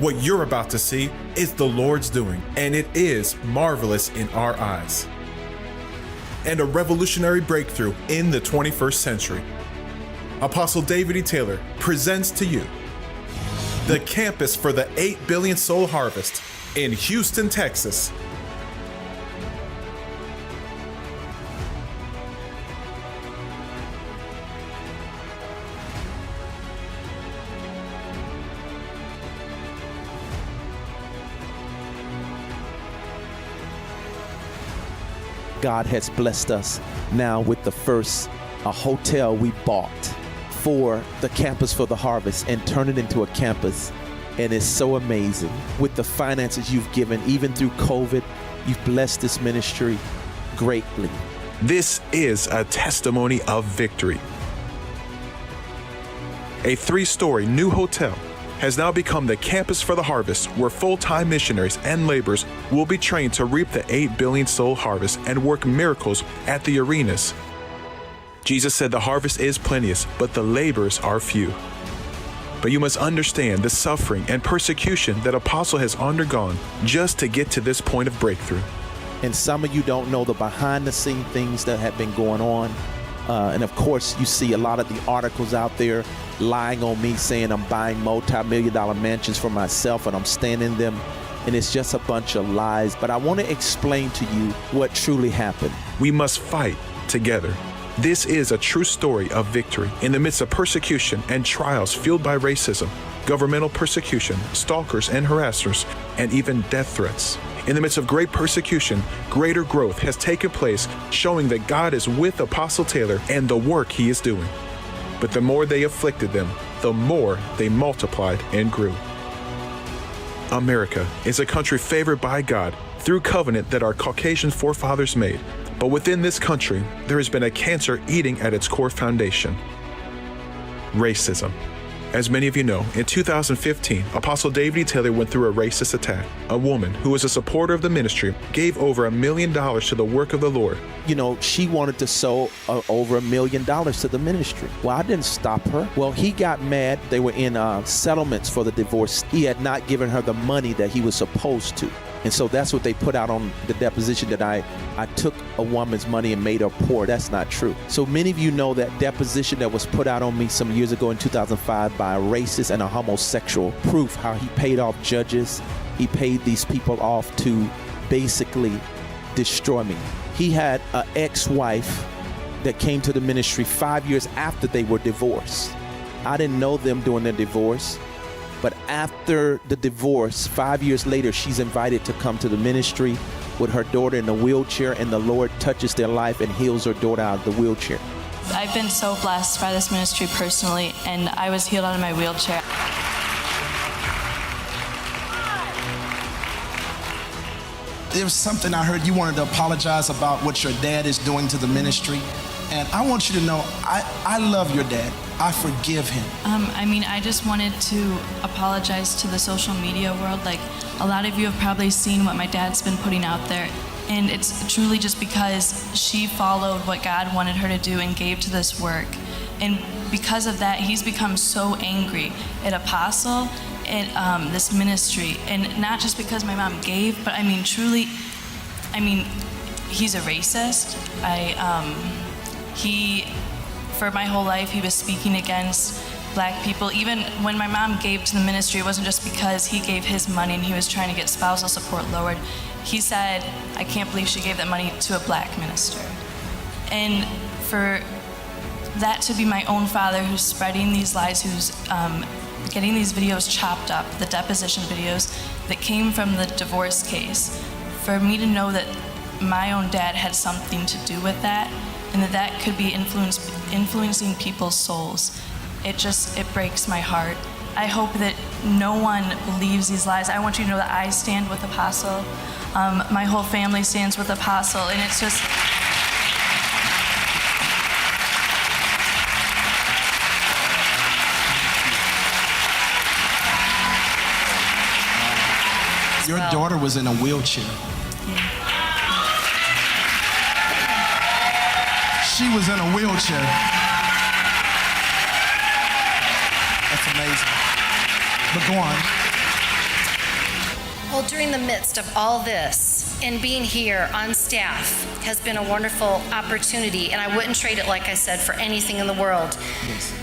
What you're about to see is the Lord's doing, and it is marvelous in our eyes. And a revolutionary breakthrough in the 21st century. Apostle David E. Taylor presents to you the campus for the 8 billion soul harvest in Houston, Texas. God has blessed us now with the first hotel we bought for the campus for the harvest and turned it into a campus. And it's so amazing. With the finances you've given, even through COVID, you've blessed this ministry greatly. This is a testimony of victory. A 3-story new hotel has now become the campus for the harvest, where full-time missionaries and laborers will be trained to reap the 8 billion soul harvest and work miracles at the arenas. Jesus said the harvest is plenteous, but the laborers are few. But you must understand the suffering and persecution that Apostle has undergone just to get to this point of breakthrough. And some of you don't know the behind-the-scene things that have been going on. And of course, you see a lot of the articles out there lying on me, saying I'm buying multi-million-dollar mansions for myself and I'm staying in them. And it's just a bunch of lies. But I want to explain to you what truly happened. We must fight together. This is a true story of victory in the midst of persecution and trials fueled by racism, governmental persecution, stalkers and harassers, and even death threats. In the midst of great persecution, greater growth has taken place, showing that God is with Apostle Taylor and the work he is doing. But the more they afflicted them, the more they multiplied and grew. America is a country favored by God through covenant that our Caucasian forefathers made. But within this country, there has been a cancer eating at its core foundation: racism. As many of you know, in 2015, Apostle David E. Taylor went through a racist attack. A woman who was a supporter of the ministry gave over $1 million to the work of the Lord. You know, she wanted to sow over $1 million to the ministry. Well, I didn't stop her. Well, he got mad. They were in settlements for the divorce. He had not given her the money that he was supposed to. And so that's what they put out on the deposition, that I took a woman's money and made her poor. That's not true. So many of you know that deposition that was put out on me some years ago in 2005 by a racist and a homosexual. Proof how he paid off judges. He paid these people off to basically destroy me. He had an ex-wife that came to the ministry 5 years after they were divorced. I didn't know them during their divorce. But after the divorce, 5 years later, she's invited to come to the ministry with her daughter in a wheelchair, and the Lord touches their life and heals her daughter out of the wheelchair. I've been so blessed by this ministry personally, and I was healed out of my wheelchair. There was something I heard you wanted to apologize about what your dad is doing to the ministry. And I want you to know, I love your dad. I forgive him. I just wanted to apologize to the social media world. Like, a lot of you have probably seen what my dad's been putting out there. And it's truly just because she followed what God wanted her to do and gave to this work. And because of that, he's become so angry at Apostle, at this ministry. And not just because my mom gave, but truly, he's a racist. For my whole life, he was speaking against black people. Even when my mom gave to the ministry, it wasn't just because he gave his money and he was trying to get spousal support lowered. He said, I can't believe she gave that money to a black minister. And for that to be my own father who's spreading these lies, who's getting these videos chopped up, the deposition videos that came from the divorce case, for me to know that my own dad had something to do with that, and that could be influencing people's souls. It breaks my heart. I hope that no one believes these lies. I want you to know that I stand with Apostle. My whole family stands with Apostle, and it's just... Your daughter was in a wheelchair. She was in a wheelchair. That's amazing. But go on. Well, during the midst of all this, and being here on staff has been a wonderful opportunity, and I wouldn't trade it, like I said, for anything in the world. Yes.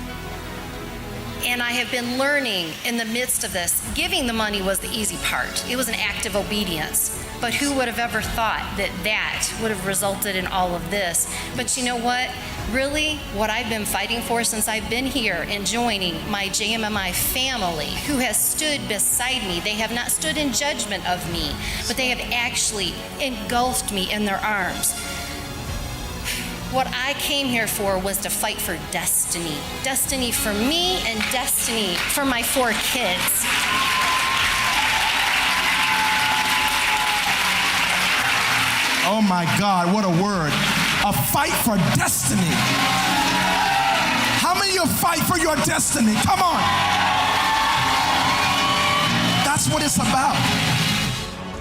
And I have been learning in the midst of this. Giving the money was the easy part. It was an act of obedience. But who would have ever thought that that would have resulted in all of this? But you know what? Really, what I've been fighting for since I've been here and joining my JMMI family, who has stood beside me. They have not stood in judgment of me, but they have actually engulfed me in their arms. What I came here for was to fight for destiny. Destiny for me and destiny for my 4 kids. Oh my God, what a word. A fight for destiny. How many of you fight for your destiny? Come on. That's what it's about.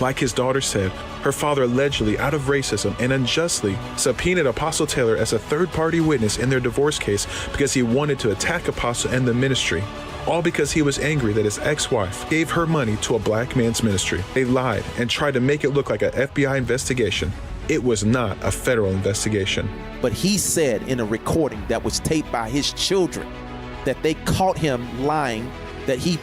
Like his daughter said, her father allegedly, out of racism and unjustly, subpoenaed Apostle Taylor as a third-party witness in their divorce case because he wanted to attack Apostle and the ministry. All because he was angry that his ex-wife gave her money to a black man's ministry. They lied and tried to make it look like an FBI investigation. It was not a federal investigation. But he said in a recording that was taped by his children that they caught him lying, that he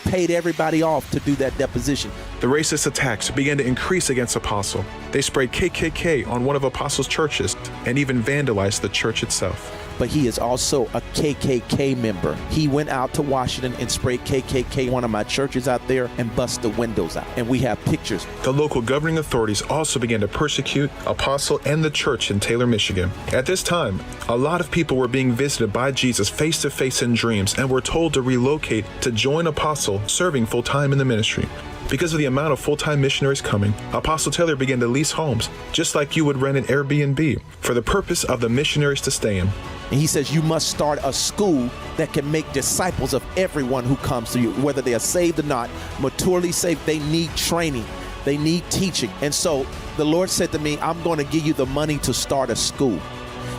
paid everybody off to do that deposition. The racist attacks began to increase against Apostle. They sprayed KKK on one of Apostle's churches and even vandalized the church itself. But he is also a KKK member. He went out to Washington and sprayed KKK one of my churches out there and bust the windows out. And we have pictures. The local governing authorities also began to persecute Apostle and the church in Taylor, Michigan. At this time, a lot of people were being visited by Jesus face to face in dreams and were told to relocate to join Apostle serving full-time in the ministry. Because of the amount of full-time missionaries coming, Apostle Taylor began to lease homes, just like you would rent an Airbnb, for the purpose of the missionaries to stay in. And he says you must start a school that can make disciples of everyone who comes to you, whether they are saved or not, maturely saved. They need training. They need teaching. And so the Lord said to me, I'm going to give you the money to start a school.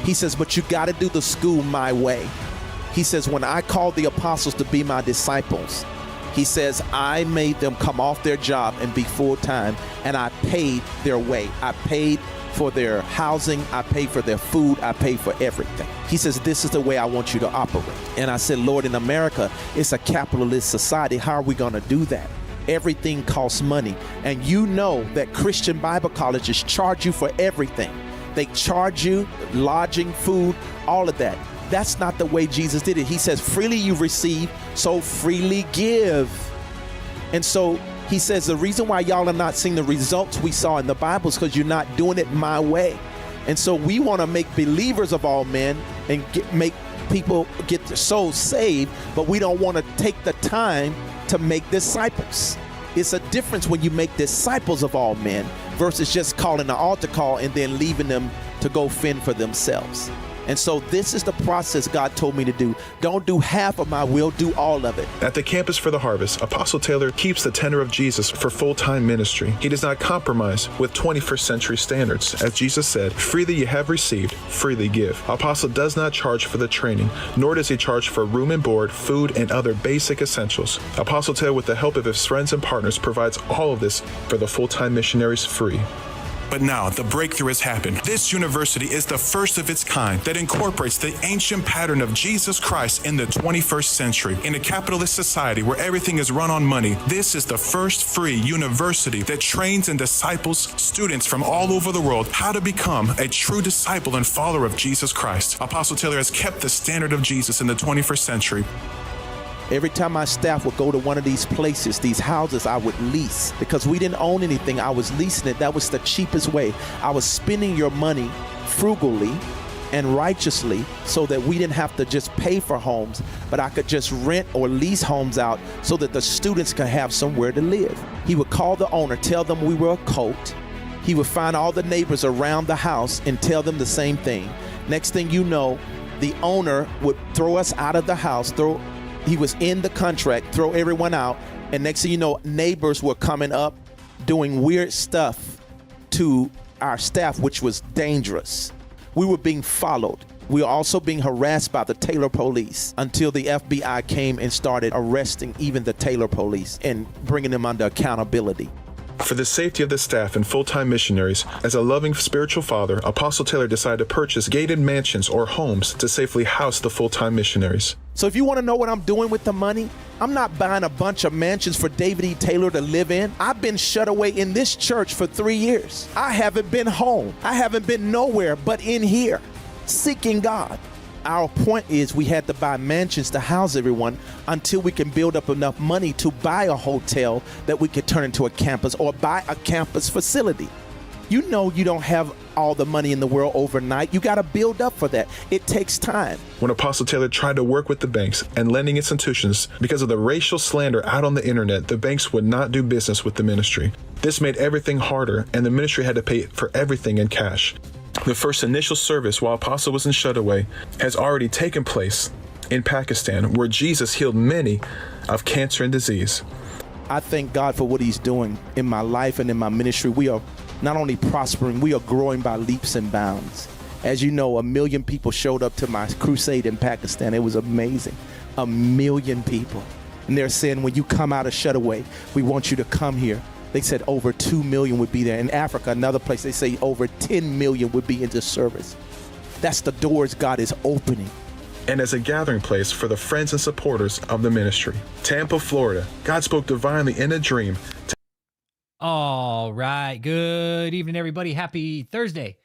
He says, but you got to do the school my way. He says, when I called the apostles to be my disciples, he says, I made them come off their job and be full-time, and I paid their way. I paid for their housing, I paid for their food, I paid for everything. He says, this is the way I want you to operate. And I said, Lord, in America, it's a capitalist society. How are we going to do that? Everything costs money. And you know that Christian Bible colleges charge you for everything. They charge you lodging, food, all of that. That's not the way Jesus did it. He says, freely you receive, so freely give. And so he says, the reason why y'all are not seeing the results we saw in the Bible is because you're not doing it my way. And so we want to make believers of all men and make people get their souls saved, but we don't want to take the time to make disciples. It's a difference when you make disciples of all men versus just calling an altar call and then leaving them to go fend for themselves. And so this is the process God told me to do. Don't do half of my will, do all of it. At the Campus for the Harvest, Apostle Taylor keeps the tenor of Jesus for full-time ministry. He does not compromise with 21st century standards. As Jesus said, freely you have received, freely give. Apostle does not charge for the training, nor does he charge for room and board, food, and other basic essentials. Apostle Taylor, with the help of his friends and partners, provides all of this for the full-time missionaries free. But now the breakthrough has happened. This university is the first of its kind that incorporates the ancient pattern of Jesus Christ in the 21st century. In a capitalist society where everything is run on money, this is the first free university that trains and disciples students from all over the world how to become a true disciple and follower of Jesus Christ. Apostle Taylor has kept the standard of Jesus in the 21st century. Every time my staff would go to one of these places, these houses, I would lease. Because we didn't own anything, I was leasing it. That was the cheapest way. I was spending your money frugally and righteously so that we didn't have to just pay for homes, but I could just rent or lease homes out so that the students could have somewhere to live. He would call the owner, tell them we were a cult. He would find all the neighbors around the house and tell them the same thing. Next thing you know, the owner would throw us out of the house, he was in the contract, throw everyone out, and next thing you know, neighbors were coming up doing weird stuff to our staff, which was dangerous. We were being followed. We were also being harassed by the Taylor police until the FBI came and started arresting even the Taylor police and bringing them under accountability. For the safety of the staff and full-time missionaries, as a loving spiritual father, Apostle Taylor decided to purchase gated mansions or homes to safely house the full-time missionaries. So if you want to know what I'm doing with the money, I'm not buying a bunch of mansions for David E. Taylor to live in. I've been shut away in this church for 3 years. I haven't been home. I haven't been nowhere but in here, seeking God. Our point is we had to buy mansions to house everyone until we can build up enough money to buy a hotel that we could turn into a campus or buy a campus facility. You know you don't have all the money in the world overnight. You got to build up for that. It takes time. When Apostle Taylor tried to work with the banks and lending institutions, because of the racial slander out on the internet, the banks would not do business with the ministry. This made everything harder, and the ministry had to pay for everything in cash. The first initial service while Apostle was in Shutaway has already taken place in Pakistan, where Jesus healed many of cancer and disease. I thank God for what he's doing in my life and in my ministry. We are not only prospering, we are growing by leaps and bounds. As you know, 1 million people showed up to my crusade in Pakistan. It was amazing. 1 million people. And they're saying, when you come out of Shutaway, we want you to come here. They said over 2 million would be there. In Africa, another place, they say over 10 million would be into service. That's the doors God is opening. And as a gathering place for the friends and supporters of the ministry. Tampa, Florida, God spoke divinely in a dream. All right. Good evening, everybody. Happy Thursday.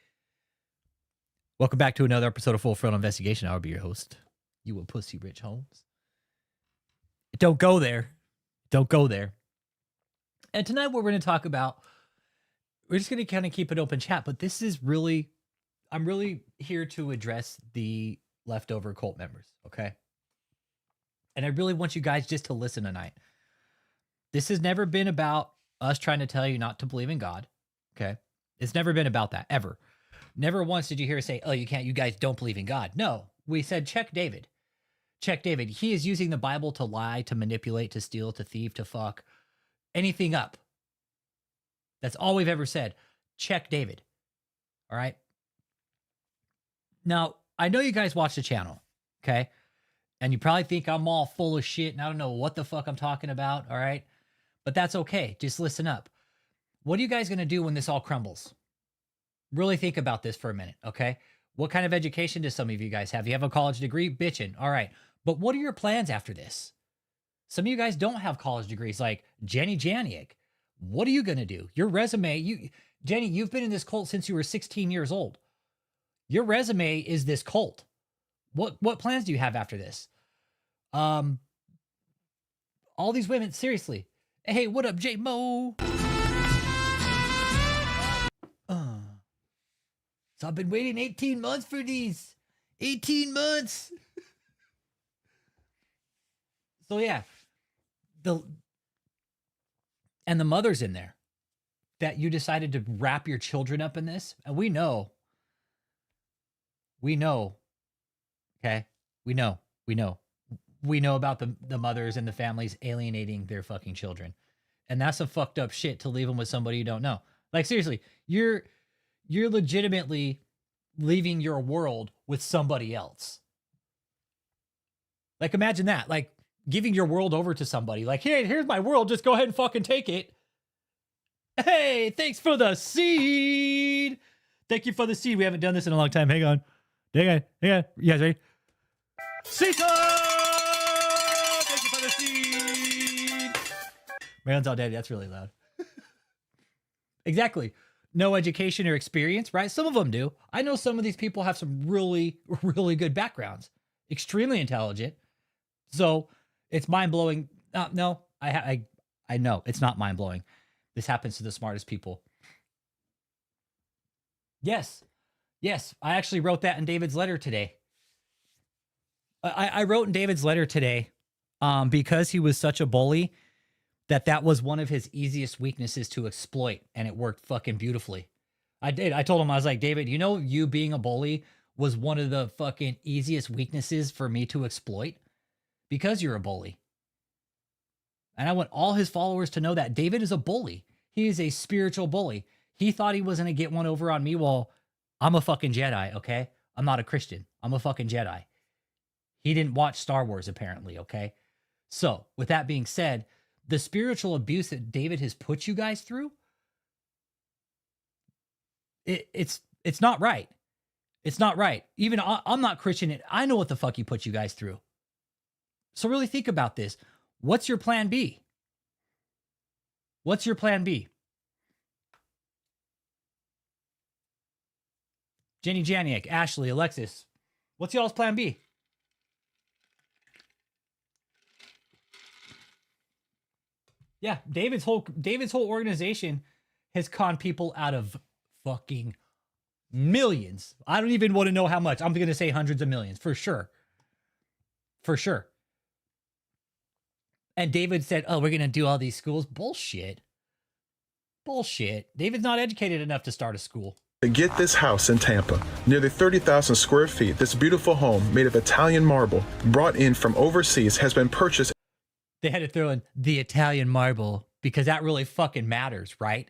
Welcome back to another episode of Frontal Investigation. I'll be your host. You a pussy, Rich Holmes. Don't go there. Don't go there. And tonight what we're going to talk about, we're just going to kind of keep an open chat, but this is really, I'm really here to address the leftover cult members, okay? And I really want you guys just to listen tonight. This has never been about us trying to tell you not to believe in God, okay? It's never been about that, ever. Never once did you hear us say, oh, you guys don't believe in God. No, we said, check David. Check David. He is using the Bible to lie, to manipulate, to steal, to thieve, to fuck anything up. That's all we've ever said. Check David. All right? Now, I know you guys watch the channel, okay? And you probably think I'm all full of shit and I don't know what the fuck I'm talking about, all right? But that's okay. Just listen up. What are you guys going to do when this all crumbles? Really think about this for a minute, okay? What kind of education do some of you guys have? You have a college degree? Bitchin'. All right. But what are your plans after this? Some of you guys don't have college degrees, like Jenny Janiak. What are you going to do? Your resume, Jenny, you've been in this cult since you were 16 years old. Your resume is this cult. What plans do you have after this? All these women, seriously. Hey, what up, J-Mo? So I've been waiting 18 months for these. 18 months. So yeah, the mothers in there that you decided to wrap your children up in this. And we know, okay? We know about the mothers and the families alienating their fucking children. And that's some fucked up shit to leave them with somebody you don't know. Like, seriously, you're legitimately leaving your world with somebody else. Like, imagine that. Like, giving your world over to somebody. Like, hey, here's my world. Just go ahead and fucking take it. Hey, thanks for the seed. Thank you for the seed. We haven't done this in a long time. Hang on. You guys ready? Seed time! Thank you for the seed. Man's all dead. That's really loud. Exactly. No education or experience, right? Some of them do. I know some of these people have some really, really good backgrounds. Extremely intelligent. So it's mind-blowing. No, I know it's not mind-blowing. This happens to the smartest people. Yes. I actually wrote that in David's letter today. I wrote in David's letter today because he was such a bully that was one of his easiest weaknesses to exploit, and it worked fucking beautifully. I did. I told him, I was like, David, you being a bully was one of the fucking easiest weaknesses for me to exploit because you're a bully. And I want all his followers to know that David is a bully. He is a spiritual bully. He thought he was going to get one over on me. Well, I'm a fucking Jedi, okay? I'm not a Christian. I'm a fucking Jedi. He didn't watch Star Wars, apparently, okay? So, with that being said, the spiritual abuse that David has put you guys through, It's not right. It's not right. Even I'm not Christian. And I know what the fuck he put you guys through. So really think about this. What's your plan B? What's your plan B? Jenny Janiak, Ashley, Alexis. What's y'all's plan B? Yeah, David's whole organization has conned people out of fucking millions. I don't even want to know how much. I'm going to say hundreds of millions for sure. For sure. And David said, "Oh, we're going to do all these schools." Bullshit. Bullshit. David's not educated enough to start a school. To get this house in Tampa, nearly 30,000 square feet, this beautiful home made of Italian marble, brought in from overseas, has been purchased. They had to throw in the Italian marble because that really fucking matters, right?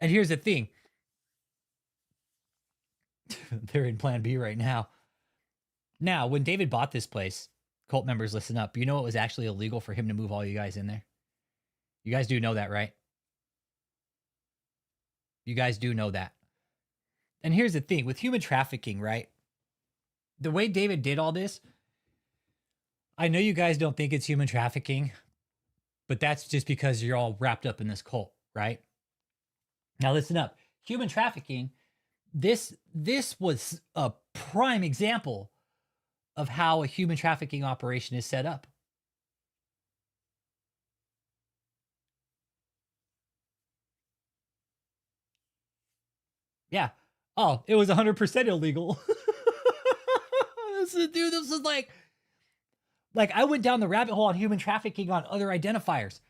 And here's the thing. They're in plan B right now. Now, when David bought this place, cult members, listen up. You know it was actually illegal for him to move all you guys in there? You guys do know that, right? You guys do know that. And here's the thing. With human trafficking, right? The way David did all this, I know you guys don't think it's human trafficking, but that's just because you're all wrapped up in this cult, right? Now listen up. Human trafficking, this was a prime example of how a human trafficking operation is set up. Yeah. Oh, it was 100% illegal. This is like I went down the rabbit hole on human trafficking on other identifiers.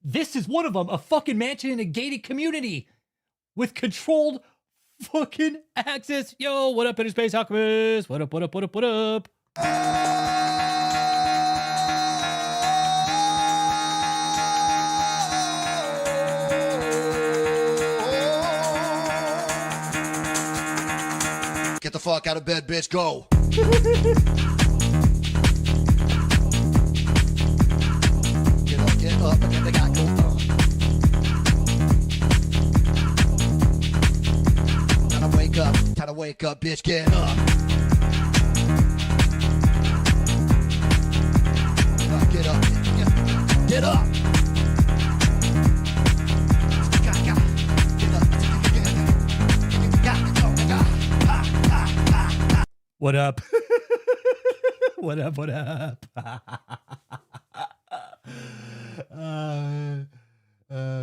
This is one of them, a fucking mansion in a gated community with controlled fucking access. Yo, what up, Inner Space Alchemist? What up, what up, what up, what up? Get the fuck out of bed, bitch, go. Get up, and then they got go. Time to wake up, bitch, get up. Get up, get up. What up? What up? What up?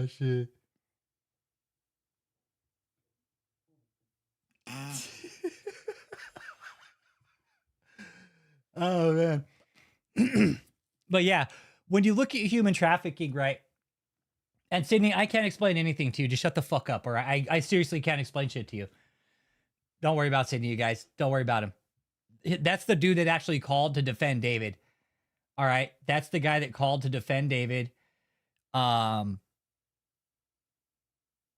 Shit. Oh, man. But yeah, when you look at human trafficking, right? And Sydney, I can't explain anything to you. Just shut the fuck up, all right? I seriously can't explain shit to you. Don't worry about Sydney, you guys. Don't worry about him. That's the dude that actually called to defend David. All right. That's the guy that called to defend David. Yeah,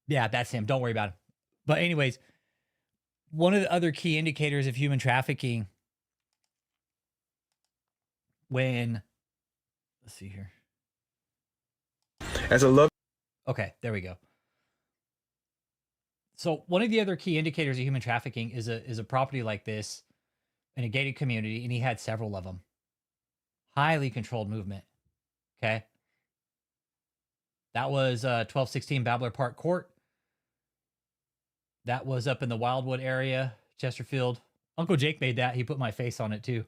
that's him. Don't worry about him. But anyways, one of the other key indicators of human trafficking when, let's see here. As a love. Okay, there we go. So one of the other key indicators of human trafficking is a property like this in a gated community, and he had several of them. Highly controlled movement. Okay. That was 1216 Babbler Park Court. That was up in the Wildwood area, Chesterfield. Uncle Jake made that. He put my face on it too.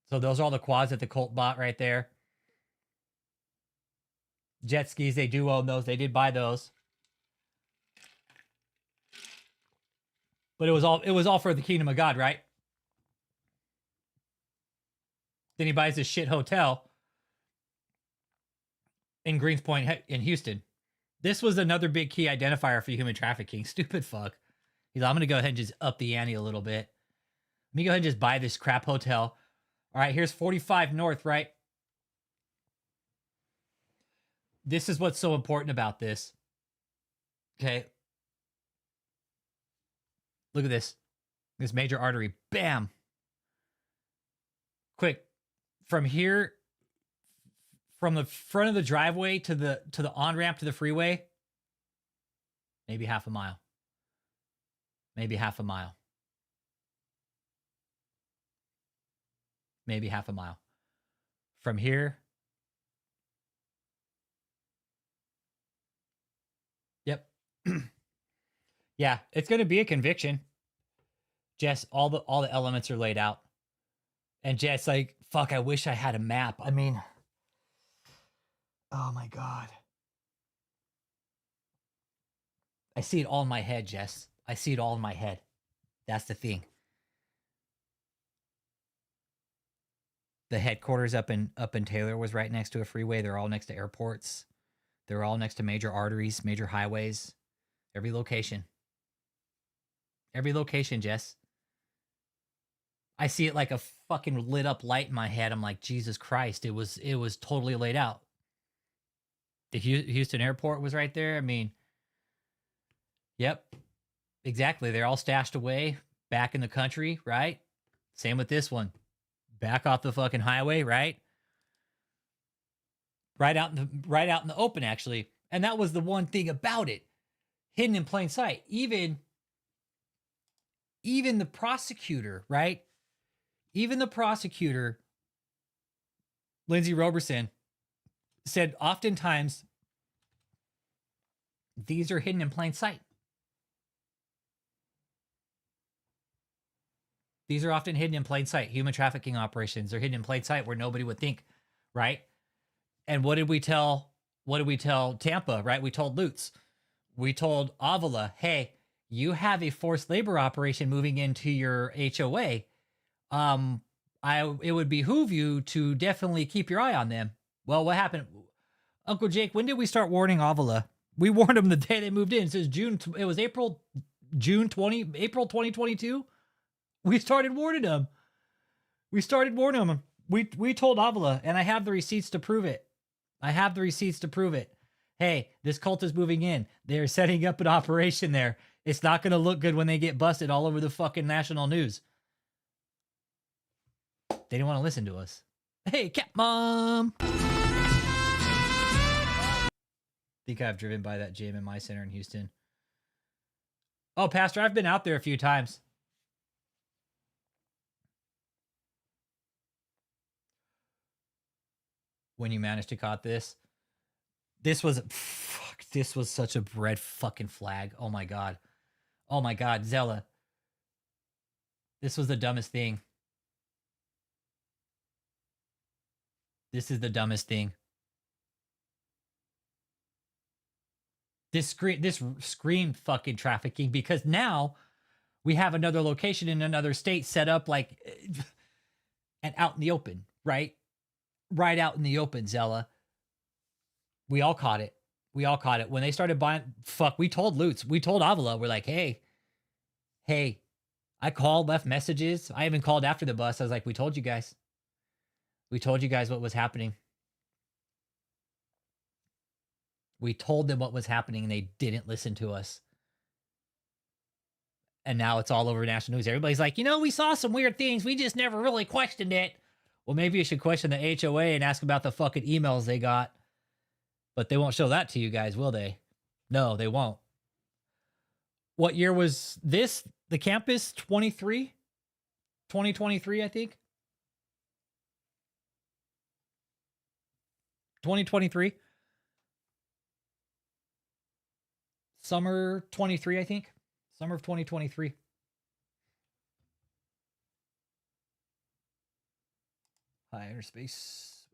So those are all the quads that the cult bought right there. Jet skis, they do own those. They did buy those. But it was all for the kingdom of God, right? Then he buys this shit hotel in Greens Point in Houston. This was another big key identifier for human trafficking. Stupid fuck. He's like, I'm going to go ahead and just up the ante a little bit. Let me go ahead and just buy this crap hotel. All right, here's 45 North, right? This is what's so important about this. Okay. Look at this. This major artery. Bam. Quick. From here, from the front of the driveway to the on-ramp to the freeway, Maybe half a mile. Maybe half a mile. Maybe half a mile. From here. Yep. Yeah, it's going to be a conviction. Jess, all the elements are laid out. And Jess, like, fuck, I wish I had a map. I mean, oh my God. I see it all in my head, Jess. I see it all in my head. That's the thing. The headquarters up in Taylor was right next to a freeway. They're all next to airports. They're all next to major arteries, major highways. Every location. Every location, Jess. I see it like a fucking lit up light in my head. I'm like, Jesus Christ, it was totally laid out. The Houston airport was right there. I mean, yep, exactly. They're all stashed away back in the country, right? Same with this one. Back off the fucking highway, right? Right out in the open, actually. And that was the one thing about it. Hidden in plain sight. Even the prosecutor, right? Even the prosecutor, Lindsay Roberson, said oftentimes these are hidden in plain sight. These are often hidden in plain sight. Human trafficking operations are hidden in plain sight where nobody would think, right? And what did we tell Tampa, right? We told Lutz. We told Avila, hey, you have a forced labor operation moving into your HOA. It would behoove you to definitely keep your eye on them. Well, what happened? Uncle Jake, when did we start warning Avila? We warned him the day they moved in. It says April 2022. We started warning him. We told Avila, and I have the receipts to prove it. Hey, this cult is moving in. They're setting up an operation there. It's not going to look good when they get busted all over the fucking national news. They didn't want to listen to us. Hey, Cat Mom! Think I've driven by that gym in my center in Houston. Oh, Pastor, I've been out there a few times. When you managed to caught this was such a red fucking flag. Oh my God, Zella. This was the dumbest thing. This is the dumbest thing. This screamed fucking trafficking because now we have another location in another state set up like and out in the open, right? Right out in the open, Zella. We all caught it. When they started buying, we told Lutz, we told Avila, we're like, hey, I called, left messages. I even called after the bus. I was like, we told you guys what was happening. We told them what was happening and they didn't listen to us. And now it's all over national news. Everybody's like, we saw some weird things. We just never really questioned it. Well, maybe you should question the HOA and ask about the fucking emails they got. But they won't show that to you guys, will they? No, they won't. What year was this? The campus 2023, I think. 2023. Summer 23, I think. Summer of 2023. High inner space.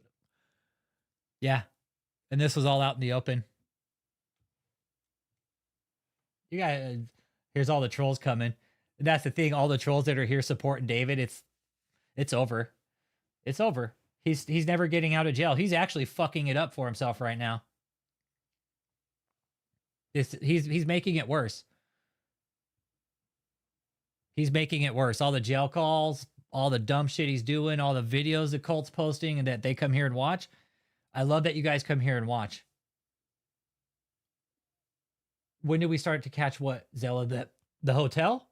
Yeah. And this was all out in the open. You got here's all the trolls coming. And that's the thing, all the trolls that are here supporting David, it's over. It's over. He's never getting out of jail. He's actually fucking it up for himself right now. He's making it worse. He's making it worse. All the jail calls, all the dumb shit he's doing, all the videos the cult's posting and that they come here and watch. I love that you guys come here and watch. When did we start to catch what, Zella? The hotel?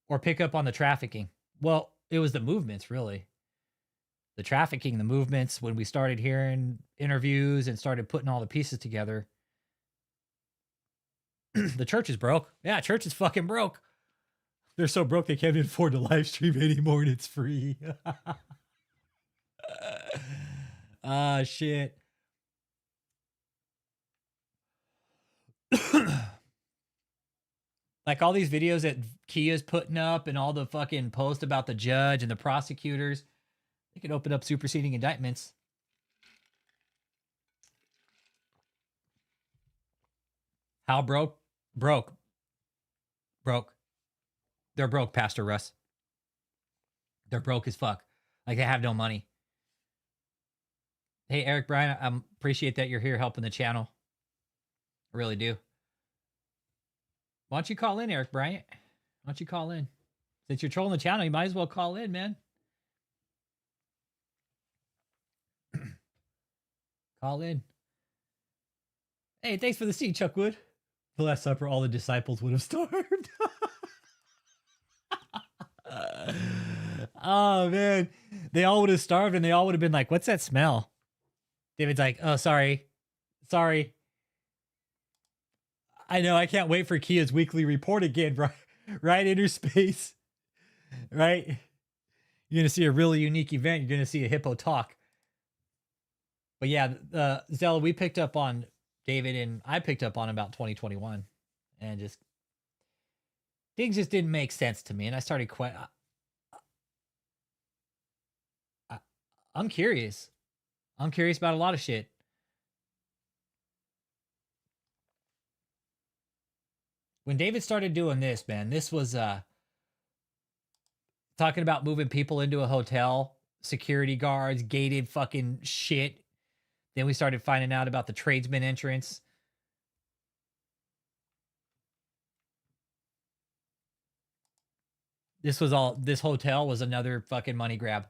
Or pick up on the trafficking? Well, it was the movements, really. The trafficking, the movements, when we started hearing interviews and started putting all the pieces together. The church is broke. Yeah, church is fucking broke. They're so broke they can't even afford to live stream anymore, and it's free. Ah, shit. Like all these videos that Kia's putting up and all the fucking posts about the judge and the prosecutors, they could open up superseding indictments. How broke? Broke. They're broke, Pastor Russ. They're broke as fuck. Like they have no money. Hey, Eric Bryan, I appreciate that you're here helping the channel. I really do. Why don't you call in, Eric Bryant? Why don't you call in? Since you're trolling the channel, you might as well call in, man. Call in. Hey, thanks for the seed, Chuckwood. The Last Supper, all the disciples would have starved. Oh, man. They all would have starved and they all would have been like, what's that smell? David's like, oh, sorry. Sorry. I know, I can't wait for Kia's weekly report again, right? Inner space, right? You're going to see a really unique event. You're going to see a hippo talk. But yeah, Zella, we picked up on David and I picked up on about 2021 and just things just didn't make sense to me. And I started I'm curious. I'm curious about a lot of shit. When David started doing this, man, this was talking about moving people into a hotel, security guards, gated fucking shit. Then we started finding out about the tradesman entrance. This hotel was another fucking money grab.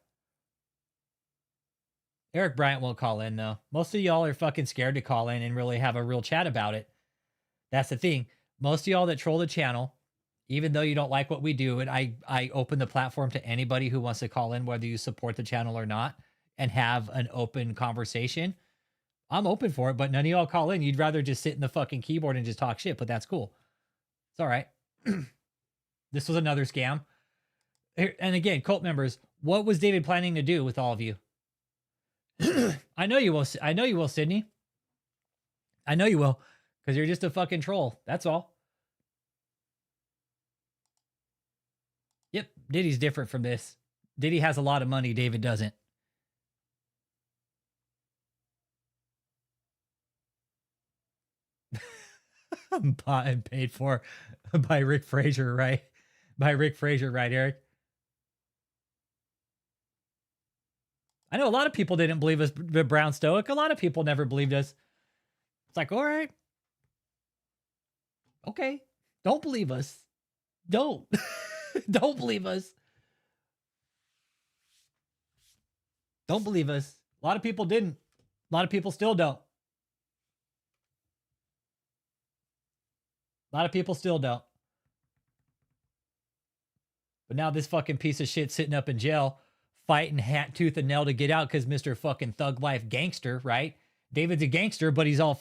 Eric Bryant won't call in, though. Most of y'all are fucking scared to call in and really have a real chat about it. That's the thing. Most of y'all that troll the channel, even though you don't like what we do, and I open the platform to anybody who wants to call in, whether you support the channel or not, and have an open conversation. I'm open for it, but none of y'all call in. You'd rather just sit in the fucking keyboard and just talk shit, but that's cool. It's all right. This was another scam. And again, cult members, what was David planning to do with all of you? I know you will. I know you will, Sydney. I know you will, because you're just a fucking troll. That's all. Yep, Diddy's different from this. Diddy has a lot of money. David doesn't. Bought and paid for by Rick Frazier, right? By Rick Frazier, right, Eric? I know a lot of people didn't believe us, Brown Stoic. A lot of people never believed us. It's like, all right. Okay. Don't believe us. Don't. Don't believe us. Don't believe us. A lot of people didn't. A lot of people still don't. A lot of people still don't. But now this fucking piece of shit sitting up in jail, fighting hat, tooth, and nail to get out because Mr. fucking thug life gangster, right? David's a gangster, but he's all,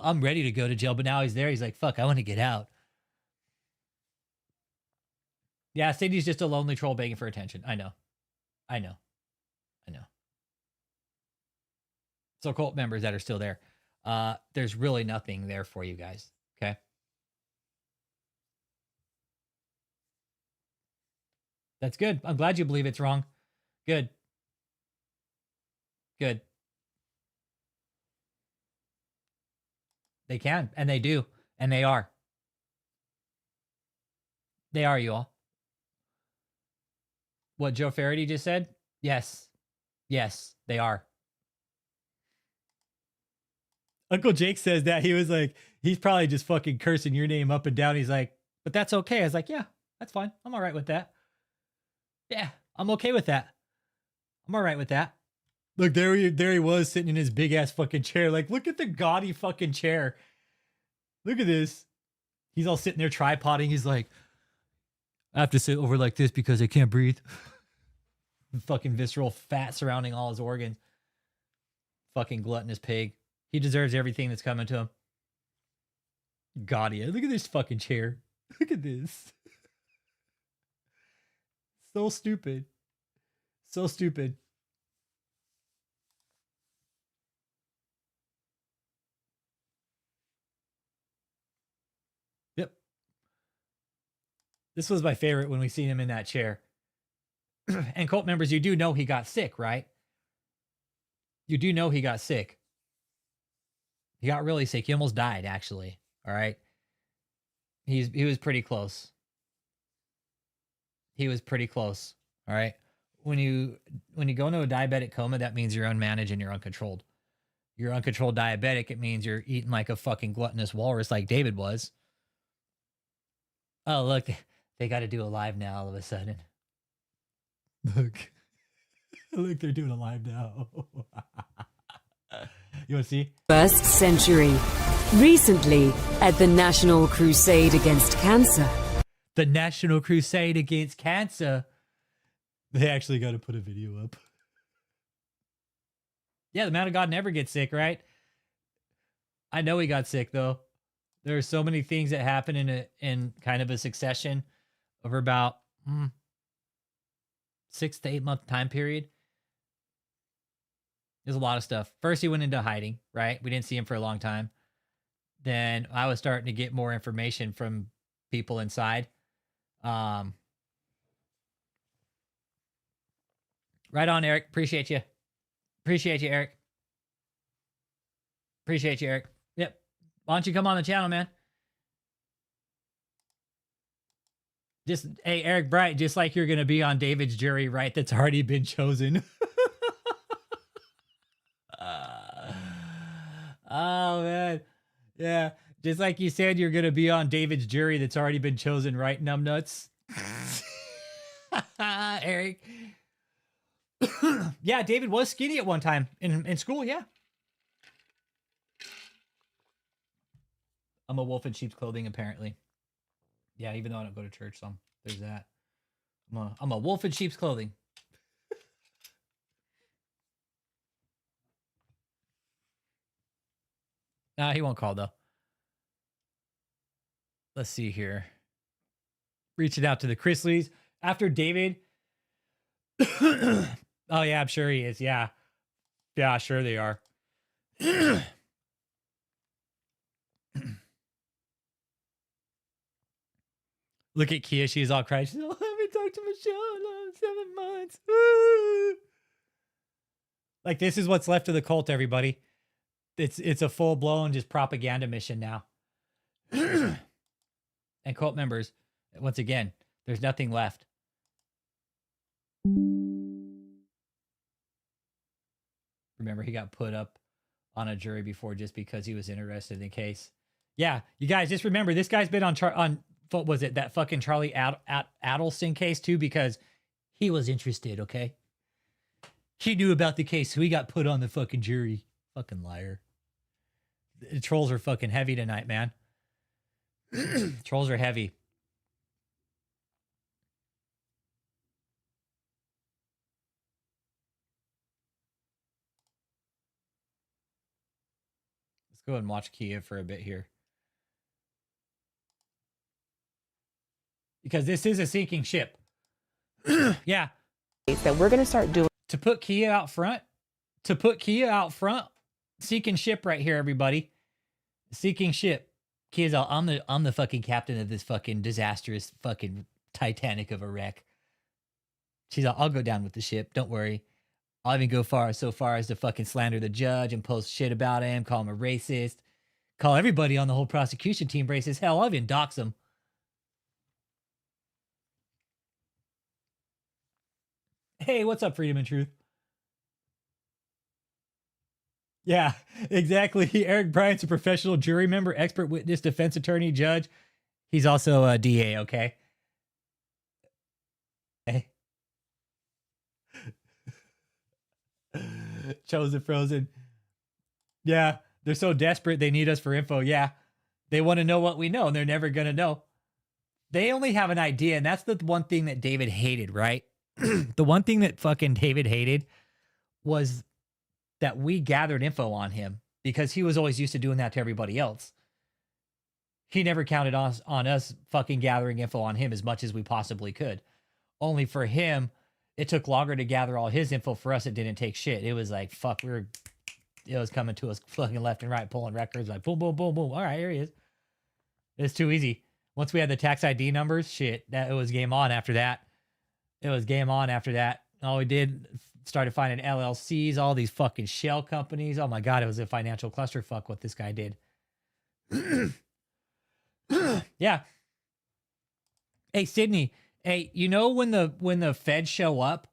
I'm ready to go to jail. But now he's there. He's like, fuck, I want to get out. Yeah, Sadie's just a lonely troll begging for attention. I know. So cult members that are still there, there's really nothing there for you guys. Okay. That's good. I'm glad you believe it's wrong. Good. Good. They can, and they do, and they are. They are, you all. What Joe Faraday just said? Yes. Yes, they are. Uncle Jake says that. He was like, he's probably just fucking cursing your name up and down. He's like, but that's okay. I was like, yeah, that's fine. I'm all right with that. Yeah, I'm okay with that. I'm all right with that. Look, there he was sitting in his big ass fucking chair. Like, look at the gaudy fucking chair. Look at this. He's all sitting there tripoding. He's like, I have to sit over like this because I can't breathe. Fucking visceral fat surrounding all his organs. Fucking gluttonous pig. He deserves everything that's coming to him. God, yeah. Look at this fucking chair. Look at this. So stupid. So stupid. Yep. This was my favorite when we seen him in that chair. And cult members, you do know he got sick, right? You do know he got sick. He got really sick. He almost died, actually. All right. He was pretty close. He was pretty close. All right. When you go into a diabetic coma, that means you're unmanaged and you're uncontrolled. You're uncontrolled diabetic. It means you're eating like a fucking gluttonous walrus like David was. Oh, look, they got to do a live now all of a sudden. Look. Look, they're doing a live now. You want to see? First century. Recently, at the National Crusade Against Cancer. The National Crusade Against Cancer. They actually got to put a video up. Yeah, the man of God never gets sick, right? I know he got sick, though. There are so many things that happen in kind of a succession over about 6 to 8 month time period. There's a lot of stuff. First, he went into hiding, right? We didn't see him for a long time. Then I was starting to get more information from people inside. Right on, Eric. Appreciate you. Appreciate you, Eric. Appreciate you, Eric. Yep. Why don't you come on the channel, man? Just, hey, Eric Bright, just like you're going to be on David's jury, right? That's already been chosen. Oh, man. Yeah. Just like you said, you're going to be on David's jury that's already been chosen, right, numbnuts? Eric. Yeah, David was skinny at one time in school, yeah. I'm a wolf in sheep's clothing, apparently. Yeah, even though I don't go to church, so there's that. I'm a wolf in sheep's clothing. Nah, he won't call, though. Let's see here. Reaching out to the Chrisleys. After David... Oh, yeah, I'm sure he is. Yeah. Yeah, sure they are. Look at Kia. She's all crying. She's all, I haven't talked to Michelle in 7 months. Like, this is what's left of the cult, everybody. It's a full-blown just propaganda mission now. And cult members, once again, there's nothing left. Remember, he got put up on a jury before just because he was interested in the case. Yeah, you guys just remember, this guy's been on what was it, that fucking Charlie Adelson case too, because he was interested, okay? He knew about the case, so he got put on the fucking jury. Fucking liar. The trolls are fucking heavy tonight, man. Trolls are heavy. Let's go and watch Kia for a bit here. Because this is a sinking ship. Yeah. That we're going to start doing. To put Kia out front. Sinking ship right here, everybody. Sinking ship. Kia's all, I'm the fucking captain of this fucking disastrous fucking Titanic of a wreck. She's all, I'll go down with the ship. Don't worry. I'll even go so far as to fucking slander the judge and post shit about him, call him a racist, call everybody on the whole prosecution team racist. Hell, I'll even dox him. Hey, what's up, Freedom and Truth? Yeah, exactly. Eric Bryant's a professional jury member, expert witness, defense attorney, judge. He's also a DA, okay? Hey. Chosen Frozen. Yeah, they're so desperate they need us for info. Yeah, they want to know what we know, and they're never going to know. They only have an idea, and that's the one thing that David hated, right? The one thing that fucking David hated was that we gathered info on him because he was always used to doing that to everybody else. he never counted on us fucking gathering info on him as much as we possibly could. Only for him, it took longer to gather all his info. For us, it didn't take shit. It was like, fuck, it was coming to us fucking left and right, pulling records, like boom, boom, boom, boom. All right, here he is. It's too easy. Once we had the tax ID numbers, shit, it was game on after that. It was game on after that. All we did, started finding LLCs, all these fucking shell companies. Oh my God, it was a financial clusterfuck what this guy did. Yeah. Hey, Sydney. Hey, you know when the feds show up,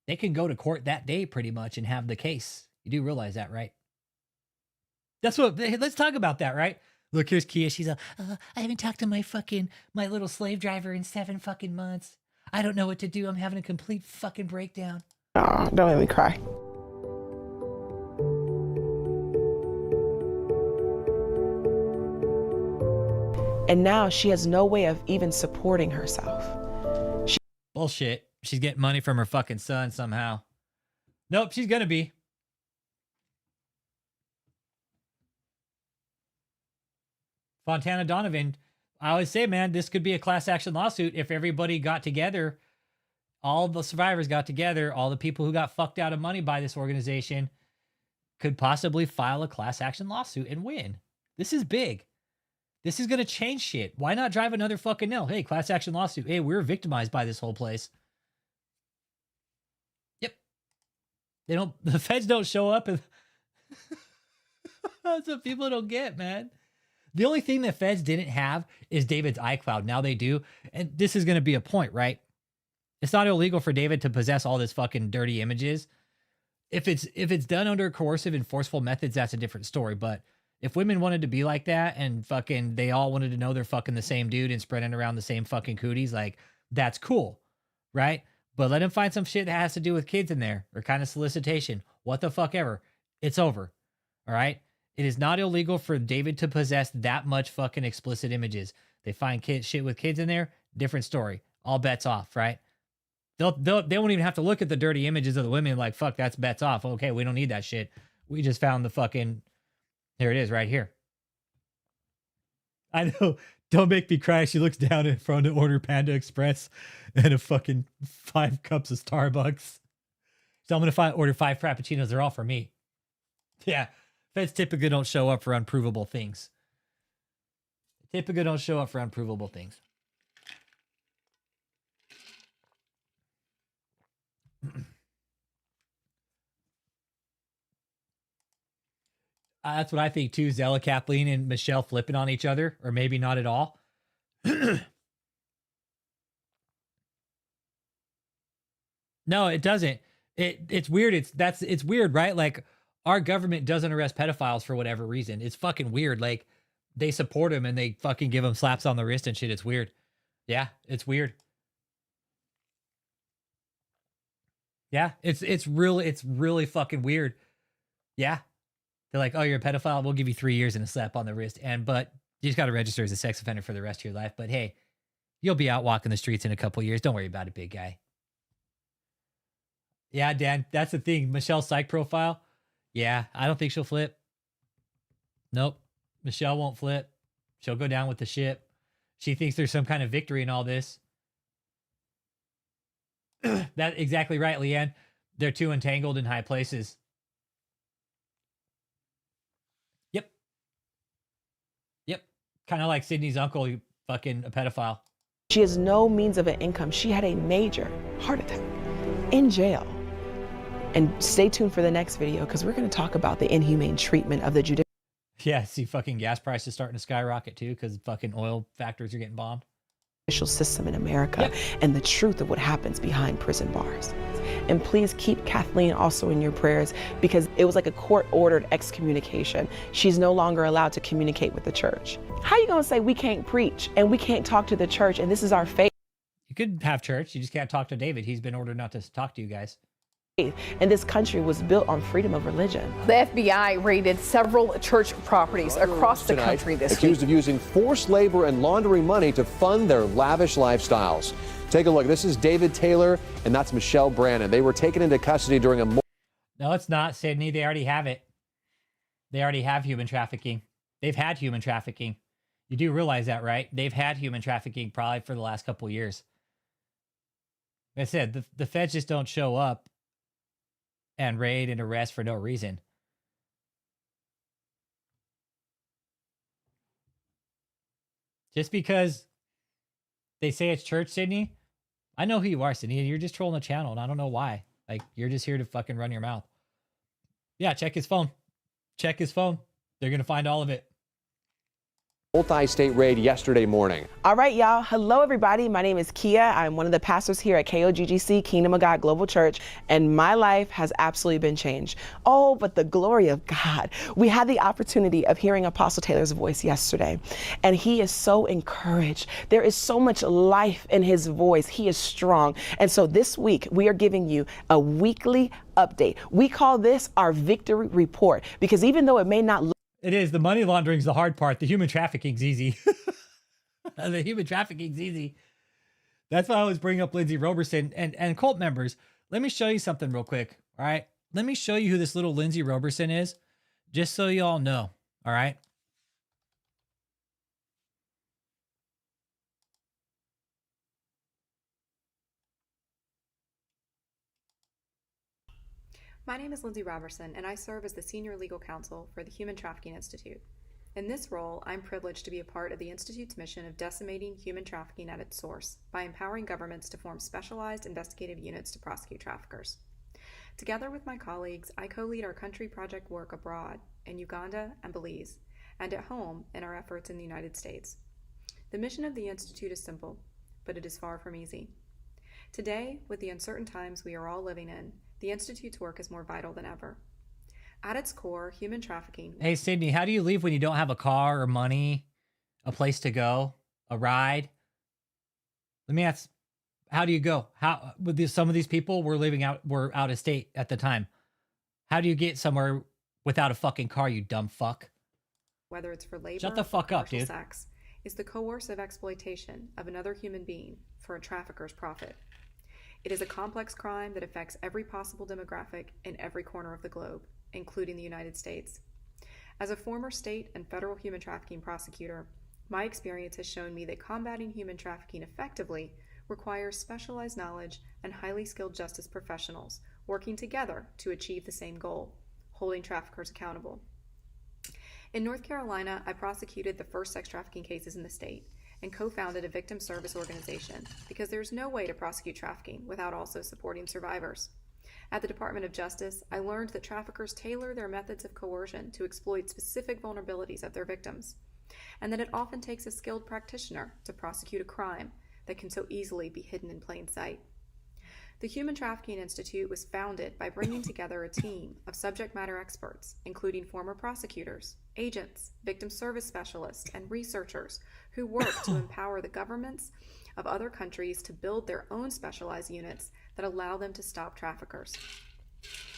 they can go to court that day pretty much and have the case. You do realize that, right? That's what. Let's talk about that, right? Look, here's Kia. She's I haven't talked to my little slave driver in 7 fucking months. I don't know what to do. I'm having a complete fucking breakdown. Oh, don't make me cry. And now she has no way of even supporting herself. Bullshit. She's getting money from her fucking son somehow. Nope, she's gonna be. Fontana Donovan, I always say, man, this could be a class action lawsuit if everybody got together, all the survivors got together, all the people who got fucked out of money by this organization could possibly file a class action lawsuit and win. This is big. This is going to change shit. Why not drive another fucking nail? Hey, class action lawsuit. Hey, we're victimized by this whole place. Yep. The feds don't show up. And that's what people don't get, man. The only thing the feds didn't have is David's iCloud. Now they do. And this is going to be a point, right? It's not illegal for David to possess all this fucking dirty images. If it's done under coercive and forceful methods, that's a different story. But if women wanted to be like that and fucking they all wanted to know they're fucking the same dude and spreading around the same fucking cooties, like, that's cool, right? But let him find some shit that has to do with kids in there or kind of solicitation. What the fuck ever. It's over. All right? It is not illegal for David to possess that much fucking explicit images. They find shit with kids in there, different story. All bets off, right? They won't even have to look at the dirty images of the women like, fuck, that's bets off. Okay, we don't need that shit. We just found the fucking... Here it is right here. I know. Don't make me cry. She looks down in front to order Panda Express and a fucking 5 cups of Starbucks. So I'm going to order 5 Frappuccinos. They're all for me. Yeah. Feds typically don't show up for unprovable things. Typically don't show up for unprovable things. That's what I think too. Zella, Kathleen, and Michelle flipping on each other, or maybe not at all. No, it doesn't. It's weird. It's weird, right? Like, our government doesn't arrest pedophiles for whatever reason. It's fucking weird. Like, they support them and they fucking give them slaps on the wrist and shit. It's weird. Yeah, it's weird. Yeah, it's really fucking weird. Yeah. They're like, oh, you're a pedophile? We'll give you 3 years and a slap on the wrist. But you just got to register as a sex offender for the rest of your life. But hey, you'll be out walking the streets in a couple years. Don't worry about it, big guy. Yeah, Dan, that's the thing. Michelle's psych profile. Yeah, I don't think she'll flip. Nope. Michelle won't flip. She'll go down with the ship. She thinks there's some kind of victory in all this. That's exactly right, Leanne. They're too entangled in high places. Yep. Kind of like Sydney's uncle, fucking a pedophile. She has no means of an income. She had a major heart attack in jail. And stay tuned for the next video because we're going to talk about the inhumane treatment of the judicial. Yeah, see fucking gas prices starting to skyrocket too because fucking oil factories are getting bombed. System in America and the truth of what happens behind prison bars. And please keep Kathleen also in your prayers because it was like a court-ordered excommunication. She's no longer allowed to communicate with the church. How you going to say we can't preach and we can't talk to the church and this is our faith? You could have church. You just can't talk to David. He's been ordered not to talk to you guys. And this country was built on freedom of religion. The FBI raided several church properties across the country this week. Accused of using forced labor and laundering money to fund their lavish lifestyles. Take a look. This is David Taylor, and that's Michelle Brannon. They were taken into custody during a... No, it's not, Sydney. They already have it. They already have human trafficking. They've had human trafficking. You do realize that, right? They've had human trafficking probably for the last couple of years. Like I said, the feds just don't show up and raid and arrest for no reason. Just because they say it's church, Sydney, I know who you are, Sydney, and you're just trolling the channel, and I don't know why. Like, you're just here to fucking run your mouth. Yeah, check his phone. Check his phone. They're going to find all of it. Multi-state raid yesterday morning. All right, y'all. Hello, everybody. My name is Kia. I'm one of the pastors here at KOGGC, Kingdom of God Global Church, and my life has absolutely been changed. Oh, but the glory of God. We had the opportunity of hearing Apostle Taylor's voice yesterday, and he is so encouraged. There is so much life in his voice. He is strong. And so this week, we are giving you a weekly update. We call this our victory report, because even though it may not look It is. The money laundering's the hard part. The human trafficking's easy. The human trafficking's easy. That's why I always bring up Lindsay Roberson and cult members. Let me show you something real quick. All right. Let me show you who this little Lindsay Roberson is, just so you all know. All right. My name is Lindsay Robertson, and I serve as the Senior Legal Counsel for the Human Trafficking Institute. In this role, I'm privileged to be a part of the Institute's mission of decimating human trafficking at its source by empowering governments to form specialized investigative units to prosecute traffickers. Together with my colleagues, I co-lead our country project work abroad in Uganda and Belize, and at home in our efforts in the United States. The mission of the Institute is simple, but it is far from easy. Today, with the uncertain times we are all living in, the Institute's work is more vital than ever. At its core, human trafficking... Hey, Sydney, how do you leave when you don't have a car or money, a place to go, a ride? Let me ask, how do you go? How with some of these people were out of state at the time. How do you get somewhere without a fucking car, you dumb fuck? Whether it's for labor Shut the fuck up, dude. Sex, is the coercive exploitation of another human being for a trafficker's profit. It is a complex crime that affects every possible demographic in every corner of the globe, including the United States. As a former state and federal human trafficking prosecutor, my experience has shown me that combating human trafficking effectively requires specialized knowledge and highly skilled justice professionals working together to achieve the same goal, holding traffickers accountable. In North Carolina, I prosecuted the first sex trafficking cases in the state and co-founded a victim service organization because there's no way to prosecute trafficking without also supporting survivors. At the Department of Justice, I learned that traffickers tailor their methods of coercion to exploit specific vulnerabilities of their victims, and that it often takes a skilled practitioner to prosecute a crime that can so easily be hidden in plain sight. The Human Trafficking Institute was founded by bringing together a team of subject matter experts, including former prosecutors, agents, victim service specialists, and researchers who work to empower the governments of other countries to build their own specialized units that allow them to stop traffickers.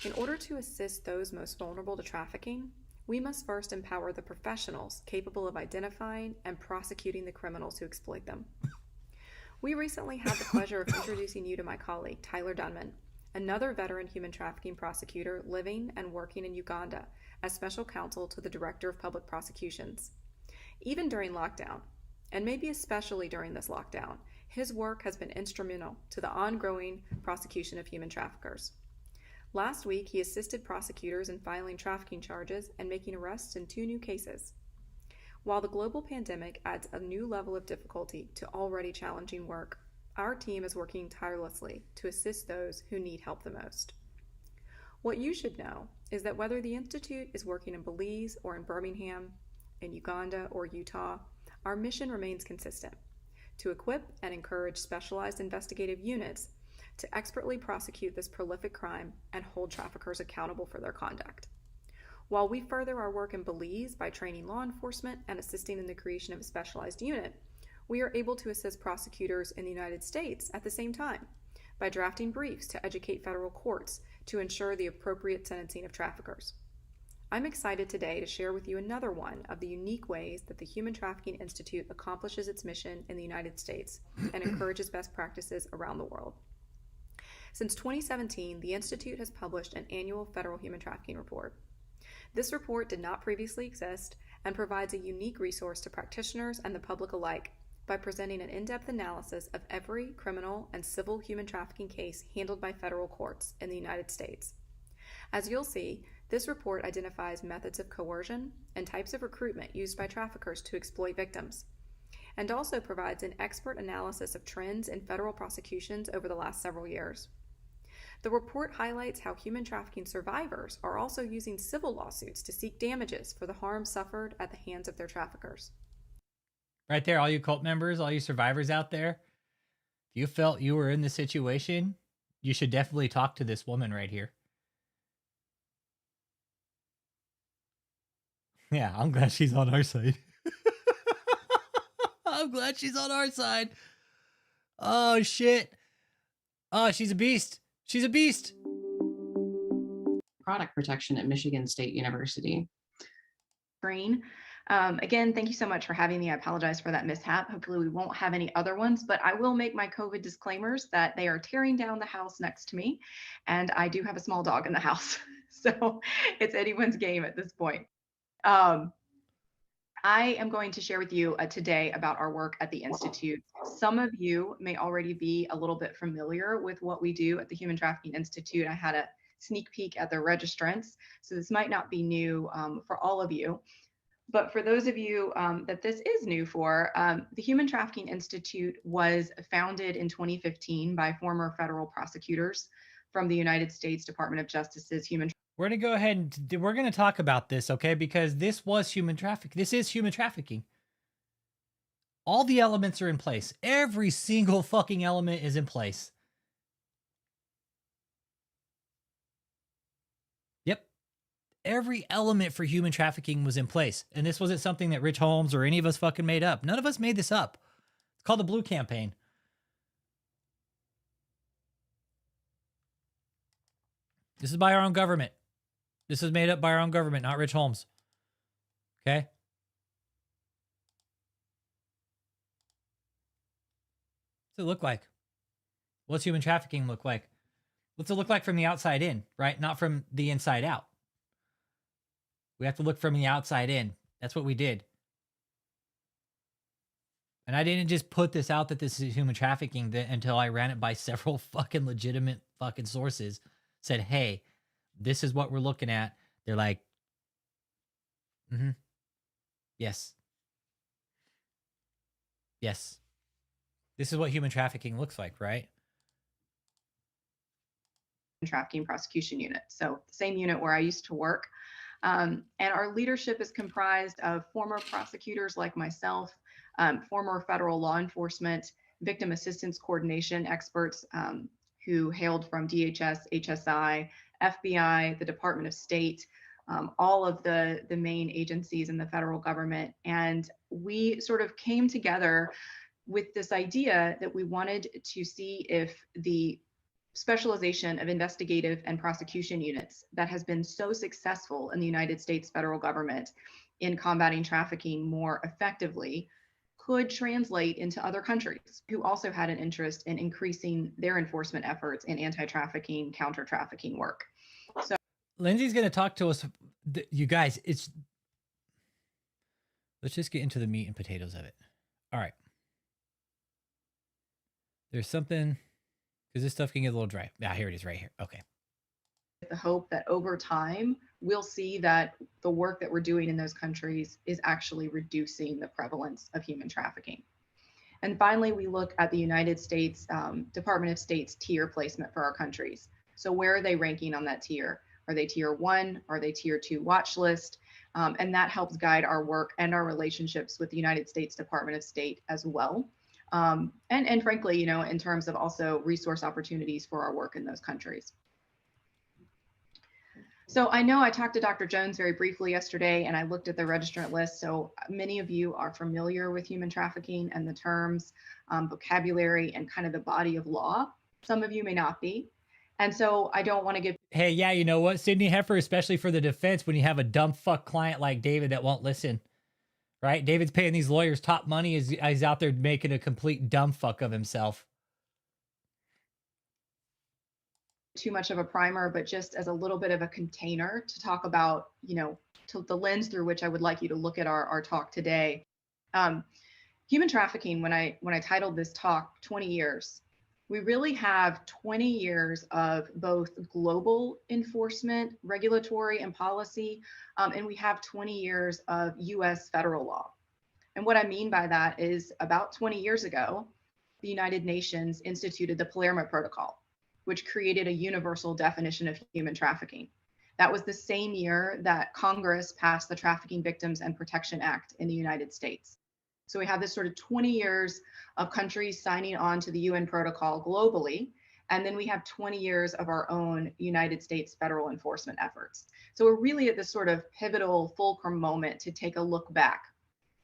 In order to assist those most vulnerable to trafficking, we must first empower the professionals capable of identifying and prosecuting the criminals who exploit them. We recently had the pleasure of introducing you to my colleague, Tyler Dunman, another veteran human trafficking prosecutor living and working in Uganda as special counsel to the Director of Public Prosecutions. Even during lockdown, and maybe especially during this lockdown, his work has been instrumental to the ongoing prosecution of human traffickers. Last week, he assisted prosecutors in filing trafficking charges and making arrests in 2 new cases. While the global pandemic adds a new level of difficulty to already challenging work, our team is working tirelessly to assist those who need help the most. What you should know is that whether the Institute is working in Belize or in Birmingham, in Uganda or Utah, our mission remains consistent: to equip and encourage specialized investigative units to expertly prosecute this prolific crime and hold traffickers accountable for their conduct. While we further our work in Belize by training law enforcement and assisting in the creation of a specialized unit, we are able to assist prosecutors in the United States at the same time by drafting briefs to educate federal courts to ensure the appropriate sentencing of traffickers. I'm excited today to share with you another one of the unique ways that the Human Trafficking Institute accomplishes its mission in the United States and encourages best practices around the world. Since 2017, the Institute has published an annual federal human trafficking report. This report did not previously exist and provides a unique resource to practitioners and the public alike by presenting an in-depth analysis of every criminal and civil human trafficking case handled by federal courts in the United States. As you'll see, this report identifies methods of coercion and types of recruitment used by traffickers to exploit victims, and also provides an expert analysis of trends in federal prosecutions over the last several years. The report highlights how human trafficking survivors are also using civil lawsuits to seek damages for the harm suffered at the hands of their traffickers. Right there, all you cult members, all you survivors out there, if you felt you were in this situation, you should definitely talk to this woman right here. Yeah, I'm glad she's on our side. I'm glad she's on our side. Oh, shit. Oh, she's a beast. She's a beast. Product protection at Michigan State University. Screen. Again, thank you so much for having me. I apologize for that mishap. Hopefully we won't have any other ones, but I will make my COVID disclaimers that they are tearing down the house next to me, and I do have a small dog in the house. So it's anyone's game at this point. I am going to share with you today about our work at the Institute. Some of you may already be a little bit familiar with what we do at the Human Trafficking Institute. I had a sneak peek at the registrants, so this might not be new for all of you. But for those of you that this is new for, the Human Trafficking Institute was founded in 2015 by former federal prosecutors from the United States Department of Justice's Human. We're going to go ahead and we're going to talk about this, okay? Because this was human trafficking. This is human trafficking. All the elements are in place. Every single fucking element is in place. Yep. Every element for human trafficking was in place. And this wasn't something that Rich Holmes or any of us fucking made up. None of us made this up. It's called the Blue Campaign. This is by our own government. This is made up by our own government, not Rich Holmes. Okay? What's it look like? What's human trafficking look like? What's it look like from the outside in, right? Not from the inside out. We have to look from the outside in. That's what we did. And I didn't just put this out that this is human trafficking until I ran it by several fucking legitimate fucking sources. Said, hey, this is what we're looking at. They're like, yes. Yes. This is what human trafficking looks like, right? Trafficking prosecution unit. So the same unit where I used to work. And our leadership is comprised of former prosecutors like myself, former federal law enforcement, victim assistance coordination experts who hailed from DHS, HSI, FBI, the Department of State, all of the main agencies in the federal government. And we sort of came together with this idea that we wanted to see if the specialization of investigative and prosecution units that has been so successful in the United States federal government in combating trafficking more effectively could translate into other countries who also had an interest in increasing their enforcement efforts in anti-trafficking, counter-trafficking work. So Lindsay's going to talk to us. You guys, let's just get into the meat and potatoes of it. All right. There's something, because this stuff can get a little dry. Yeah, here it is right here. Okay. The hope that over time, we'll see that the work that we're doing in those countries is actually reducing the prevalence of human trafficking. And finally, we look at the United States Department of State's tier placement for our countries. So where are they ranking on that tier? Are they tier 1? Are they tier 2 watch list? And that helps guide our work and our relationships with the United States Department of State as well. And frankly, in terms of also resource opportunities for our work in those countries. So I know I talked to Dr. Jones very briefly yesterday, and I looked at the registrant list. So many of you are familiar with human trafficking and the terms, vocabulary, and kind of the body of law. Some of you may not be. And so I don't want to give. Hey, yeah, you know what? Sydney Heifer, especially for the defense, when you have a dumb fuck client like David that won't listen, right? David's paying these lawyers top money as he's out there making a complete dumb fuck of himself. too much of a primer, but just as a little bit of a container to talk about, to the lens through which I would like you to look at our talk today. Human trafficking, when I titled this talk 20 years, we really have 20 years of both global enforcement, regulatory and policy, and we have 20 years of US federal law. And what I mean by that is about 20 years ago, the United Nations instituted the Palermo Protocol, which created a universal definition of human trafficking. That was the same year that Congress passed the Trafficking Victims and Protection Act in the United States. So we have this sort of 20 years of countries signing on to the UN protocol globally, and then we have 20 years of our own United States federal enforcement efforts. So we're really at this sort of pivotal fulcrum moment to take a look back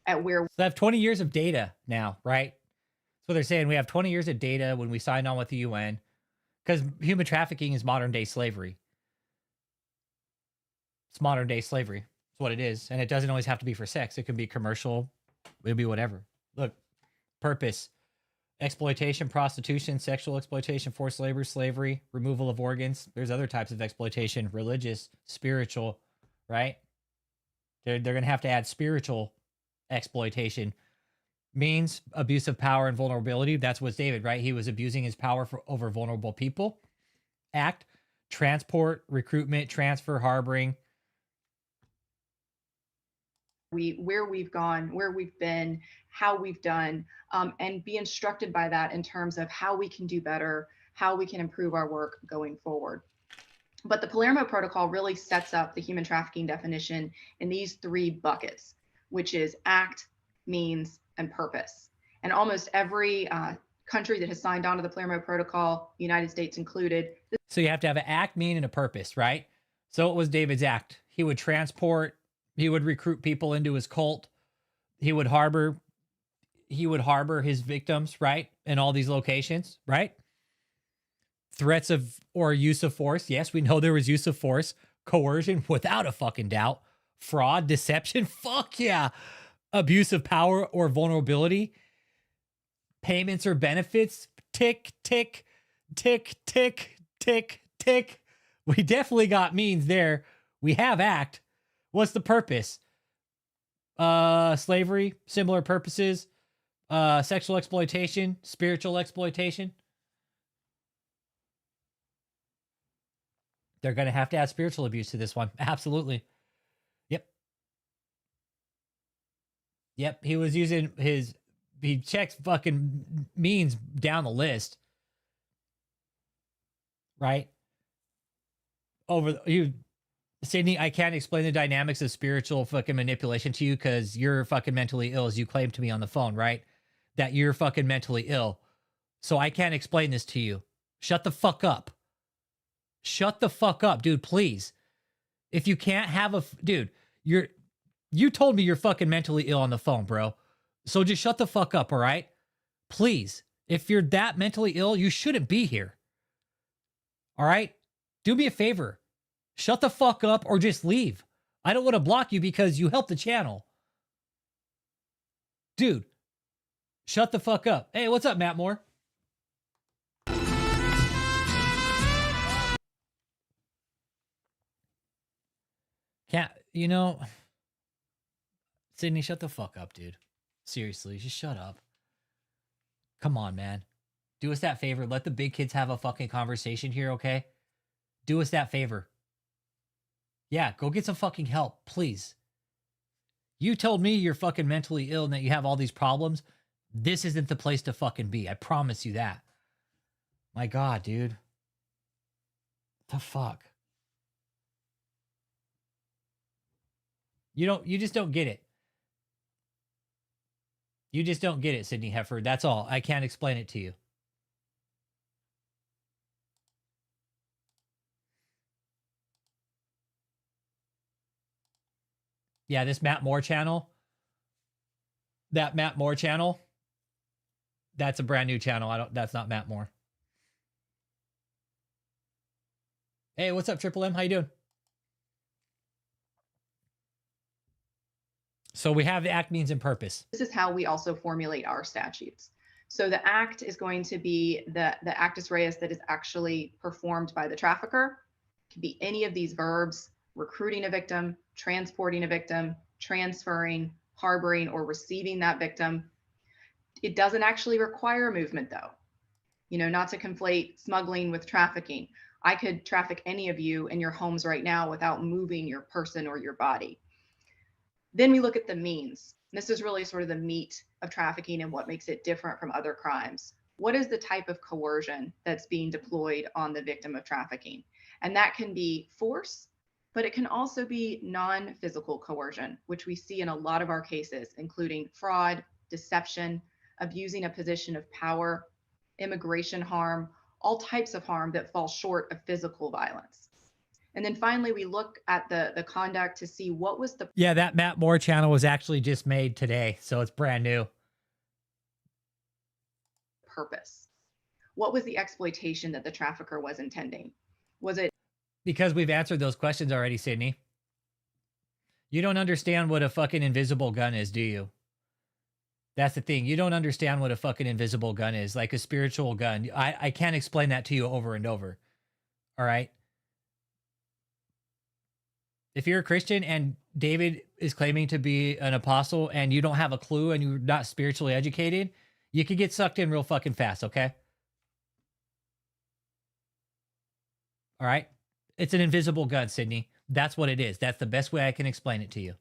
at where. So I have 20 years of data now, right? So they're saying we have 20 years of data when we signed on with the UN, because human trafficking is modern day slavery. It's modern day slavery. It's what it is. And it doesn't always have to be for sex. It can be commercial. It can be whatever. Look, purpose: exploitation, prostitution, sexual exploitation, forced labor, slavery, removal of organs. There's other types of exploitation: religious, spiritual, right? They're going to have to add spiritual exploitation. Means abuse of power and vulnerability. That's what's David, right? He was abusing his power over vulnerable people. Act: transport, recruitment, transfer, harboring. Where we've gone, where we've been, how we've done, and be instructed by that in terms of how we can do better, how we can improve our work going forward. But the Palermo Protocol really sets up the human trafficking definition in these three buckets, which is act, means, and purpose. And almost every country that has signed on to the Palermo Protocol, United States included. So you have to have an act, mean, and a purpose, right? So it was David's act. He would transport. He would recruit people into his cult. He would harbor his victims, right? In all these locations, right? Threats of or use of force. Yes, we know there was use of force. Coercion, without a fucking doubt. Fraud, deception, fuck yeah. Abuse of power or vulnerability. Payments or benefits. Tick, tick, tick, tick, tick, tick. We definitely got means there. We have act. What's the purpose? Slavery, similar purposes, sexual exploitation, spiritual exploitation. They're going to have to add spiritual abuse to this one. Absolutely. Yep. He was using he checks fucking means down the list. Right? Sydney, I can't explain the dynamics of spiritual fucking manipulation to you because you're fucking mentally ill, as you claimed to me on the phone, right? That you're fucking mentally ill. So I can't explain this to you. Shut the fuck up. Shut the fuck up, dude, please. If you can't have dude, you told me you're fucking mentally ill on the phone, bro. So just shut the fuck up, all right? Please. If you're that mentally ill, you shouldn't be here. All right? Do me a favor. Shut the fuck up or just leave. I don't want to block you because you helped the channel. Dude, shut the fuck up. Hey, what's up, Matt Moore? Sydney, shut the fuck up, dude. Seriously, just shut up. Come on, man. Do us that favor. Let the big kids have a fucking conversation here, okay? Do us that favor. Yeah, go get some fucking help, please. You told me you're fucking mentally ill and that you have all these problems. This isn't the place to fucking be. I promise you that. My God, dude. What the fuck? You just don't get it. You just don't get it, Sydney Heffer. That's all. I can't explain it to you. Yeah, this Matt Moore channel. That Matt Moore channel. That's a brand new channel. That's not Matt Moore. Hey, what's up, Triple M? How you doing? So we have the act, means, and purpose. This is how we also formulate our statutes. So the act is going to be the actus reus that is actually performed by the trafficker. It can be any of these verbs: recruiting a victim, transporting a victim, transferring, harboring, or receiving that victim. It doesn't actually require movement, though. You know, not to conflate smuggling with trafficking. I could traffic any of you in your homes right now without moving your person or your body. Then we look at the means. This is really sort of the meat of trafficking and what makes it different from other crimes. What is the type of coercion that's being deployed on the victim of trafficking? And that can be force, but it can also be non-physical coercion, which we see in a lot of our cases, including fraud, deception, abusing a position of power, immigration harm, all types of harm that fall short of physical violence. And then finally, we look at the conduct to see what was the... Yeah, that Matt Moore channel was actually just made today, so it's brand new. Purpose. What was the exploitation that the trafficker was intending? Was it... Because we've answered those questions already, Sydney. You don't understand what a fucking invisible gun is, do you? That's the thing. You don't understand what a fucking invisible gun is, like a spiritual gun. I can't explain that to you over and over. All right? If you're a Christian and David is claiming to be an apostle and you don't have a clue and you're not spiritually educated, you could get sucked in real fucking fast, okay? All right? It's an invisible gun, Sydney. That's what it is. That's the best way I can explain it to you.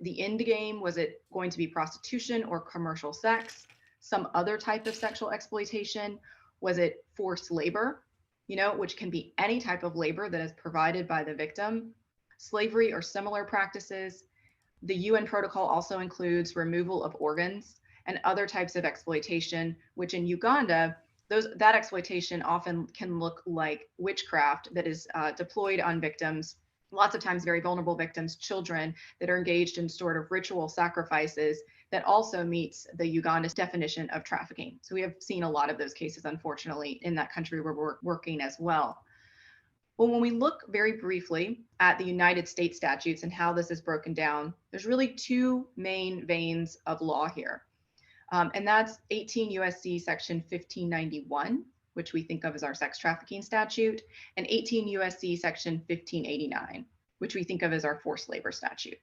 The end game, was it going to be prostitution or commercial sex? Some other type of sexual exploitation? Was it forced labor, you know, which can be any type of labor that is provided by the victim? Slavery or similar practices. The UN protocol also includes removal of organs and other types of exploitation, which in Uganda, that exploitation often can look like witchcraft that is deployed on victims, lots of times very vulnerable victims, children that are engaged in sort of ritual sacrifices that also meets the Uganda's definition of trafficking. So we have seen a lot of those cases, unfortunately, in that country where we're working as well. Well, when we look very briefly at the United States statutes and how this is broken down, there's really two main veins of law here. And that's 18 USC section 1591, which we think of as our sex trafficking statute, and 18 USC section 1589, which we think of as our forced labor statute.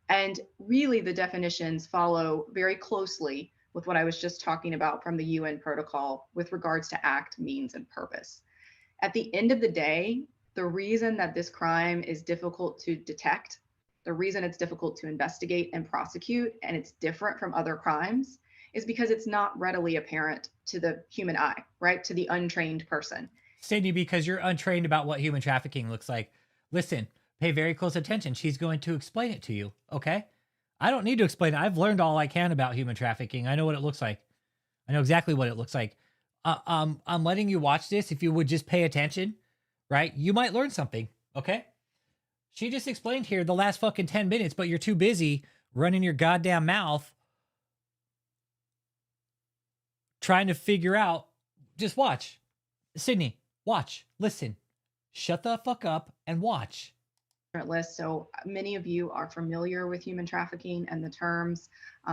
And really the definitions follow very closely with what I was just talking about from the UN protocol with regards to act, means, and purpose. At the end of the day, the reason that this crime is difficult to detect, the reason it's difficult to investigate and prosecute, and it's different from other crimes, is because it's not readily apparent to the human eye, right? To the untrained person. Sydney, because you're untrained about what human trafficking looks like. Listen, pay very close attention. She's going to explain it to you, okay? I don't need to explain it. I've learned all I can about human trafficking. I know what it looks like. I know exactly what it looks like. I'm letting you watch this. If you would just pay attention, right? You might learn something, okay? She just explained here the last fucking 10 minutes, but you're too busy running your goddamn mouth trying to figure out. Just watch. Sydney, watch, listen, shut the fuck up and watch. List. So many of you are familiar with human trafficking and the terms,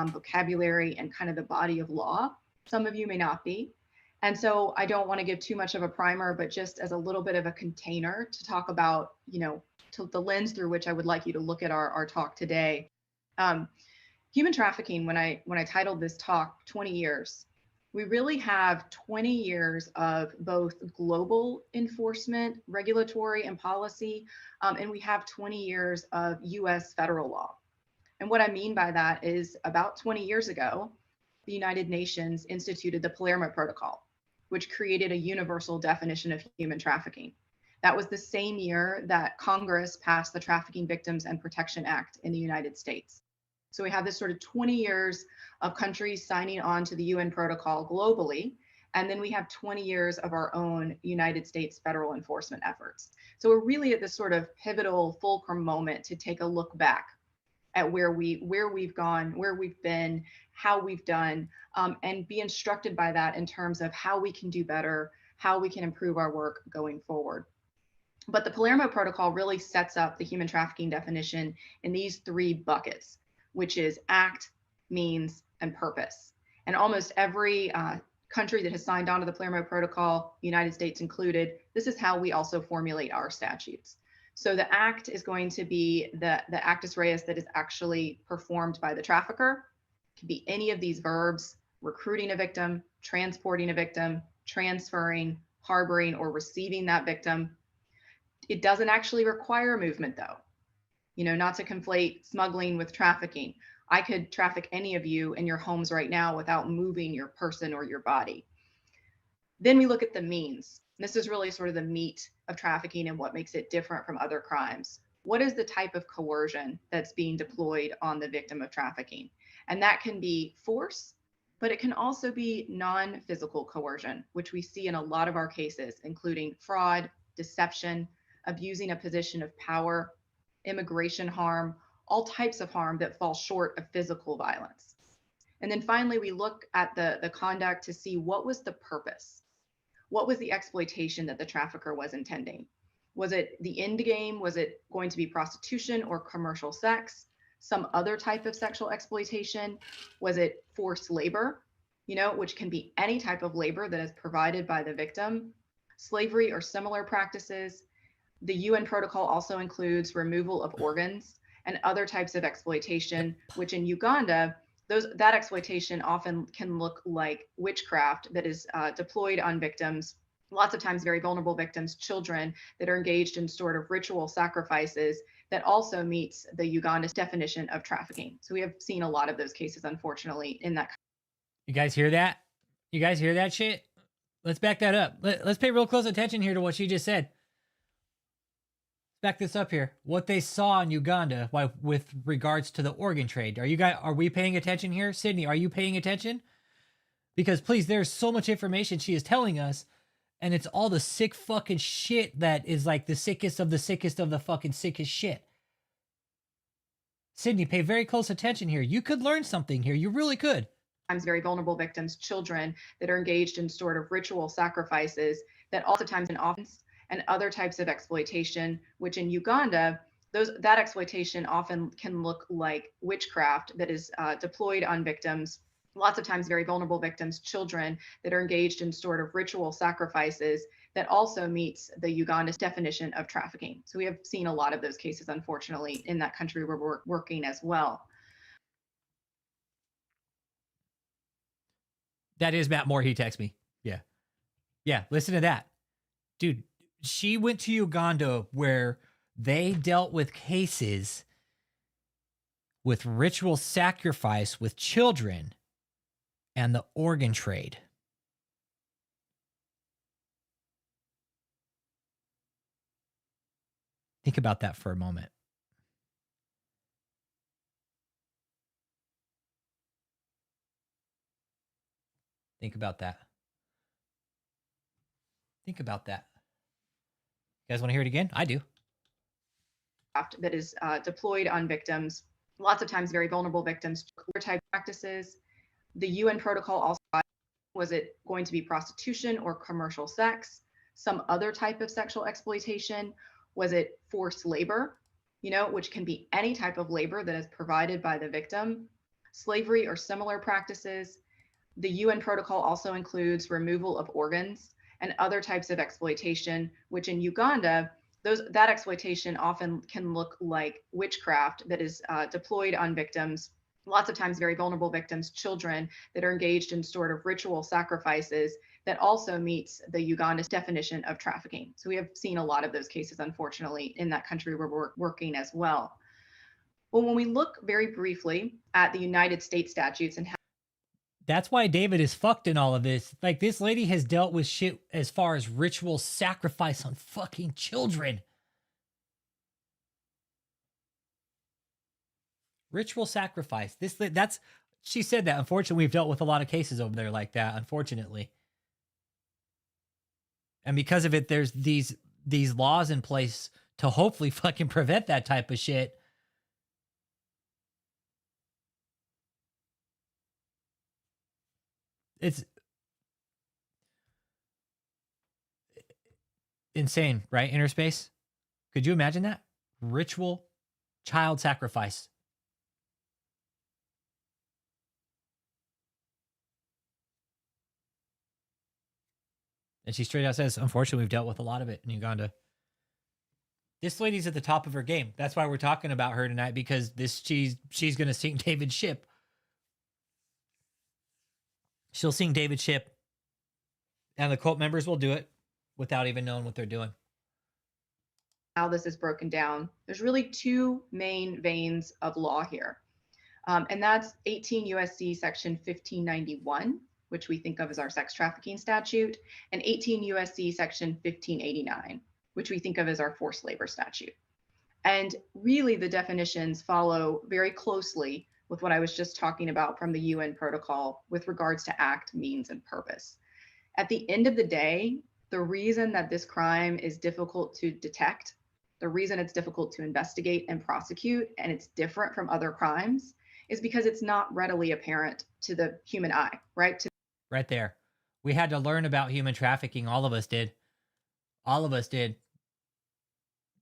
vocabulary, and kind of the body of law. Some of you may not be. And so I don't want to give too much of a primer, but just as a little bit of a container to talk about, you know, to the lens through which I would like you to look at our talk today. Human trafficking, when I titled this talk 20 years, we really have 20 years of both global enforcement, regulatory, and policy, and we have 20 years of US federal law. And what I mean by that is about 20 years ago, the United Nations instituted the Palermo Protocol, which created a universal definition of human trafficking. That was the same year that Congress passed the Trafficking Victims and Protection Act in the United States. So we have this sort of 20 years of countries signing on to the UN protocol globally, and then we have 20 years of our own United States federal enforcement efforts. So we're really at this sort of pivotal fulcrum moment to take a look back at where we've gone, where we've been, how we've done, and be instructed by that in terms of how we can do better, how we can improve our work going forward. But the Palermo Protocol really sets up the human trafficking definition in these three buckets, which is act, means, and purpose. And almost every country that has signed on to the Palermo Protocol, United States included, this is how we also formulate our statutes. So the act is going to be the actus reus that is actually performed by the trafficker. It can be any of these verbs: recruiting a victim, transporting a victim, transferring, harboring, or receiving that victim. It doesn't actually require movement, though. Not to conflate smuggling with trafficking. I could traffic any of you in your homes right now without moving your person or your body. Then we look at the means. This is really sort of the meat of trafficking and what makes it different from other crimes. What is the type of coercion that's being deployed on the victim of trafficking? And that can be force, but it can also be non-physical coercion, which we see in a lot of our cases, including fraud, deception, abusing a position of power, immigration harm, all types of harm that fall short of physical violence. And then finally, we look at the conduct to see what was the purpose. What was the exploitation that the trafficker was intending? Was it the end game? Was it going to be prostitution or commercial sex? Some other type of sexual exploitation? Was it forced labor, which can be any type of labor that is provided by the victim? Slavery or similar practices? The UN protocol also includes removal of organs and other types of exploitation, which in Uganda, that exploitation often can look like witchcraft that is deployed on victims, lots of times very vulnerable victims, children that are engaged in sort of ritual sacrifices that also meets the Uganda's definition of trafficking. So we have seen a lot of those cases, unfortunately, in that. You guys hear that? You guys hear that shit? Let's back that up. Let's pay real close attention here to what she just said. Back this up here. What they saw in Uganda with regards to the organ trade. Are we paying attention here? Sydney, are you paying attention? Because please, there's so much information she is telling us, and it's all the sick fucking shit that is like the sickest of the fucking sickest shit. Sydney, pay very close attention here. You could learn something here. You really could. Sometimes very vulnerable victims, children that are engaged in sort of ritual sacrifices that also times in offense and other types of exploitation, which in Uganda, that exploitation often can look like witchcraft that is deployed on victims, lots of times very vulnerable victims, children that are engaged in sort of ritual sacrifices that also meets the Uganda's definition of trafficking. So we have seen a lot of those cases, unfortunately, in that country where we're working as well. That is Matt Moore. He texted me. Yeah. Yeah. Listen to that. Dude, she went to Uganda where they dealt with cases with ritual sacrifice with children and the organ trade. Think about that for a moment. Think about that. Think about that. You guys want to hear it again? I do. That is deployed on victims, lots of times very vulnerable victims, type practices. The UN protocol also, was it going to be prostitution or commercial sex? Some other type of sexual exploitation? Was it forced labor, which can be any type of labor that is provided by the victim? Slavery or similar practices? The UN protocol also includes removal of organs and other types of exploitation, which in Uganda, that exploitation often can look like witchcraft that is deployed on victims, lots of times very vulnerable victims, children that are engaged in sort of ritual sacrifices that also meets the Uganda's definition of trafficking. So we have seen a lot of those cases, unfortunately, in that country where we're working as well. Well, when we look very briefly at the United States statutes and how that's why David is fucked in all of this. Like, this lady has dealt with shit as far as ritual sacrifice on fucking children. Ritual sacrifice. She said that. Unfortunately, we've dealt with a lot of cases over there like that, unfortunately. And because of it, there's these laws in place to hopefully fucking prevent that type of shit. It's insane, right? Inner space. Could you imagine that? Ritual child sacrifice. And she straight out says, unfortunately, we've dealt with a lot of it in Uganda. This lady's at the top of her game. That's why we're talking about her tonight, because she's going to sink David's ship. She'll sink David's ship, and the cult members will do it without even knowing what they're doing. How this is broken down, there's really two main veins of law here. And that's 18 USC section 1591, which we think of as our sex trafficking statute, and 18 USC section 1589, which we think of as our forced labor statute. And really the definitions follow very closely with what I was just talking about from the UN protocol with regards to act, means, and purpose. At the end of the day, the reason that this crime is difficult to detect, the reason it's difficult to investigate and prosecute, and it's different from other crimes, is because it's not readily apparent to the human eye, right? Right there. We had to learn about human trafficking. All of us did. All of us did.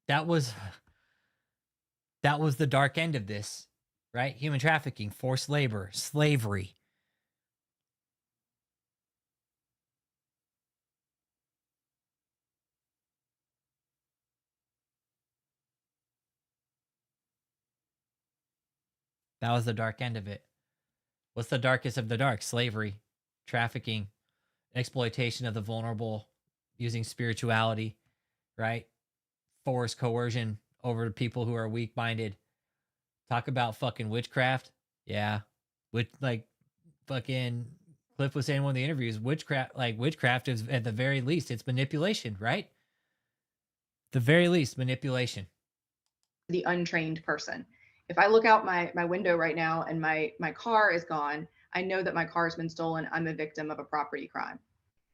That was the dark end of this, right? Human trafficking, forced labor, slavery. That was the dark end of it. What's the darkest of the dark? Slavery, trafficking, exploitation of the vulnerable, using spirituality, right? Force, coercion over people who are weak-minded. Talk about fucking witchcraft. Yeah. Like fucking Cliff was saying in one of the interviews, witchcraft is at the very least, it's manipulation, right? The very least, manipulation. The untrained person. If I look out my window right now and my car is gone, I know that my car has been stolen. I'm a victim of a property crime.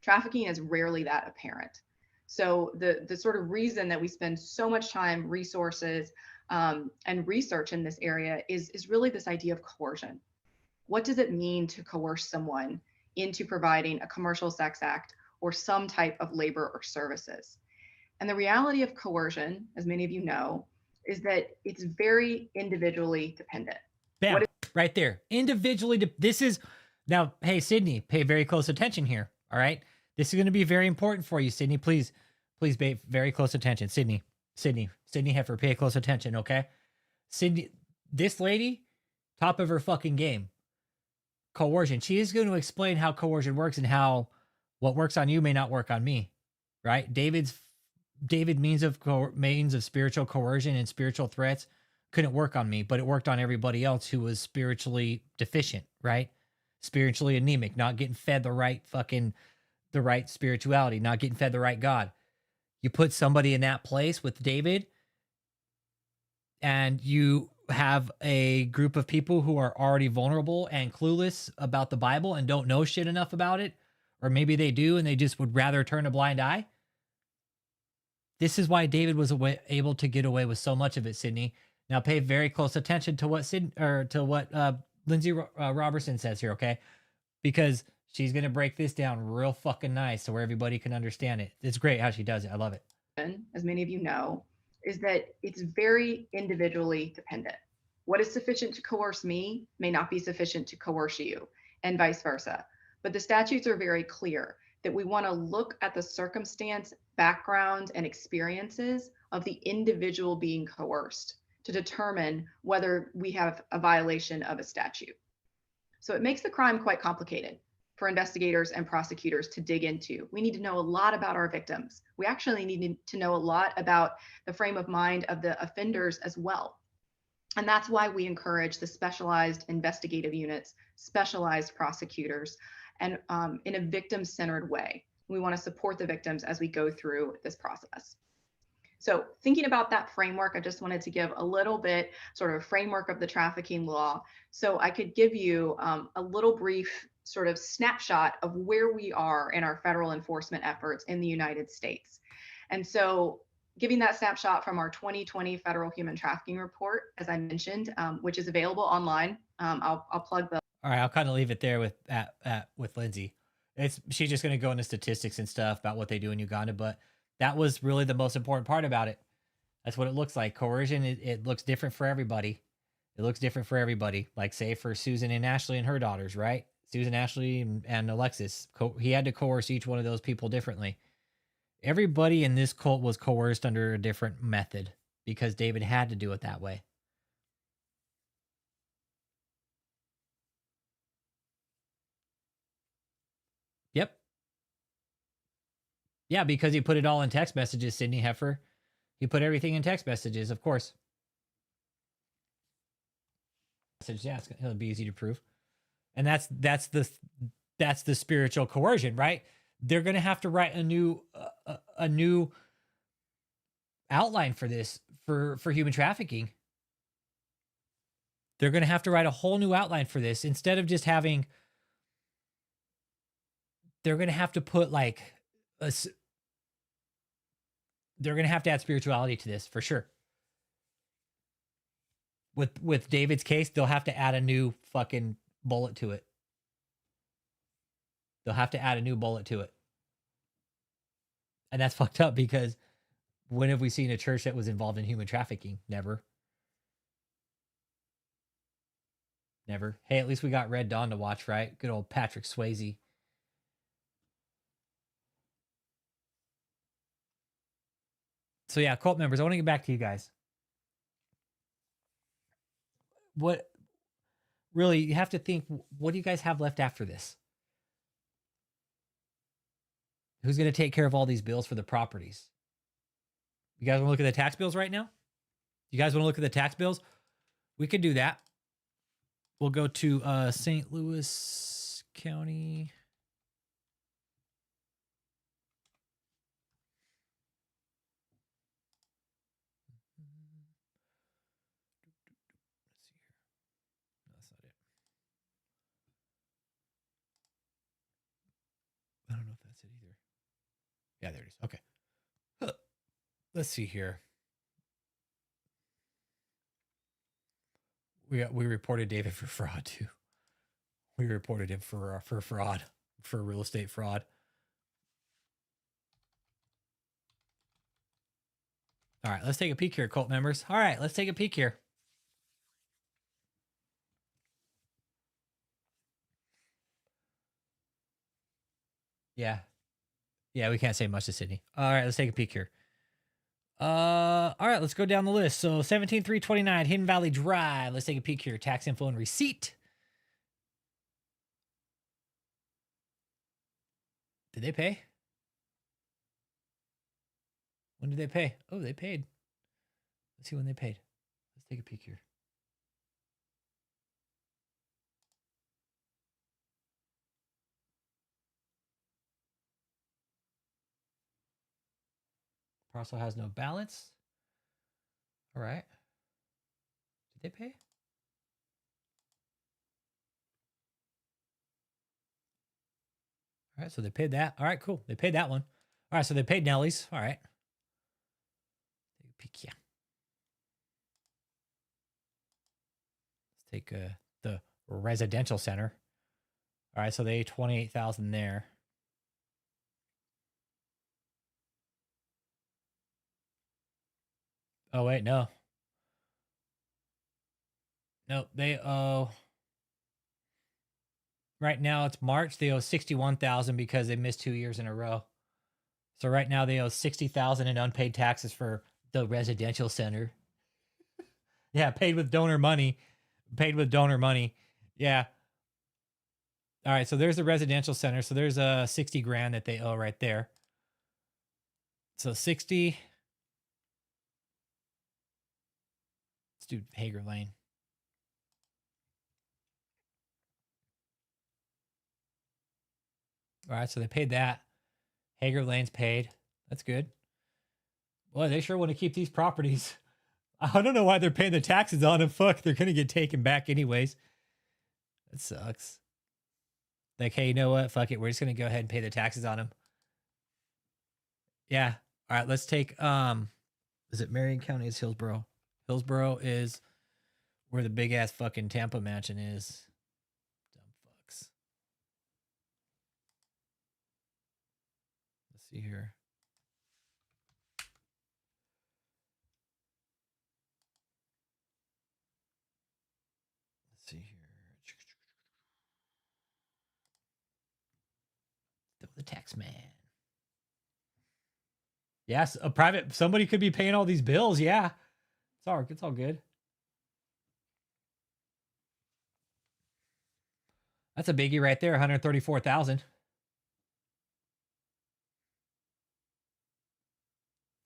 Trafficking is rarely that apparent. So the sort of reason that we spend so much time, resources, and research in this area is really this idea of coercion. What does it mean to coerce someone into providing a commercial sex act or some type of labor or services? And the reality of coercion, as many of you know, is that it's very individually dependent. Bam, right there. Individually, this is, now, hey, Sydney, pay very close attention here, all right? This is going to be very important for you, Sydney. Please pay very close attention. Sydney Heifer, pay close attention, okay? Sydney, this lady, top of her fucking game. Coercion. She is going to explain how coercion works and how what works on you may not work on me, right? David means of spiritual coercion and spiritual threats couldn't work on me, but it worked on everybody else who was spiritually deficient, right? Spiritually anemic, not getting fed the right spirituality, not getting fed the right God. You put somebody in that place with David, and you have a group of people who are already vulnerable and clueless about the Bible and don't know shit enough about it, or maybe they do and they just would rather turn a blind eye. This is why David was able to get away with so much of it, Sydney. Now pay very close attention to what Lindsay Robertson says here, okay? Because she's going to break this down real fucking nice so where everybody can understand it. It's great how she does it. I love it. As many of you know, is that it's very individually dependent. What is sufficient to coerce me may not be sufficient to coerce you, and vice versa. But the statutes are very clear that we want to look at the circumstance, background, and experiences of the individual being coerced to determine whether we have a violation of a statute. So it makes the crime quite complicated for investigators and prosecutors to dig into. We need to know a lot about our victims. We actually need to know a lot about the frame of mind of the offenders as well. And that's why we encourage the specialized investigative units, specialized prosecutors, and in a victim-centered way. We want to support the victims as we go through this process. So thinking about that framework, I just wanted to give a little bit sort of framework of the trafficking law so I could give you a little brief sort of snapshot of where we are in our federal enforcement efforts in the United States. And so giving that snapshot from our 2020 Federal Human Trafficking Report, as I mentioned, which is available online. I'll plug the. All right, I'll kind of leave it there with Lindsay. She's just going to go into statistics and stuff about what they do in Uganda, but that was really the most important part about it. That's what it looks like. Coercion, it looks different for everybody. It looks different for everybody. Like say for Susan and Ashley and her daughters, right? Susan, Ashley, and Alexis. He had to coerce each one of those people differently. Everybody in this cult was coerced under a different method because David had to do it that way. Yep. Yeah, because he put it all in text messages, Sydney Heifer. He put everything in text messages, of course. Yeah, it'll be easy to prove. And that's the spiritual coercion, right? They're going to have to write a new outline for this for human trafficking. They're going to have to write a whole new outline for this instead of just having. They're going to have to put like they're going to have to add spirituality to this for sure. With David's case, they'll have to add a new fucking bullet to it. They'll have to add a new bullet to it. And that's fucked up because when have we seen a church that was involved in human trafficking? Never. Never. Hey, at least we got Red Dawn to watch, right? Good old Patrick Swayze. So yeah, cult members, I want to get back to you guys. What really, you have to think, what do you guys have left after this? Who's going to take care of all these bills for the properties? You guys want to look at the tax bills right now? You guys want to look at the tax bills? We could do that. We'll go to St. Louis County. Let's see here. No, that's not it. I don't know if that's it either. Yeah, there it is. Okay. Let's see here. We reported David for fraud too. We reported him for fraud, for real estate fraud. All right, let's take a peek here, cult members. All right, let's take a peek here. Yeah. Yeah, we can't say much to Sydney. All right, let's take a peek here. All right, let's go down the list. So 17329 Hidden Valley Drive. Let's take a peek here. Tax info and receipt. Did they pay? When did they pay? Oh, they paid. Let's see when they paid. Let's take a peek here. Parcel has no balance. All right. Did they pay? All right, so they paid that. All right, cool. They paid that one. All right, so they paid Nellie's. All right. Take a peek, yeah. Let's take the residential center. All right, so they 28,000 there. Oh wait, no. Nope, they owe. Right now it's March. They owe 61,000 because they missed 2 years in a row. So right now they owe 60,000 in unpaid taxes for the residential center. Yeah, paid with donor money. Paid with donor money. Yeah. All right, so there's the residential center. So there's a 60 grand that they owe right there. So 60. Let's do Hager Lane. All right, so they paid that. Hager Lane's paid. That's good. Boy, they sure want to keep these properties. I don't know why they're paying the taxes on them. Fuck, they're going to get taken back anyways. That sucks. Like, hey, you know what? Fuck it. We're just going to go ahead and pay the taxes on them. Yeah. All right, let's take, is it Marion County? It's Hillsborough. Hillsborough is where the big ass fucking Tampa mansion is. Dumb fucks. Let's see here. Let's see here. The tax man. Yes, a private, somebody could be paying all these bills. Yeah. It's all good. That's a biggie right there, 134,000.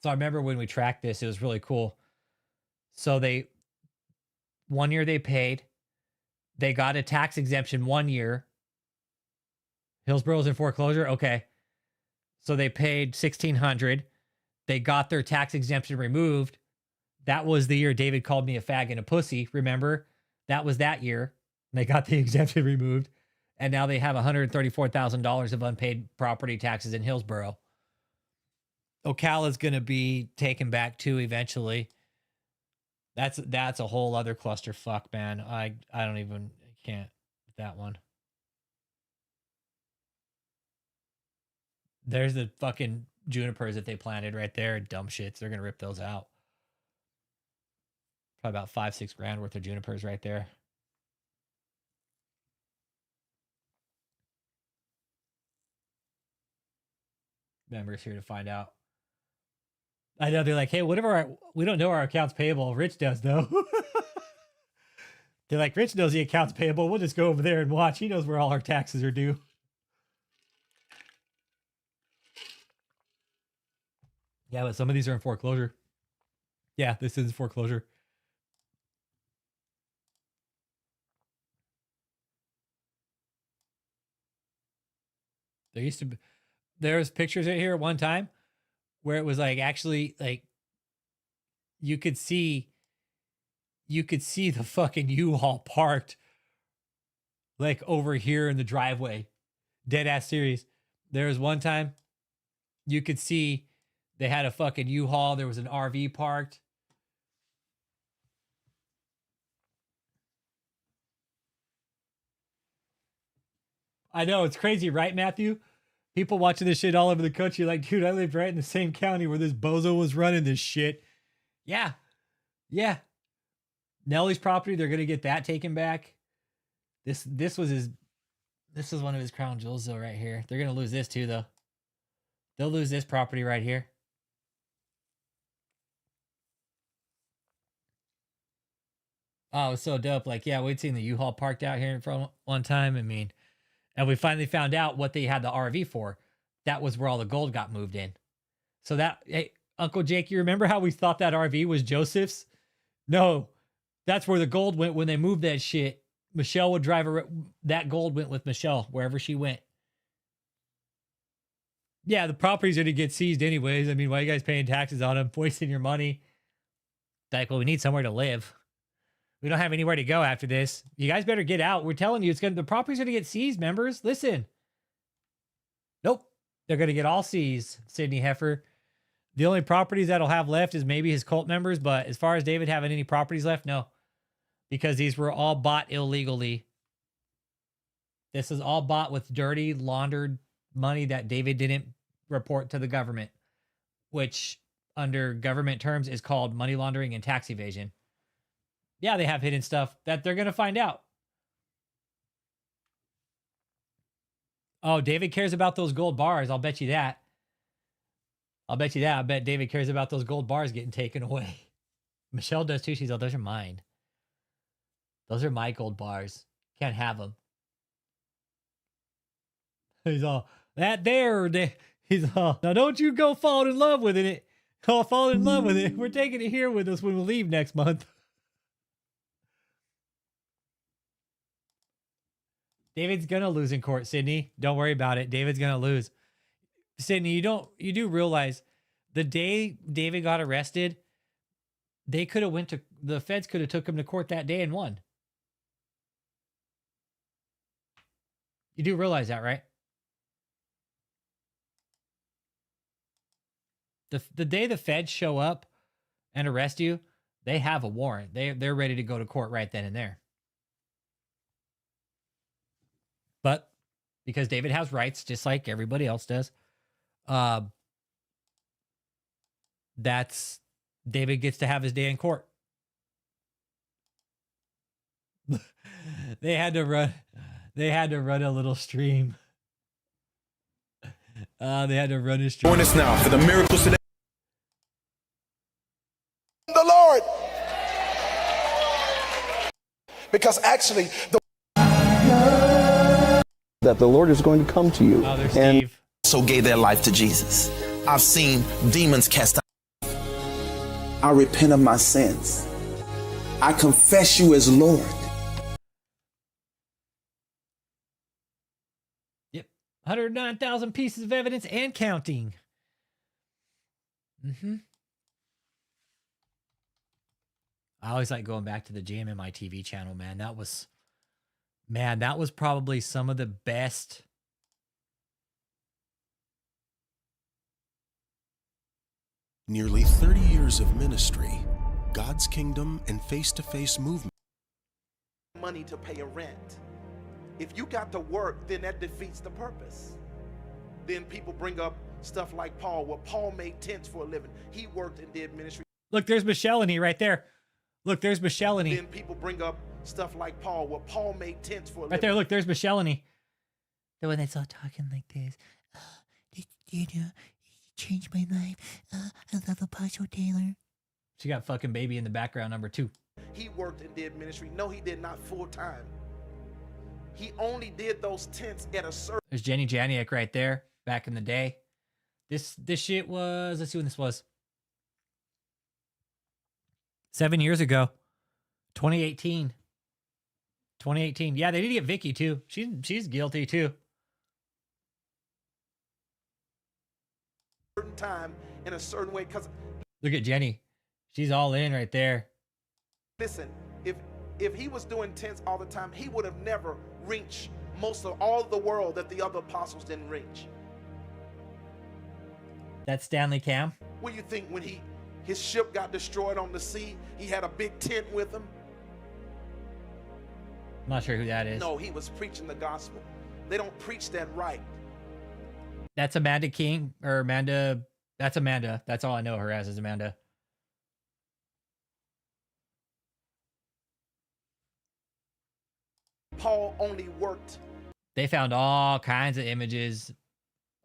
So I remember when we tracked this, it was really cool. So 1 year they paid, they got a tax exemption 1 year. Hillsboro's in foreclosure. Okay. So they paid $1,600. They got their tax exemption removed. That was the year David called me a fag and a pussy. Remember? That was that year. They got the exemption removed. And now they have $134,000 of unpaid property taxes in Hillsboro. Ocala's going to be taken back too eventually. That's a whole other clusterfuck, man. I can't with that one. There's the fucking junipers that they planted right there. Dumb shits. They're going to rip those out. Probably about $5-6 grand worth of junipers right there. Members here to find out. I know they're like, hey, we don't know our accounts payable. Rich does though. They're like, Rich knows the accounts payable. We'll just go over there and watch. He knows where all our taxes are due. Yeah, but some of these are in foreclosure. Yeah, this is foreclosure. There's pictures in here at one time where it was like actually like you could see the fucking U-Haul parked like over here in the driveway. Dead ass serious. There was one time you could see they had a fucking U-Haul. There was an RV parked. I know, it's crazy, right, Matthew? People watching this shit all over the country like, dude, I lived right in the same county where this bozo was running this shit. Yeah. Yeah. Nelly's property, they're going to get that taken back. This was one of his crown jewels, though, right here. They're going to lose this, too, though. They'll lose this property right here. Oh, it was so dope. Like, yeah, we'd seen the U-Haul parked out here in front one time. I mean, and we finally found out what they had the RV for. That was where all the gold got moved in. So hey, Uncle Jake, you remember how we thought that RV was Joseph's? No, that's where the gold went when they moved that shit. Michelle would drive that gold went with Michelle wherever she went. Yeah, the property's going to get seized anyways. I mean, why are you guys paying taxes on them, wasting your money? Like, well, we need somewhere to live. We don't have anywhere to go after this. You guys better get out. We're telling you, the property's going to get seized, members. Listen. Nope. They're going to get all seized, Sydney Heifer. The only properties that'll have left is maybe his cult members, but as far as David having any properties left, no. Because these were all bought illegally. This is all bought with dirty, laundered money that David didn't report to the government, which under government terms is called money laundering and tax evasion. Yeah, they have hidden stuff that they're going to find out. Oh, David cares about those gold bars. I'll bet you that. I bet David cares about those gold bars getting taken away. Michelle does too. She's all, those are mine. Those are my gold bars. Can't have them. He's all, that there. He's all, now don't you go fall in love with it. I'll fall in love with it. We're taking it here with us when we leave next month. David's going to lose in court, Sydney. Don't worry about it. David's going to lose. Sydney, you do realize the day David got arrested, the feds could have took him to court that day and won. You do realize that, right? The day the feds show up and arrest you, they have a warrant. They're ready to go to court right then and there. But because David has rights, just like everybody else does, David gets to have his day in court. They had to run a little stream. They had to run a stream. Join us now for the miracles today. Because actually, that the Lord is going to come to you. Oh, there's and Steve. so gave their life to Jesus. I've seen demons cast out. I repent of my sins. I confess you as Lord. Yep. 109,000 pieces of evidence and counting. I always like going back to the JMMI TV channel, man. That was probably some of the best. Nearly 30 years of ministry, God's kingdom and face-to-face movement. Money to pay a rent. If you got to work, then that defeats the purpose. Then people bring up stuff like Paul. Well, Paul made tents for a living. He worked and did ministry. Look, there's Michelini right there. Look, there's Michelini. Then people bring up stuff like Paul. Well, Paul made tents for a living. Right there, look, there's Michelini. The one that's all talking like this. You know, changed my life. I love Apostle Taylor. She got fucking baby in the background, number 2. He worked and did ministry. No, he did not full time. He only did those tents at a certain. There's Jenny Janiak right there, back in the day. This shit was, let's see when this was. 7 years ago. 2018. 2018. Yeah, they did get Vicky too. She's guilty too. Certain time in a certain way. Because look at Jenny. She's all in right there. listen, if he was doing tents all the time, he would have never reached most of all the world that the other apostles didn't reach. That's Stanley Cam. What do you think when his ship got destroyed on the sea, he had a big tent with him? I'm not sure who that is. No, he was preaching the gospel. They don't preach that right. That's Amanda King, or Amanda. That's Amanda. That's all I know her as is Amanda. Paul only worked. They found all kinds of images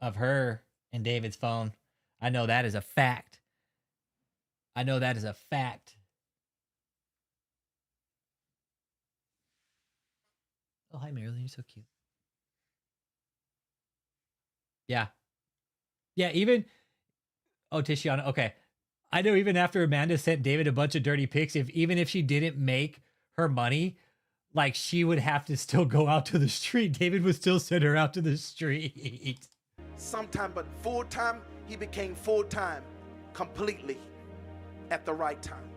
of her in David's phone. I know that is a fact. I know that is a fact. Oh, hi, Marilyn. You're so cute. Yeah. Yeah, even... Oh, Tishiana. Okay. I know even after Amanda sent David a bunch of dirty pics, even if she didn't make her money, like, she would have to still go out to the street. David would still send her out to the street. Sometime, but full-time, he became full-time completely at the right time.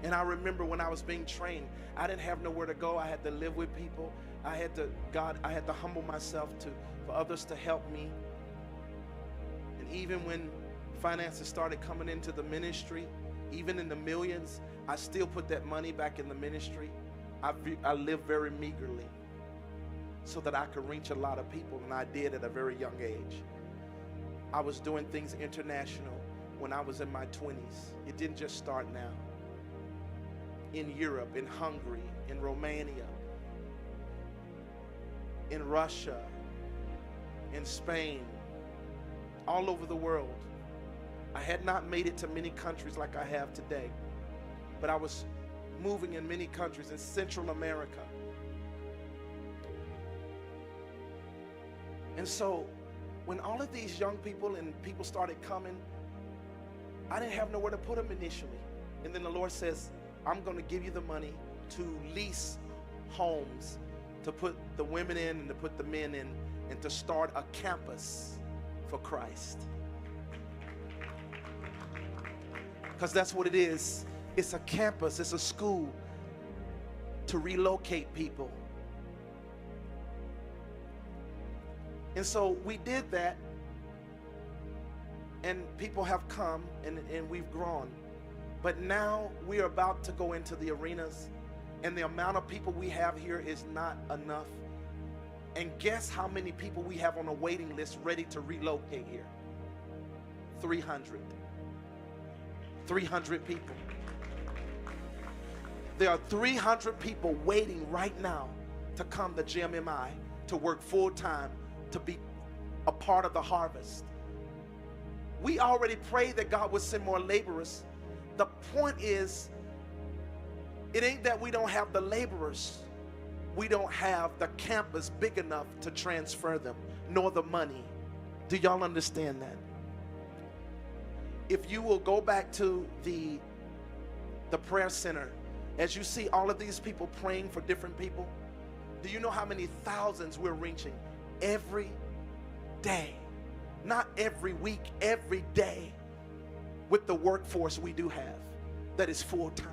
And I remember when I was being trained, I didn't have nowhere to go. I had to live with people. I had to humble myself for others to help me. And even when finances started coming into the ministry, even in the millions, I still put that money back in the ministry. I lived very meagerly so that I could reach a lot of people, and I did at a very young age. I was doing things international when I was in my 20s. It didn't just start now. In Europe, in Hungary, in Romania, in Russia, in Spain, all over the world. I had not made it to many countries like I have today, but I was moving in many countries in Central America. And so when all of these young people and people started coming, I didn't have nowhere to put them initially. And then the Lord says, I'm going to give you the money to lease homes, to put the women in and to put the men in, and to start a campus for Christ. Because that's what it is. It's a campus, it's a school to relocate people. And so we did that, and people have come and we've grown. But now we are about to go into the arenas, and the amount of people we have here is not enough. And guess how many people we have on a waiting list ready to relocate here? 300. 300 people. There are 300 people waiting right now to come to GMMI to work full time, to be a part of the harvest. We already prayed that God would send more laborers, the point is, it ain't that we don't have the laborers. We don't have the campus big enough to transfer them, nor the money. Do y'all understand that? If you will go back to the prayer center, as you see all of these people praying for different people, do you know how many thousands we're reaching every day? Not every week, every day, with the workforce we do have that is full-time.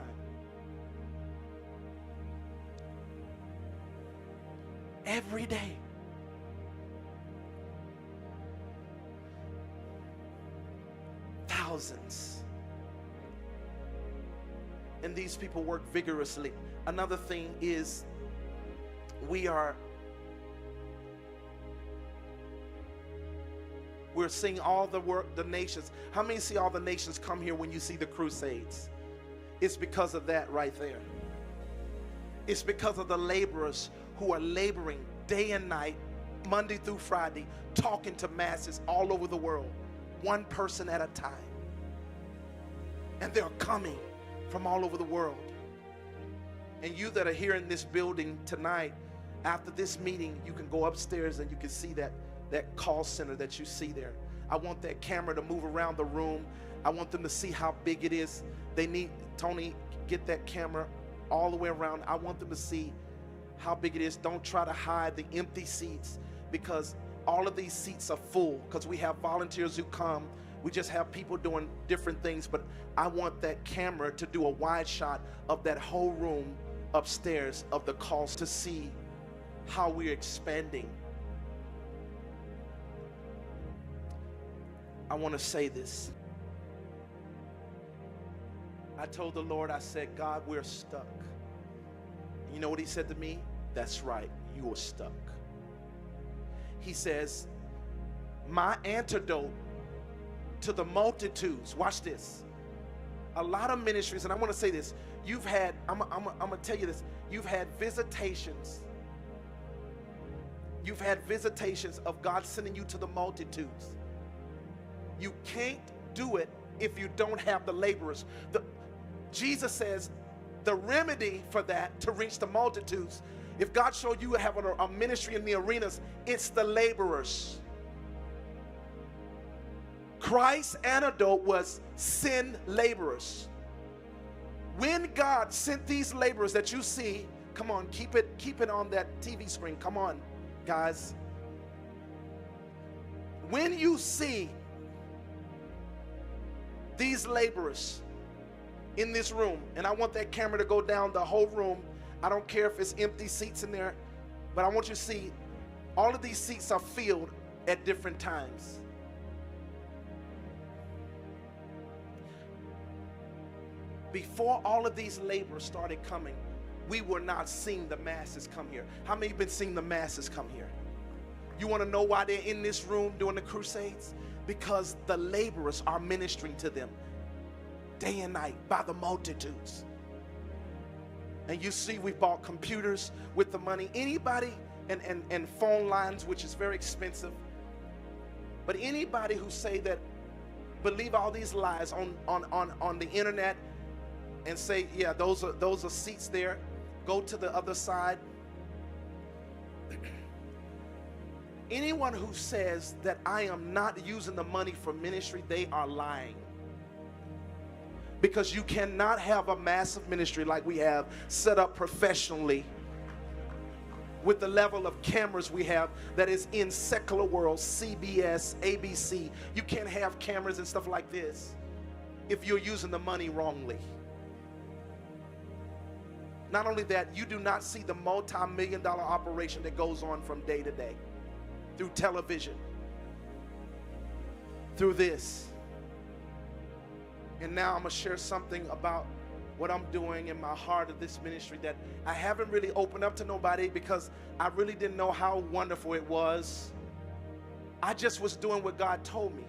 Every day. Thousands. And these people work vigorously. Another thing is we're seeing all the work, the nations. How many see all the nations come here when you see the crusades? It's because of that right there. It's because of the laborers who are laboring day and night, Monday through Friday, talking to masses all over the world, one person at a time. And they're coming from all over the world. And you that are here in this building tonight, after this meeting, you can go upstairs and you can see that call center that you see there. I want that camera to move around the room. I want them to see how big it is. They need, Tony, get that camera all the way around. I want them to see how big it is. Don't try to hide the empty seats, because all of these seats are full, because we have volunteers who come. We just have people doing different things, but I want that camera to do a wide shot of that whole room upstairs of the calls to see how we're expanding. I want to say this. I told the Lord, I said, God, we're stuck. You know what he said to me? That's right, you are stuck. He says, my antidote to the multitudes, watch this. A lot of ministries, and I want to say this, you've had, I'm going to tell you this, you've had visitations. You've had visitations of God sending you to the multitudes. You can't do it if you don't have the laborers. Jesus says the remedy for that, to reach the multitudes, if God showed you have a ministry in the arenas, it's the laborers. Christ's antidote was send laborers. When God sent these laborers that you see, come on, keep it on that TV screen. Come on, guys. When you see these laborers in this room, and I want that camera to go down the whole room. I don't care if it's empty seats in there, but I want you to see all of these seats are filled at different times. Before all of these laborers started coming, we were not seeing the masses come here. How many have been seeing the masses come here? You want to know why they're in this room doing the crusades? Because the laborers are ministering to them day and night by the multitudes. And you see, we bought computers with the money. Anybody, and phone lines, which is very expensive. But anybody who say that, believe all these lies on the internet and say, yeah, those are seats there, go to the other side. Anyone who says that I am not using the money for ministry, they are lying. Because you cannot have a massive ministry like we have set up professionally with the level of cameras we have that is in secular world, CBS, ABC. You can't have cameras and stuff like this if you're using the money wrongly. Not only that, you do not see the multi-million-dollar operation that goes on from day to day through television, through this. And now I'm going to share something about what I'm doing in my heart of this ministry that I haven't really opened up to nobody because I really didn't know how wonderful it was. I just was doing what God told me.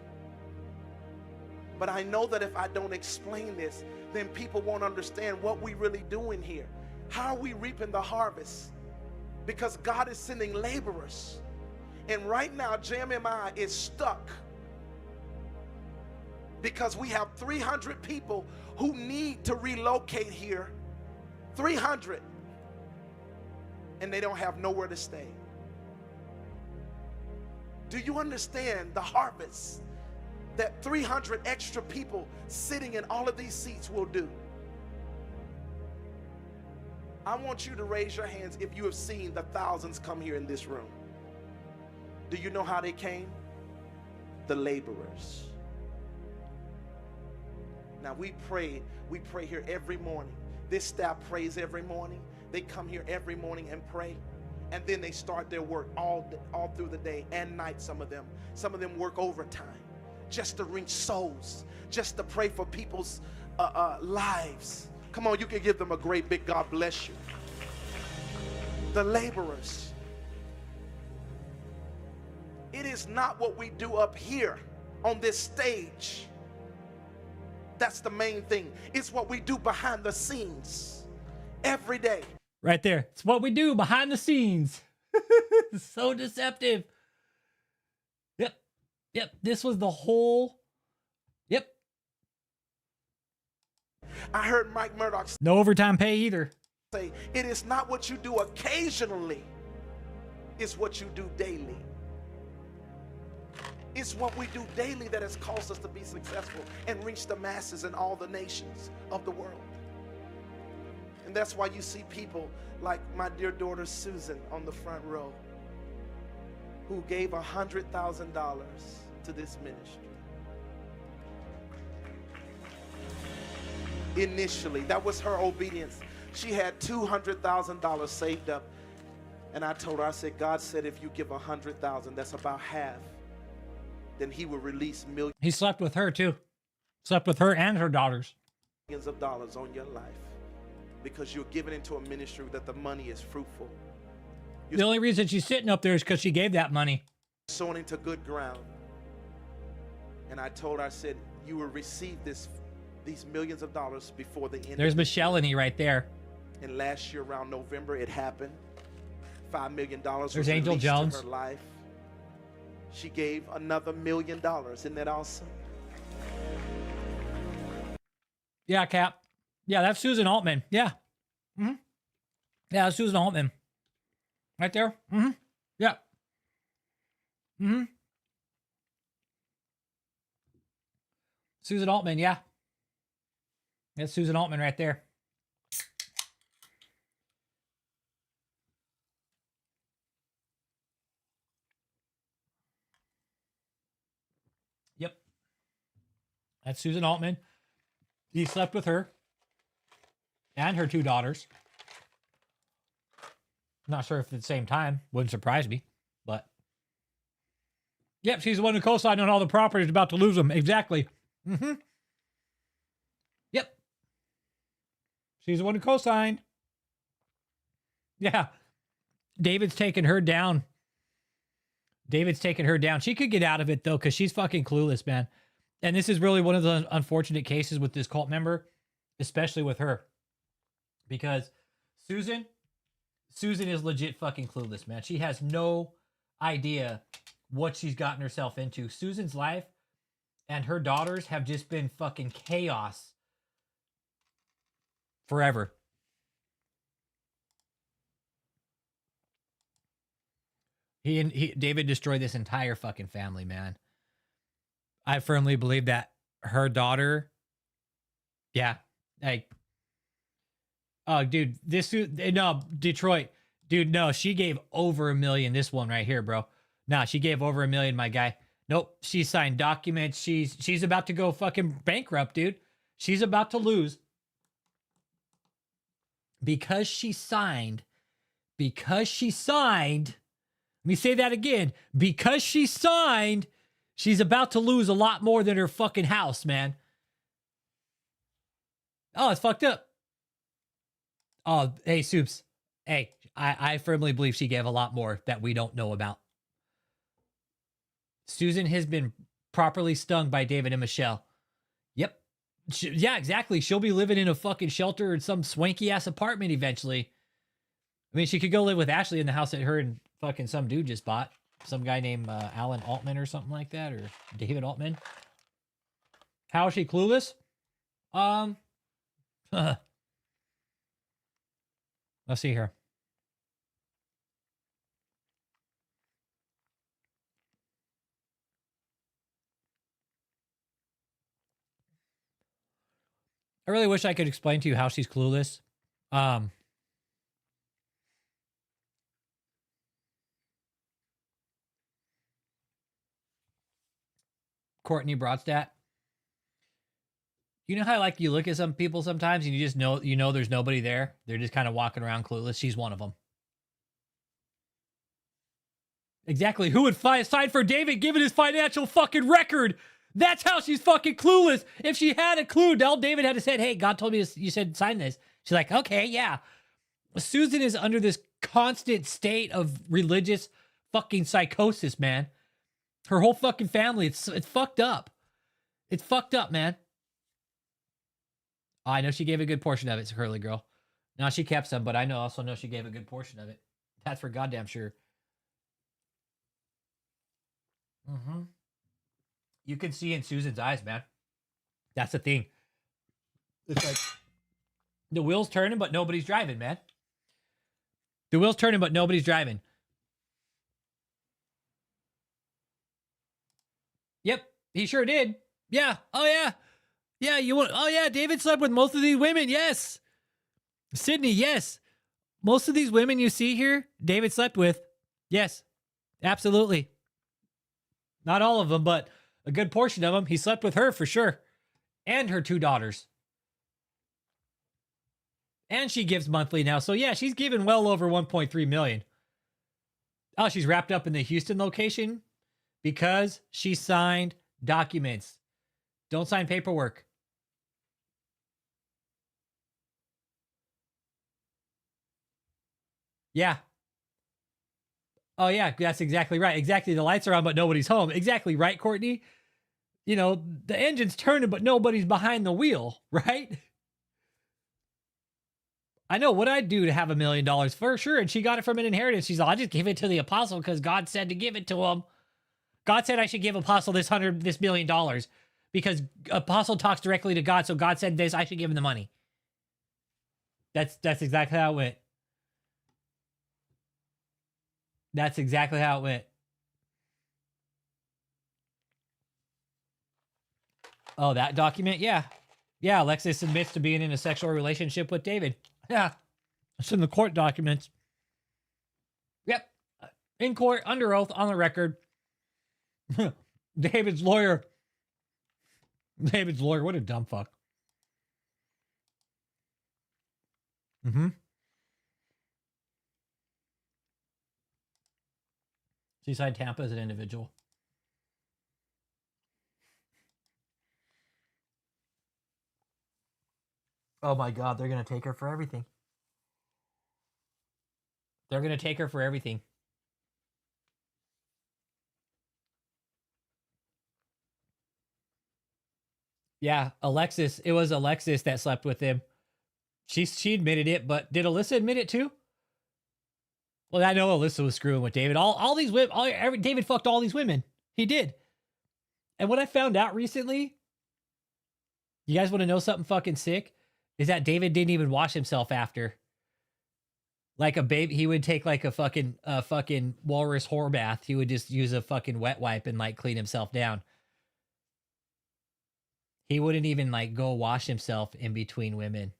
But I know that if I don't explain this, then people won't understand what we really doing here. How are we reaping the harvest? Because God is sending laborers. And right now, JMMI is stuck because we have 300 people who need to relocate here. 300. And they don't have nowhere to stay. Do you understand the harvest that 300 extra people sitting in all of these seats will do? I want you to raise your hands if you have seen the thousands come here in this room. Do you know how they came? The laborers. Now we pray here every morning. This staff prays every morning. They come here every morning and pray. And then they start their work all through the day and night, some of them. Some of them work overtime just to reach souls, just to pray for people's lives. Come on, you can give them a great big God bless you. The laborers. It is not what we do up here on this stage. That's the main thing. It's what we do behind the scenes every day. Right there. It's what we do behind the scenes. So deceptive. Yep. This was the whole. Yep. I heard Mike Murdoch no overtime pay either. Say, it is not what you do occasionally. It's what you do daily. It's what we do daily that has caused us to be successful and reach the masses in all the nations of the world. And that's why you see people like my dear daughter Susan on the front row, who gave $100,000 to this ministry. Initially, that was her obedience. She had $200,000 saved up. And I told her, I said, God said if you give $100,000, that's about half, then he will release millions. He slept with her too. Slept with her and her daughters. Millions of dollars on your life because you're giving into a ministry that the money is fruitful. The only reason she's sitting up there is because she gave that money. Sowing into good ground. And I told her, I said, you will receive these millions of dollars before the end. There's Missionary right there. And last year around November, it happened. $5 million There's Angel Jones. To her life. She gave another $1 million. Isn't that awesome? Yeah, Cap. Yeah, that's Susan Altman. Yeah. Mm-hmm. Yeah, that's Susan Altman. Right there. Mm-hmm. Yeah. Mm-hmm. Susan Altman, yeah. That's Susan Altman right there. Yep. That's Susan Altman. He slept with her and her two daughters. Not sure if at the same time. Wouldn't surprise me, but yep, she's the one who co-signed on all the properties, about to lose them. Exactly. Mm-hmm. Yep. She's the one who co-signed. Yeah. David's taking her down. She could get out of it though, because she's fucking clueless, man. And this is really one of the unfortunate cases with this cult member, especially with her. Because Susan is legit fucking clueless, man. She has no idea what she's gotten herself into. Susan's life and her daughters have just been fucking chaos forever. David destroyed this entire fucking family, man. I firmly believe that her daughter, yeah, like, oh, dude, Detroit, dude, no, she gave over $1 million. This one right here, bro. Nah, she gave over $1 million, my guy. Nope, she signed documents. She's about to go fucking bankrupt, dude. She's about to lose because she signed. Let me say that again. Because she signed, she's about to lose a lot more than her fucking house, man. Oh, it's fucked up. Oh, hey, Soups. Hey, I firmly believe she gave a lot more that we don't know about. Susan has been properly stung by David and Michelle. Yep. Yeah, exactly. She'll be living in a fucking shelter in some swanky ass apartment eventually. I mean, she could go live with Ashley in the house that her and fucking some dude just bought. Some guy named Alan Altman or something like that, or David Altman. How is she clueless? Let's see here. I really wish I could explain to you how she's clueless. Courtney Brodstat. You know how like you look at some people sometimes and you just know there's nobody there. They're just kind of walking around clueless. She's one of them. Exactly. Who would sign for David given his financial fucking record? That's how she's fucking clueless. If she had a clue, all David had to say, hey, God told me you said sign this. She's like, okay, yeah. Susan is under this constant state of religious fucking psychosis, man. Her whole fucking family, it's fucked up. It's fucked up, man. I know she gave a good portion of it, Curly Girl. Now she kept some, but I also know she gave a good portion of it. That's for goddamn sure. Mm-hmm. You can see in Susan's eyes, man. That's the thing. It's like the wheel's turning, but nobody's driving, man. The wheel's turning, but nobody's driving. Yep, he sure did. Yeah. Oh, yeah. Yeah, oh, yeah, David slept with most of these women. Yes. Sydney, yes. Most of these women you see here, David slept with. Yes, absolutely. Not all of them, but a good portion of them. He slept with her for sure. And her 2 daughters. And she gives monthly now. So yeah, she's given well over 1.3 million. Oh, she's wrapped up in the Houston location because she signed documents. Don't sign paperwork. Yeah. Oh, yeah, that's exactly right. Exactly. The lights are on, but nobody's home. Exactly right, Courtney. You know, the engine's turning, but nobody's behind the wheel, right? I know what I'd do to have $1 million for sure. And she got it from an inheritance. She's like, I'll just give it to the apostle because God said to give it to him. God said I should give apostle this $1 million because apostle talks directly to God. So God said this, I should give him the money. That's exactly how it went. That's exactly how it went. Oh, that document? Yeah. Yeah, Alexis admits to being in a sexual relationship with David. Yeah. It's in the court documents. Yep. In court, under oath, on the record. David's lawyer. What a dumb fuck. Mm-hmm. Seaside Tampa as an individual. Oh my God, they're going to take her for everything. They're going to take her for everything. Yeah, Alexis. It was Alexis that slept with him. She admitted it, but did Alyssa admit it too? Well, I know Alyssa was screwing with David. All these women, David fucked all these women. He did. And what I found out recently, you guys want to know something fucking sick? Is that David didn't even wash himself after. Like a baby, he would take like a fucking walrus whore bath. He would just use a fucking wet wipe and like clean himself down. He wouldn't even like go wash himself in between women.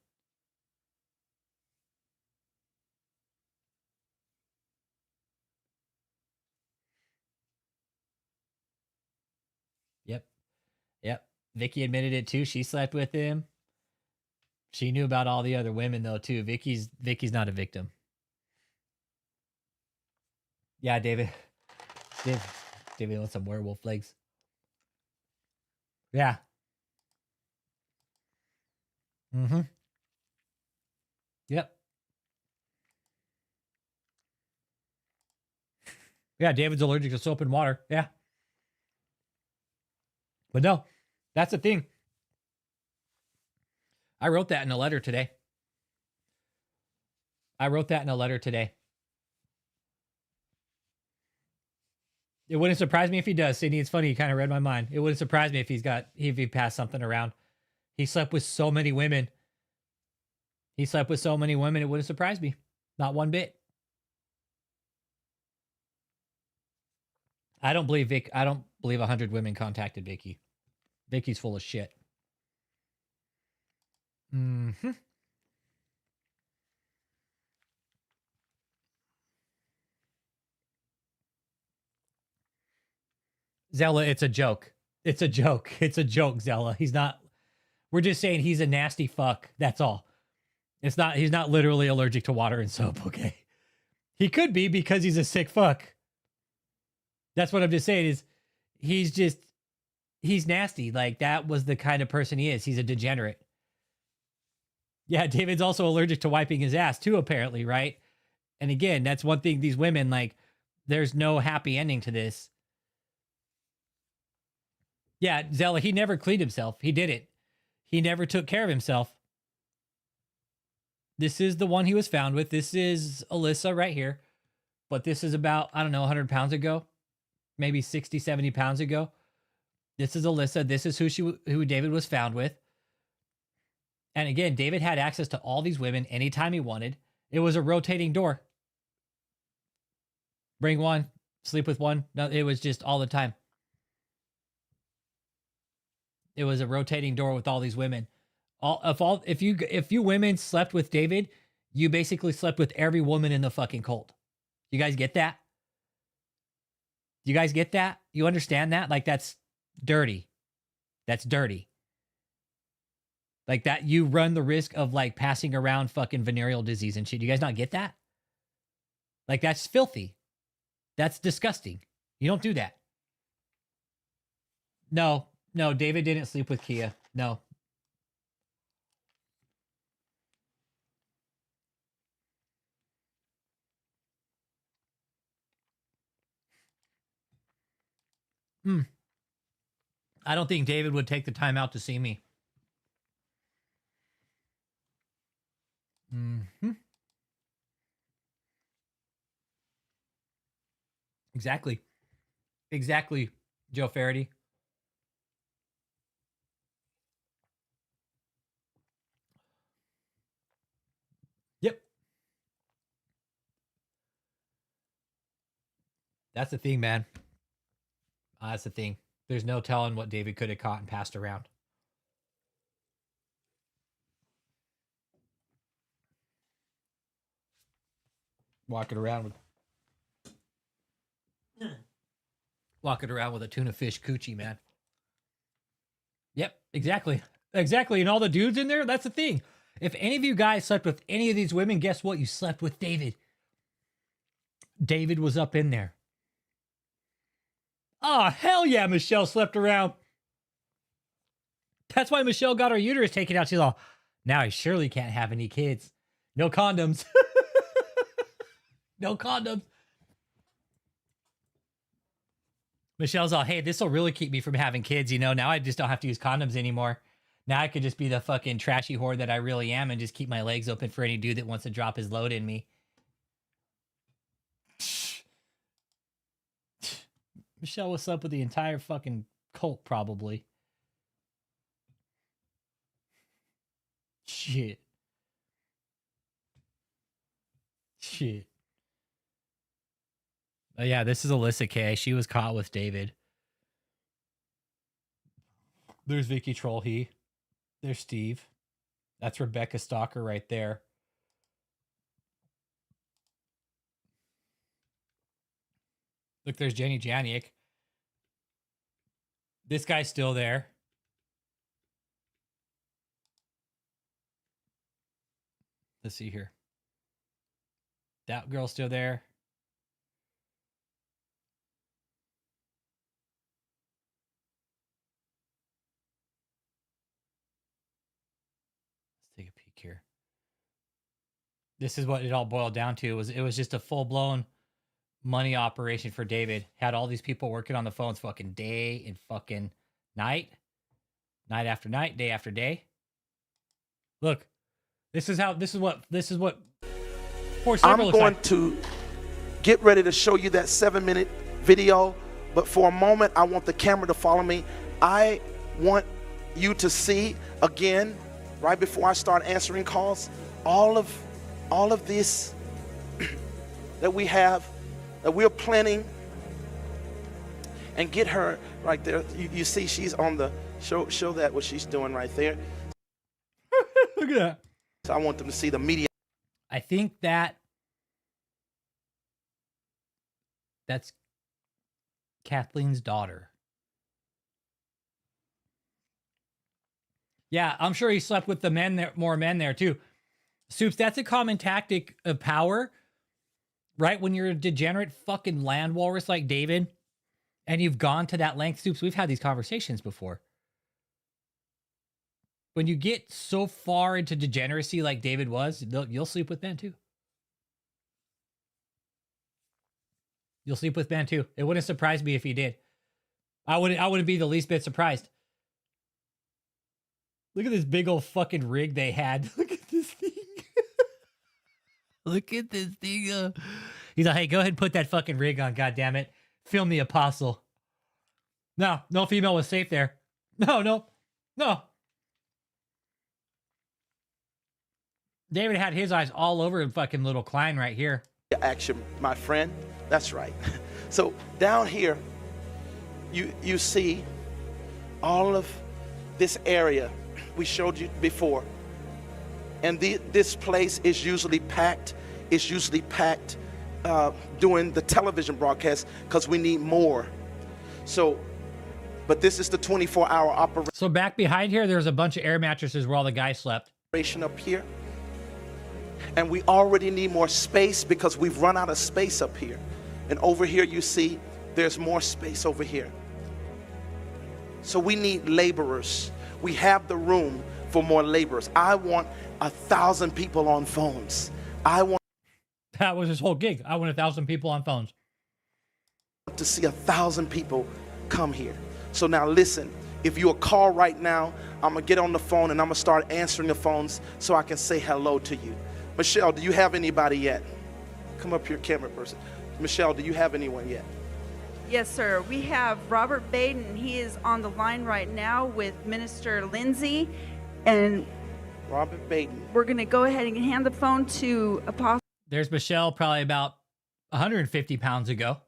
Yep. Vicky admitted it too. She slept with him. She knew about all the other women though too. Vicky's not a victim. Yeah, David wants some werewolf legs. Yeah. Mm-hmm. Yep. Yeah, David's allergic to soap and water. Yeah. But no, that's the thing. I wrote that in a letter today. It wouldn't surprise me if he does, Sydney. It's funny. You kind of read my mind. It wouldn't surprise me if he passed something around. He slept with so many women. It wouldn't surprise me. Not one bit. I don't believe 100 women contacted Vicky. Vicky's full of shit. Mm-hmm. Zella, it's a joke. It's a joke. It's a joke, Zella. He's not. We're just saying he's a nasty fuck. That's all. He's not literally allergic to water and soap, okay? He could be because he's a sick fuck. That's what I'm just saying is he's nasty. Like, that was the kind of person he is. He's a degenerate. Yeah, David's also allergic to wiping his ass too, apparently, right? And again, that's one thing, these women, like, there's no happy ending to this. Yeah, Zella, he never cleaned himself. He didn't. He never took care of himself. This is the one he was found with. This is Alyssa right here. But this is about, I don't know, 100 pounds ago. Maybe 60, 70 pounds ago. This is Alyssa. This is who David was found with. And again, David had access to all these women anytime he wanted. It was a rotating door. Bring one, sleep with one. No, it was just all the time. It was a rotating door with all these women. If you women slept with David, you basically slept with every woman in the fucking cult. You guys get that? You guys get that? You understand that? Like, that's dirty. That's dirty. Like, that you run the risk of, like, passing around fucking venereal disease and shit. You guys not get that? Like, that's filthy. That's disgusting. You don't do that. No, David didn't sleep with Kia. No. I don't think David would take the time out to see me. Mm-hmm. Exactly, Joe Faraday. Yep. That's the thing, man. That's the thing. There's no telling what David could have caught and passed around. Walking around with a tuna fish coochie, man. Yep, exactly. And all the dudes in there, that's the thing. If any of you guys slept with any of these women, guess what? You slept with David. David was up in there. Oh, hell yeah, Michelle slept around. That's why Michelle got her uterus taken out. She's all, now I surely can't have any kids. No condoms. No condoms. Michelle's all, hey, this will really keep me from having kids, you know? Now I just don't have to use condoms anymore. Now I could just be the fucking trashy whore that I really am and just keep my legs open for any dude that wants to drop his load in me. Michelle was up with the entire fucking cult, probably. Shit. Oh, yeah, this is Alyssa K. She was caught with David. There's Vicky Trollhe. There's Steve. That's Rebecca Stalker right there. Look, there's Jenny Janiak. This guy's still there. Let's see here. That girl's still there. Let's take a peek here. This is what it all boiled down to. It was just a full-blown money operation for David. Had all these people working on the phones fucking day and fucking night after night, day after day. Look, this is what I'm going to get ready to show you that 7-minute video But for a moment, I want the camera to follow me. I want you to see again, right before I start answering calls, all of this that we have, that we're planning, and get her right there. You see she's on the, show that what she's doing right there. Look at that. So I want them to see the media. I think that's Kathleen's daughter. Yeah, I'm sure he slept with the men there, more men there too. Soups, that's a common tactic of power, right? When you're a degenerate fucking land walrus like David, and you've gone to that length, Soups, we've had these conversations before. When you get so far into degeneracy like David was, you'll sleep with men too. You'll sleep with men too. It wouldn't surprise me if you did. I wouldn't be the least bit surprised. Look at this big old fucking rig they had. Look at this thing. Look at this thing. He's like, hey, go ahead and put that fucking rig on, goddammit. Film the apostle. No female was safe there. No. David had his eyes all over fucking little Klein right here. Action, my friend. That's right. So down here, you see all of this area we showed you before. And this place is usually packed. It's usually packed during the television broadcast because we need more. So, but this is the 24-hour operation. So back behind here, there's a bunch of air mattresses where all the guys slept. Up here. And we already need more space because we've run out of space up here. And over here, you see, there's more space over here. So we need laborers. We have the room for more laborers. I want 1,000 people on phones. That was his whole gig. I want 1,000 people on phones. To see 1,000 people come here. So now listen, if you call right now, I'm gonna get on the phone and I'm gonna start answering the phones so I can say hello to you. Michelle, do you have anybody yet? Come up here, camera person. Michelle, do you have anyone yet? Yes, sir. We have Robert Baden. He is on the line right now with Minister Lindsay. And Robert Baden. We're going to go ahead and hand the phone to Apostle. There's Michelle probably about 150 pounds ago.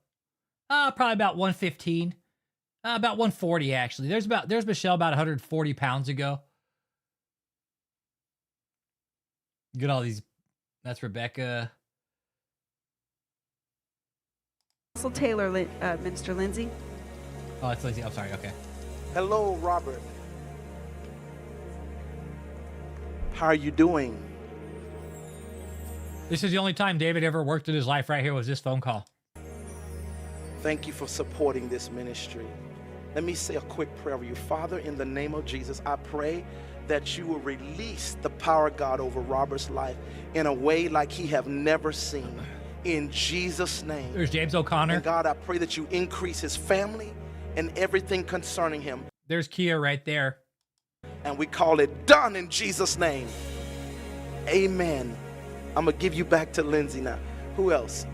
Probably about 115. About 140, actually. There's Michelle about 140 pounds ago. Get all these. That's Rebecca. Apostle Taylor, Minister Lindsay. Oh, it's Lindsay. I'm sorry. Okay. Hello, Robert. How are you doing? This is the only time David ever worked in his life right here was this phone call. Thank you for supporting this ministry. Let me say a quick prayer for you. Father, in the name of Jesus, I pray that you will release the power of God over Robert's life in a way like he have never seen. In Jesus' name. There's James O'Connor. And God, I pray that you increase his family and everything concerning him. There's Kia right there. And we call it done in Jesus' name. Amen. I'm going to give you back to Lindsay now. Who else?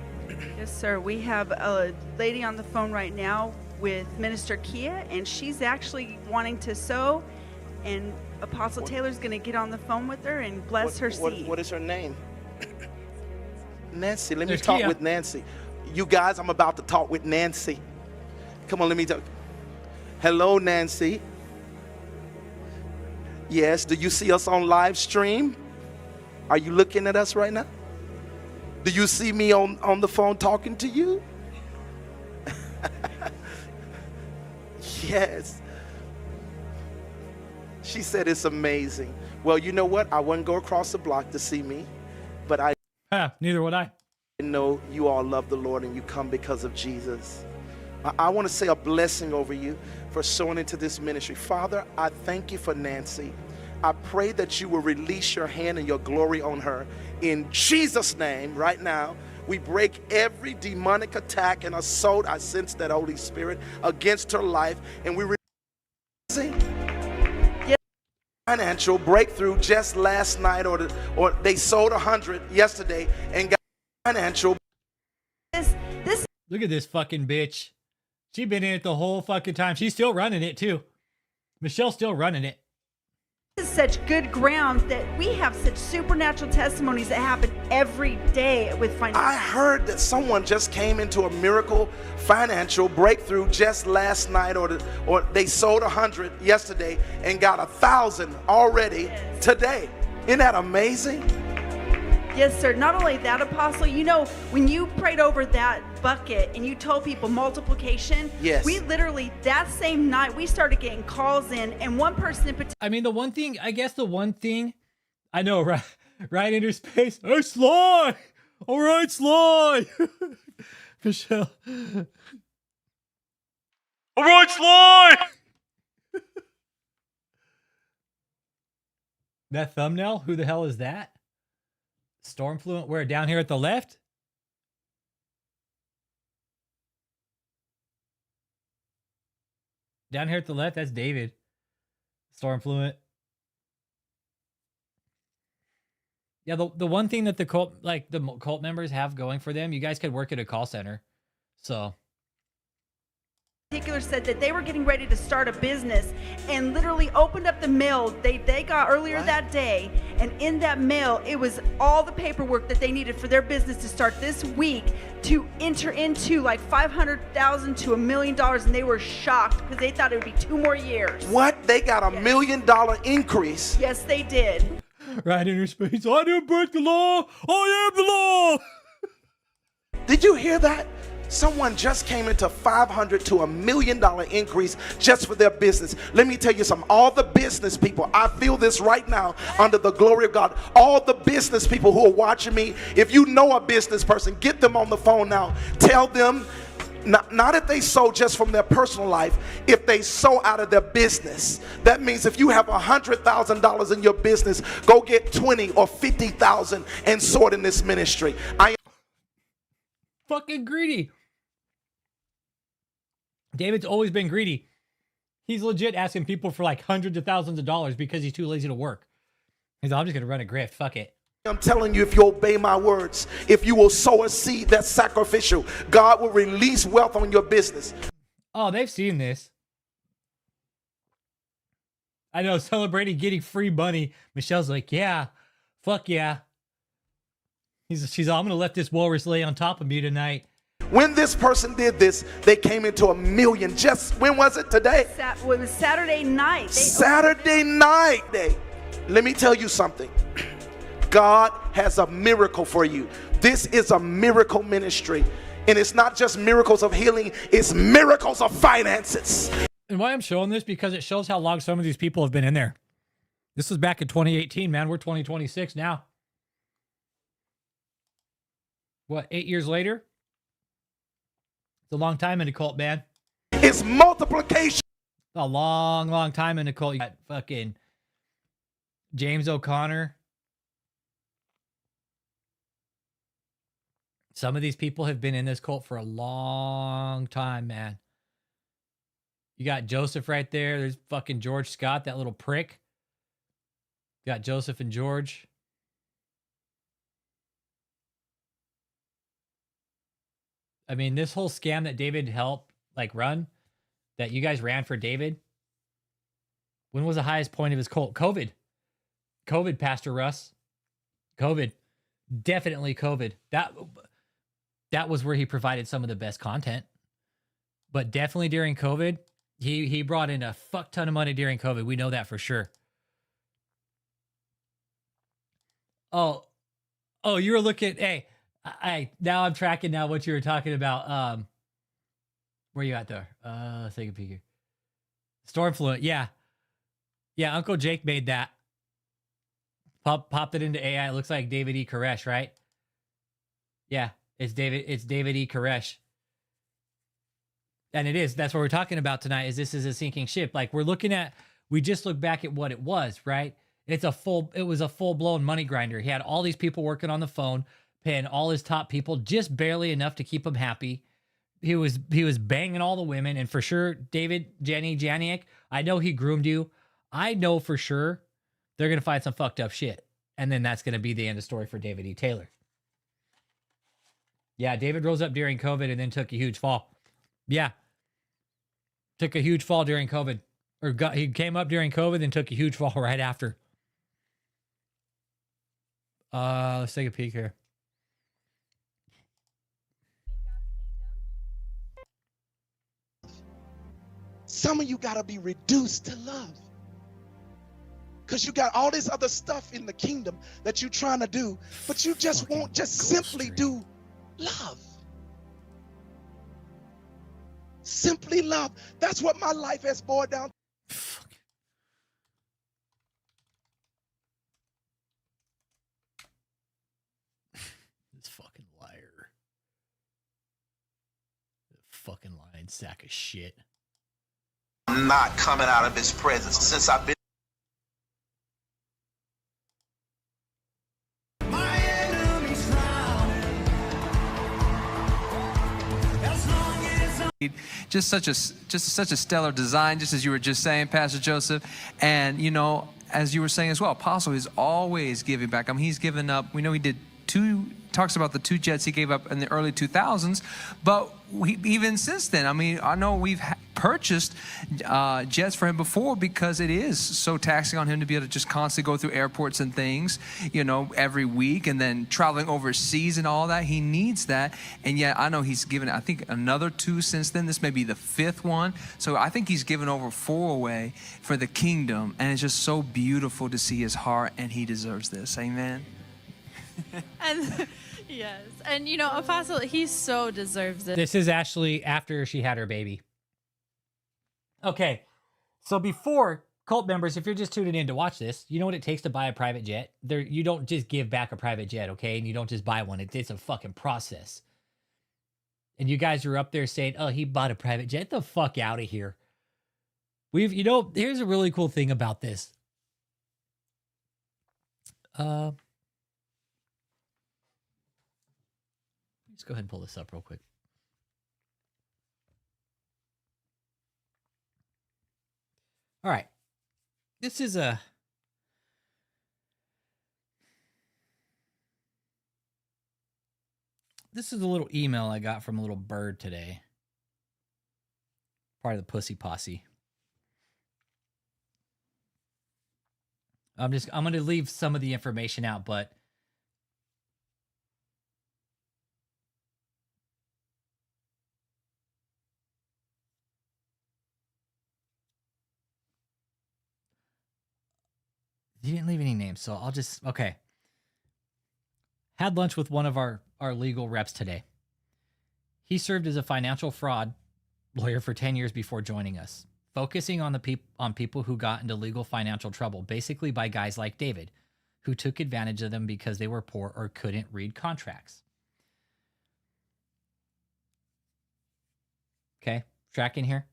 Yes, sir. We have a lady on the phone right now with Minister Kia, and she's actually wanting to sow. And Apostle Taylor's going to get on the phone with her and bless her seed. What is her name? Nancy. Let me talk with Nancy. You guys, I'm about to talk with Nancy. Come on, let me talk. Hello, Nancy. Yes, do you see us on live stream? Are you looking at us right now? Do you see me on the phone talking to you? Yes. She said it's amazing. Well, you know what? I wouldn't go across the block to see me, but neither would I. know you all love the Lord and you come because of Jesus. I want to say a blessing over you for sowing into this ministry. Father, I thank you for Nancy. I pray that you will release your hand and your glory on her. In Jesus' name, right now, we break every demonic attack and assault, I sense that Holy Spirit, against her life. And we financial breakthrough just last night, or they sold 100 yesterday and got financial. Look at this fucking bitch. She's been in it the whole fucking time. She's still running it too. Michelle's still running it. This is such good ground that we have such supernatural testimonies that happen every day with financial. I heard that someone just came into a miracle financial breakthrough just last night, or they sold 100 yesterday and got 1,000 already today. Isn't that amazing? Yes, sir. Not only that, Apostle, you know, when you prayed over that bucket and you told people multiplication, yes, we literally, that same night, we started getting calls in, and one person in particular. I mean, the one thing I know, right in her space. Hey, Sly! All right, Sly! Michelle. All right, Sly! That thumbnail? Who the hell is that? Stormfluent, where? Down here at the left? Down here at the left, that's David. Stormfluent. Yeah, the one thing that the cult members have going for them, you guys could work at a call center. So Said that they were getting ready to start a business and literally opened up the mail they got earlier that day, and in that mail it was all the paperwork that they needed for their business to start this week to enter into like $500,000 to $1 million, and they were shocked because they thought it would be 2 more years. What? They got $1 million increase? Yes, they did. Right in her space. I didn't break the law. I am the law. Did you hear that? Someone just came into $500 to $1 million increase just for their business. Let me tell you something. All the business people, I feel this right now under the glory of God. All the business people who are watching me, if you know a business person, get them on the phone now. Tell them, not if they sow just from their personal life, if they sow out of their business. That means if you have $100,000 in your business, go get 20 or 50,000 and sow it in this ministry. I am fucking greedy. David's always been greedy. He's legit asking people for like hundreds of thousands of dollars because he's too lazy to work. He's like, I'm just gonna run a grift. Fuck it. I'm telling you, if you obey my words, if you will sow a seed that's sacrificial, God will release wealth on your business. Oh, they've seen this. I know, celebrating getting free money. Michelle's like, yeah, fuck yeah. She's all, I'm gonna let this walrus lay on top of me tonight. When this person did this, they came into $1 million. Just when was it? Today? It was Saturday night. Saturday night. Let me tell you something. God has a miracle for you. This is a miracle ministry. And it's not just miracles of healing, it's miracles of finances. And why I'm showing this, because it shows how long some of these people have been in there. This was back in 2018, man. We're 2026 now. What, 8 years later? It's a long time in the cult, man. It's multiplication. A long, long time in the cult. You got fucking James O'Connor. Some of these people have been in this cult for a long time, man. You got Joseph right there. There's fucking George Scott, that little prick. You got Joseph and George. I mean, this whole scam that David helped run, that you guys ran for David. When was the highest point of his cult? COVID, Pastor Russ. COVID. Definitely COVID. That was where he provided some of the best content. But definitely during COVID, he brought in a fuck ton of money during COVID. We know that for sure. Oh, you were looking, hey, now I'm tracking now what you were talking about. Where you at there? Let's take a peek here. Stormfluent, yeah. Yeah, Uncle Jake made that. Popped it into AI. It looks like David E. Koresh, right? Yeah, it's David E. Koresh. And it is. That's what we're talking about tonight, is this is a sinking ship. Like, we just look back at what it was, right? It was a full-blown money grinder. He had all these people working on the phone, paying all his top people just barely enough to keep them happy. He was banging all the women, and for sure, David, Jenny, Janiak, I know he groomed you. I know for sure they're going to find some fucked up shit. And then that's going to be the end of story for David E. Taylor. Yeah, David rose up during COVID and then took a huge fall. Yeah. Took a huge fall during COVID. He came up during COVID and took a huge fall right after. Let's take a peek here. Some of you got to be reduced to love. Because you got all this other stuff in the kingdom that you're trying to do, but you just won't just simply do love. Simply love. That's what my life has boiled down. This fucking liar. Fucking lying sack of shit. I'm not coming out of his presence since I've been. Just such a stellar design, just as you were just saying, Pastor Joseph. And you know, as you were saying as well, Apostle is always giving back. I mean, he's given up. We know he did talks about the 2 jets he gave up in the early 2000s, but even since then, I mean, I know we've purchased jets for him before because it is so taxing on him to be able to just constantly go through airports and things, you know, every week, and then traveling overseas and all that. He needs that, and yet I know he's given, I think, another 2 since then. This may be the 5th one, so I think he's given over 4 away for the kingdom, and it's just so beautiful to see his heart, and he deserves this. Amen. And yes, and you know, Apostle, he so deserves it. This is Ashley after she had her baby. Okay, so before, cult members, if you're just tuning in to watch this, you know what it takes to buy a private jet? You don't just give back a private jet, okay? And you don't just buy one. It's a fucking process. And you guys are up there saying, oh, he bought a private jet. Get the fuck out of here. You know, here's a really cool thing about this. Let's go ahead and pull this up real quick. All right. This is a little email I got from a little bird today. Part of the Pussy Posse. I'm going to leave some of the information out, but you didn't leave any names, so I'll just, okay. Had lunch with one of our legal reps today. He served as a financial fraud lawyer for 10 years before joining us, focusing on people who got into legal financial trouble, basically by guys like David, who took advantage of them because they were poor or couldn't read contracts. Okay, tracking here?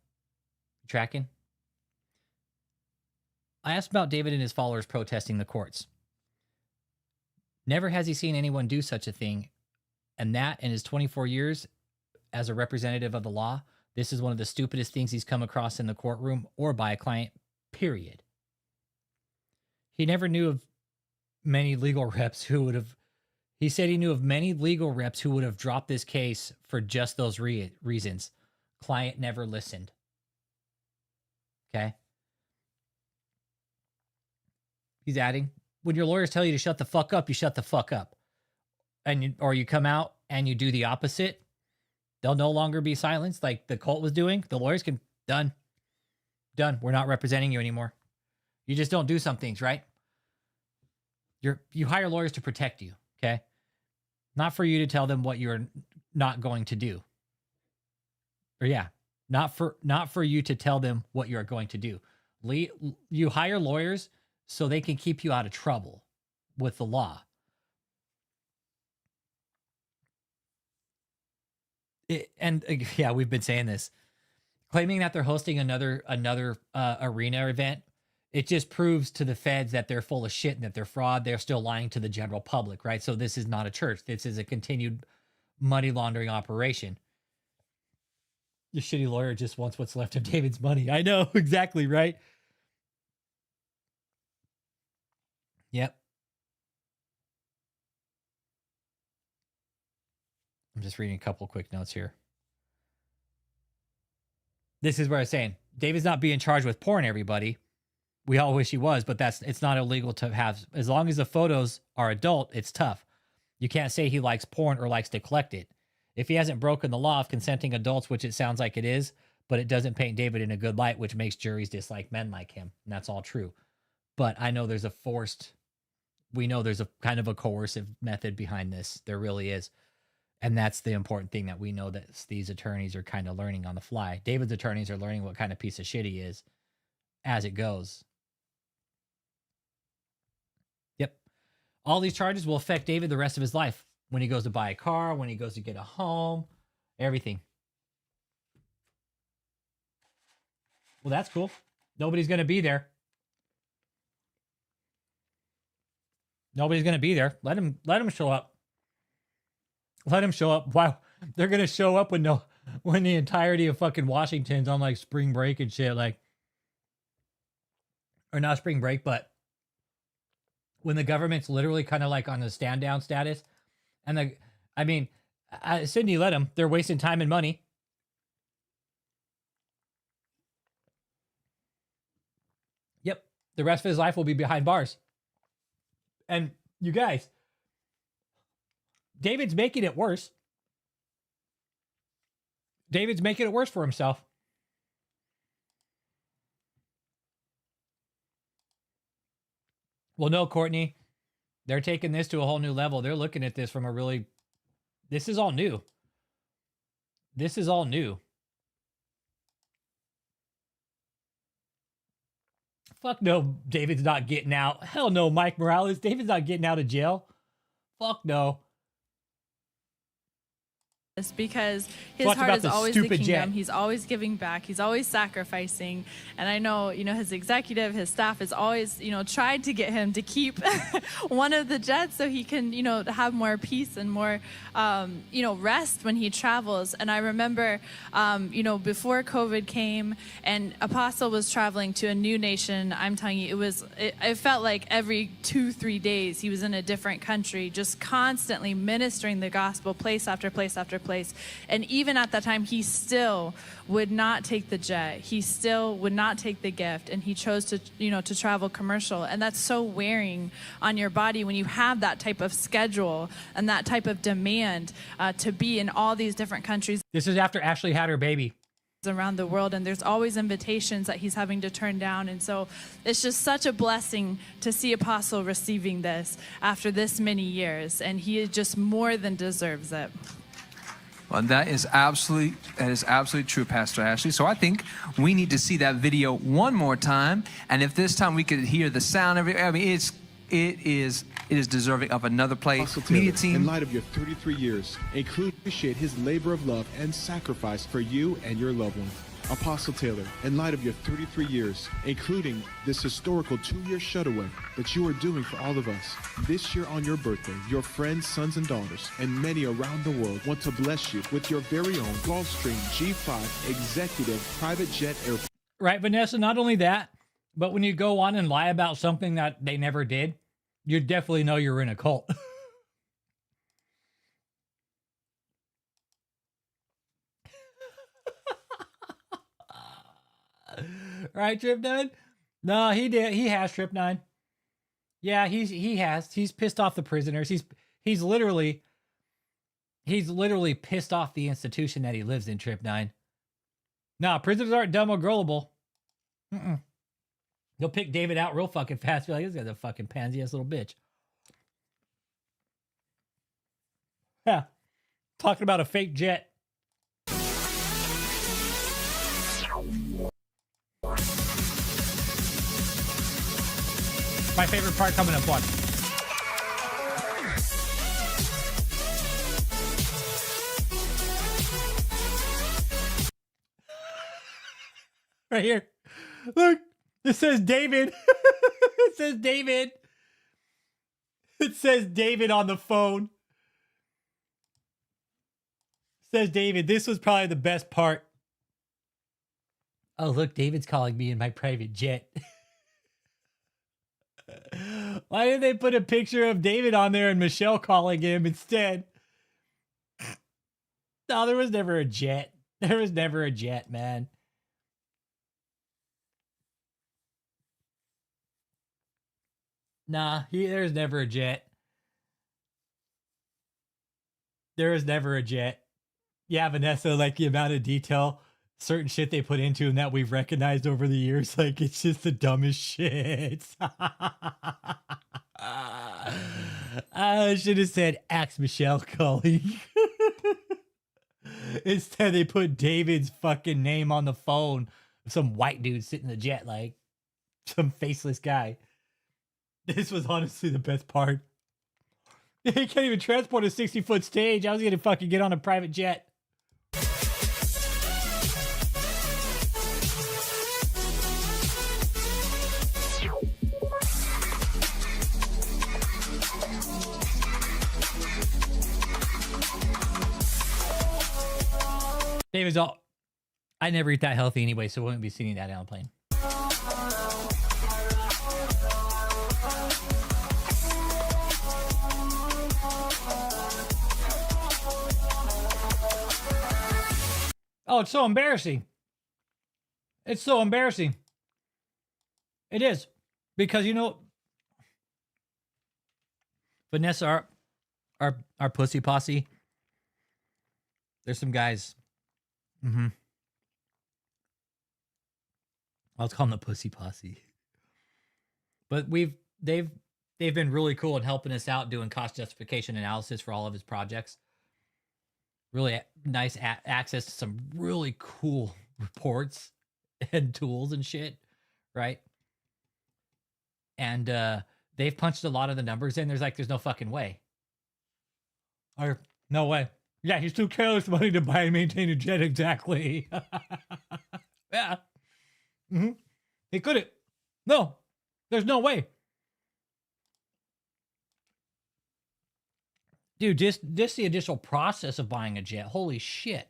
Tracking? I asked about David and his followers protesting the courts. Never has he seen anyone do such a thing, and that in his 24 years as a representative of the law, this is one of the stupidest things he's come across in the courtroom or by a client, period. He never knew of many legal reps who would have, he said he knew of many legal reps who would have dropped this case for just those reasons. Client never listened. Okay? He's adding, when your lawyers tell you to shut the fuck up, you shut the fuck up. Or you come out and you do the opposite, they'll no longer be silenced like the cult was doing. The lawyers can, done. We're not representing you anymore. You just don't do some things, right? You hire lawyers to protect you, okay? Not for you to tell them what you're not going to do. Or yeah, not for you to tell them what you're going to do. You hire lawyers so they can keep you out of trouble with the law. Yeah, we've been saying this. Claiming that they're hosting another arena event, it just proves to the feds that they're full of shit and that they're fraud. They're still lying to the general public, right? So this is not a church. This is a continued money laundering operation. The shitty lawyer just wants what's left of David's money. I know, exactly, right? Yep. I'm just reading a couple quick notes here. This is where I was saying, David's not being charged with porn, everybody. We all wish he was, but it's not illegal to have, as long as the photos are adult, it's tough. You can't say he likes porn or likes to collect it. If he hasn't broken the law of consenting adults, which it sounds like it is, but it doesn't paint David in a good light, which makes juries dislike men like him. And that's all true. But I know there's we know there's a kind of a coercive method behind this. There really is. And that's the important thing that we know that these attorneys are kind of learning on the fly. David's attorneys are learning what kind of piece of shit he is as it goes. Yep. All these charges will affect David the rest of his life. When he goes to buy a car, when he goes to get a home, everything. Well, that's cool. Nobody's going to be there. Nobody's going to be there. Let him show up. Let him show up. Wow. They're going to show up when the entirety of fucking Washington's on like spring break and shit, like, or not spring break, but when the government's literally kind of like on a stand down status. And Sydney, let them. They're wasting time and money. Yep. The rest of his life will be behind bars. And you guys, David's making it worse. David's making it worse for himself. Well, no, Courtney. They're taking this to a whole new level. They're looking at this from this is all new. This is all new. Fuck no, David's not getting out. Hell no, Mike Morales. David's not getting out of jail. Fuck no. Because his heart is always the kingdom. Jet. He's always giving back. He's always sacrificing. And I know, his executive, his staff has always, tried to get him to keep one of the jets so he can, have more peace and more, rest when he travels. And I remember, before COVID came and Apostle was traveling to a new nation, I'm telling you, it felt like every 2-3 days he was in a different country, just constantly ministering the gospel, place after place after place. And even at that time, he still would not take the jet. He still would not take the gift. And he chose to travel commercial. And that's so wearing on your body when you have that type of schedule and that type of demand to be in all these different countries. This is after Ashley had her baby. Around the world, and there's always invitations that he's having to turn down. And so it's just such a blessing to see Apostle receiving this after this many years. And he just more than deserves it. Well, that is absolutely true, Pastor Ashley. So I think we need to see that video one more time, and if this time we could hear the sound of it, it is deserving of another play. Media team. In light of your 33 years, appreciate his labor of love and sacrifice for you and your loved one. Apostle Taylor, in light of your 33 years, including this historical 2-year shutaway that you are doing for all of us, this year on your birthday, your friends, sons, and daughters, and many around the world want to bless you with your very own Gulfstream G5 executive private jet airplane. Right, Vanessa, not only that, but when you go on and lie about something that they never did, you definitely know you're in a cult. Right, Trip 9? No, he did. He has, Trip 9. Yeah, he has. He's pissed off the prisoners. He's literally pissed off the institution that he lives in, Trip 9. No, prisoners aren't dumb or gullible. They'll pick David out real fucking fast. Be like, this guy's a fucking pansy-ass little bitch. Yeah. Talking about a fake jet. My favorite part coming up, watch. Right here. Look, it says David. It says David. It says David on the phone. It says David. This was probably the best part. Oh, look, David's calling me in my private jet. Why did they put a picture of David on there and Michelle calling him instead? No, there was never a jet. There was never a jet, man. Nah, there's never a jet. There is never a jet. Yeah, Vanessa, like the amount of detail, certain shit they put into him that we've recognized over the years, like it's just the dumbest shit. I should have said axe Michelle Cully. Instead, they put David's fucking name on the phone. Some white dude sitting in the jet, like some faceless guy. This was honestly the best part. He can't even transport a 60-foot stage. I was gonna fucking get on a private jet. David's all, I never eat that healthy anyway, so we won't be seeing that on a plane. Oh, it's so embarrassing. It's so embarrassing. It is. Because, you know, Vanessa, our pussy posse, there's some guys. I'll call them the pussy posse. But they've been really cool in helping us out doing cost justification analysis for all of his projects. Really nice access to some really cool reports and tools and shit, right? And they've punched a lot of the numbers in. There's no fucking way. Or no way. Yeah, he's too careless money to buy and maintain a jet, exactly. Yeah. He couldn't. No, there's no way. Dude, just the additional process of buying a jet. Holy shit.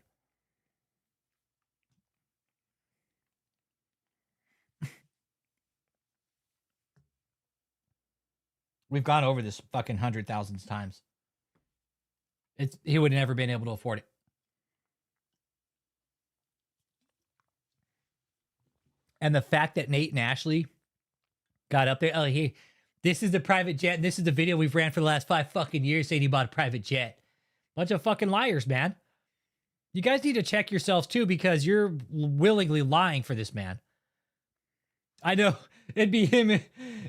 We've gone over this fucking 100,000 times. He would have never been able to afford it. And the fact that Nate and Ashley got up there, this is the private jet, and this is the video we've ran for the last 5 fucking years saying he bought a private jet. Bunch of fucking liars, man. You guys need to check yourselves too, because you're willingly lying for this man. I know. It'd be him.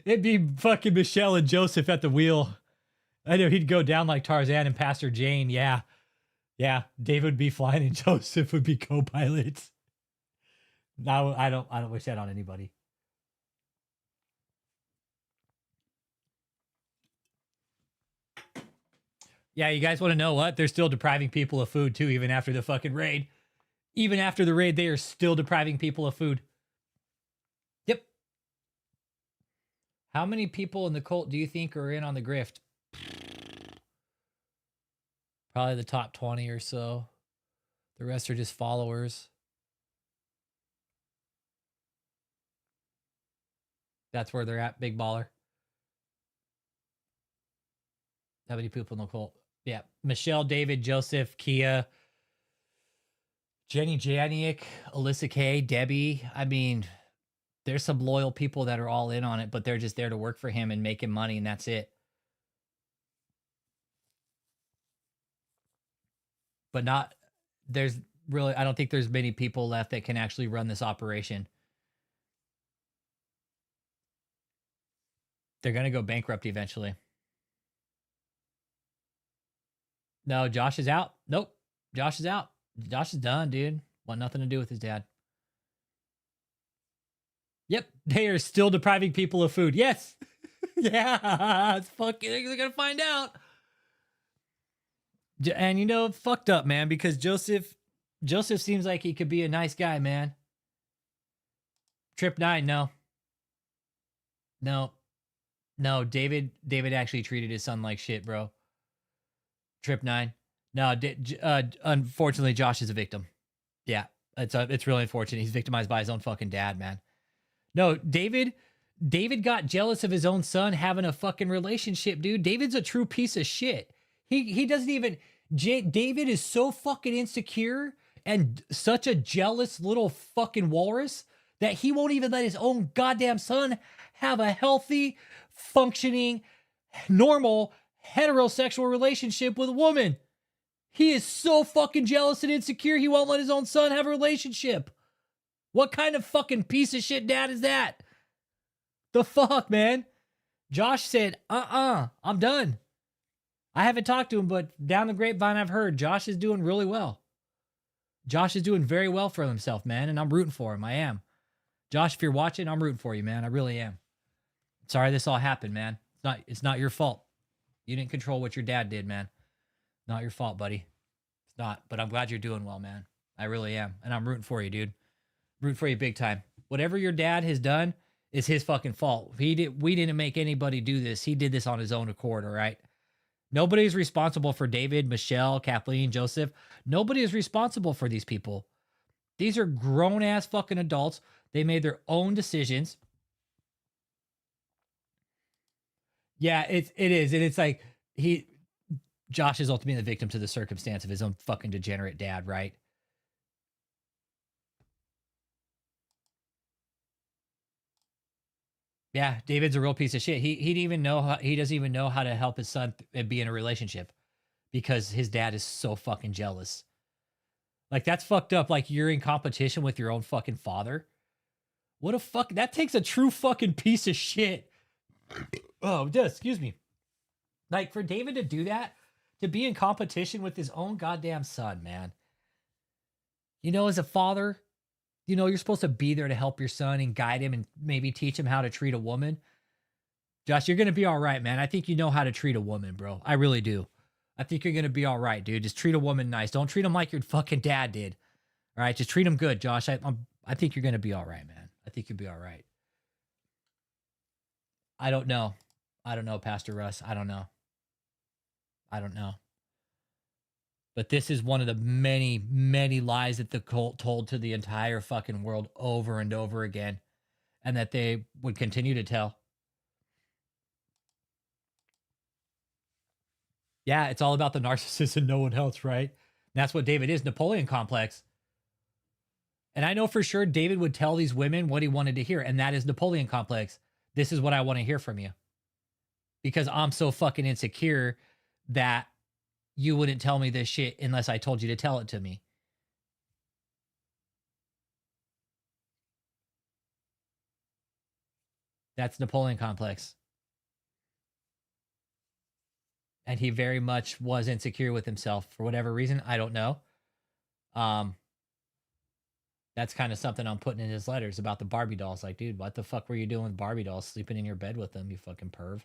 It'd be fucking Michelle and Joseph at the wheel. I know he'd go down like Tarzan and Pastor Jane. Yeah. Yeah. David would be flying and Joseph would be co-pilots. No, I don't wish that on anybody. Yeah, you guys want to know what? They're still depriving people of food too, even after the fucking raid. Even after the raid, they are still depriving people of food. Yep. How many people in the cult do you think are in on the grift? Probably the top 20 or so. The rest are just followers. That's where they're at, big baller. How many people in the cult? Yeah. Michelle, David, Joseph, Kia, Jenny Janiak, Alyssa K, Debbie. I mean, there's some loyal people that are all in on it, but they're just there to work for him and make him money, and that's it. But there's really, I don't think there's many people left that can actually run this operation. They're going to go bankrupt eventually. No, Josh is out. Nope. Josh is out. Josh is done, dude. Want nothing to do with his dad. Yep. They are still depriving people of food. Yes. Yeah. It's fucking, they're going to find out. And you know, fucked up, man, because Joseph seems like he could be a nice guy, man. Trip 9, no. David actually treated his son like shit, bro. Trip 9, no. Unfortunately, Josh is a victim. Yeah, it's really unfortunate. He's victimized by his own fucking dad, man. No, David got jealous of his own son having a fucking relationship, dude. David's a true piece of shit. He doesn't even. David is so fucking insecure and such a jealous little fucking walrus that he won't even let his own goddamn son have a healthy functioning, normal, heterosexual relationship with a woman. He is so fucking jealous and insecure, he won't let his own son have a relationship. What kind of fucking piece of shit dad is that? The fuck, man? Josh said, I'm done. I haven't talked to him, but down the grapevine I've heard Josh is doing really well. Josh is doing very well for himself, man, and I'm rooting for him. I am. Josh, if you're watching, I'm rooting for you, man. I really am. Sorry this all happened, man. It's not your fault. You didn't control what your dad did, man. Not your fault, buddy. It's not, but I'm glad you're doing well, man. I really am, and I'm rooting for you, dude. Rooting for you big time. Whatever your dad has done is his fucking fault. We didn't make anybody do this. He did this on his own accord, all right? Nobody's responsible for David, Michelle, Kathleen, Joseph. Nobody is responsible for these people. These are grown-ass fucking adults. They made their own decisions. Yeah, it is. And it's like Josh is ultimately the victim to the circumstance of his own fucking degenerate dad, right? Yeah, David's a real piece of shit. He doesn't even know how to help his son be in a relationship because his dad is so fucking jealous. Like, that's fucked up. Like, you're in competition with your own fucking father. What a fuck, that takes a true fucking piece of shit. Oh, excuse me. Like, for David to do that, to be in competition with his own goddamn son, man. You know, as a father, you know, you're supposed to be there to help your son and guide him and maybe teach him how to treat a woman. Josh, you're going to be all right, man. I think you know how to treat a woman, bro. I really do. I think you're going to be all right, dude. Just treat a woman nice. Don't treat him like your fucking dad did. All right? Just treat him good, Josh. I think you're going to be all right, man. I think you'll be all right. I don't know, Pastor Russ. I don't know. But this is one of the many, many lies that the cult told to the entire fucking world over and over again, and that they would continue to tell. Yeah, it's all about the narcissist and no one else, right? And that's what David is, Napoleon complex. And I know for sure David would tell these women what he wanted to hear, and that is Napoleon complex. This is what I want to hear from you. Because I'm so fucking insecure that you wouldn't tell me this shit unless I told you to tell it to me. That's Napoleon complex. And he very much was insecure with himself for whatever reason. I don't know. That's kind of something I'm putting in his letters about the Barbie dolls. Like, dude, what the fuck were you doing with Barbie dolls, sleeping in your bed with them, you fucking perv?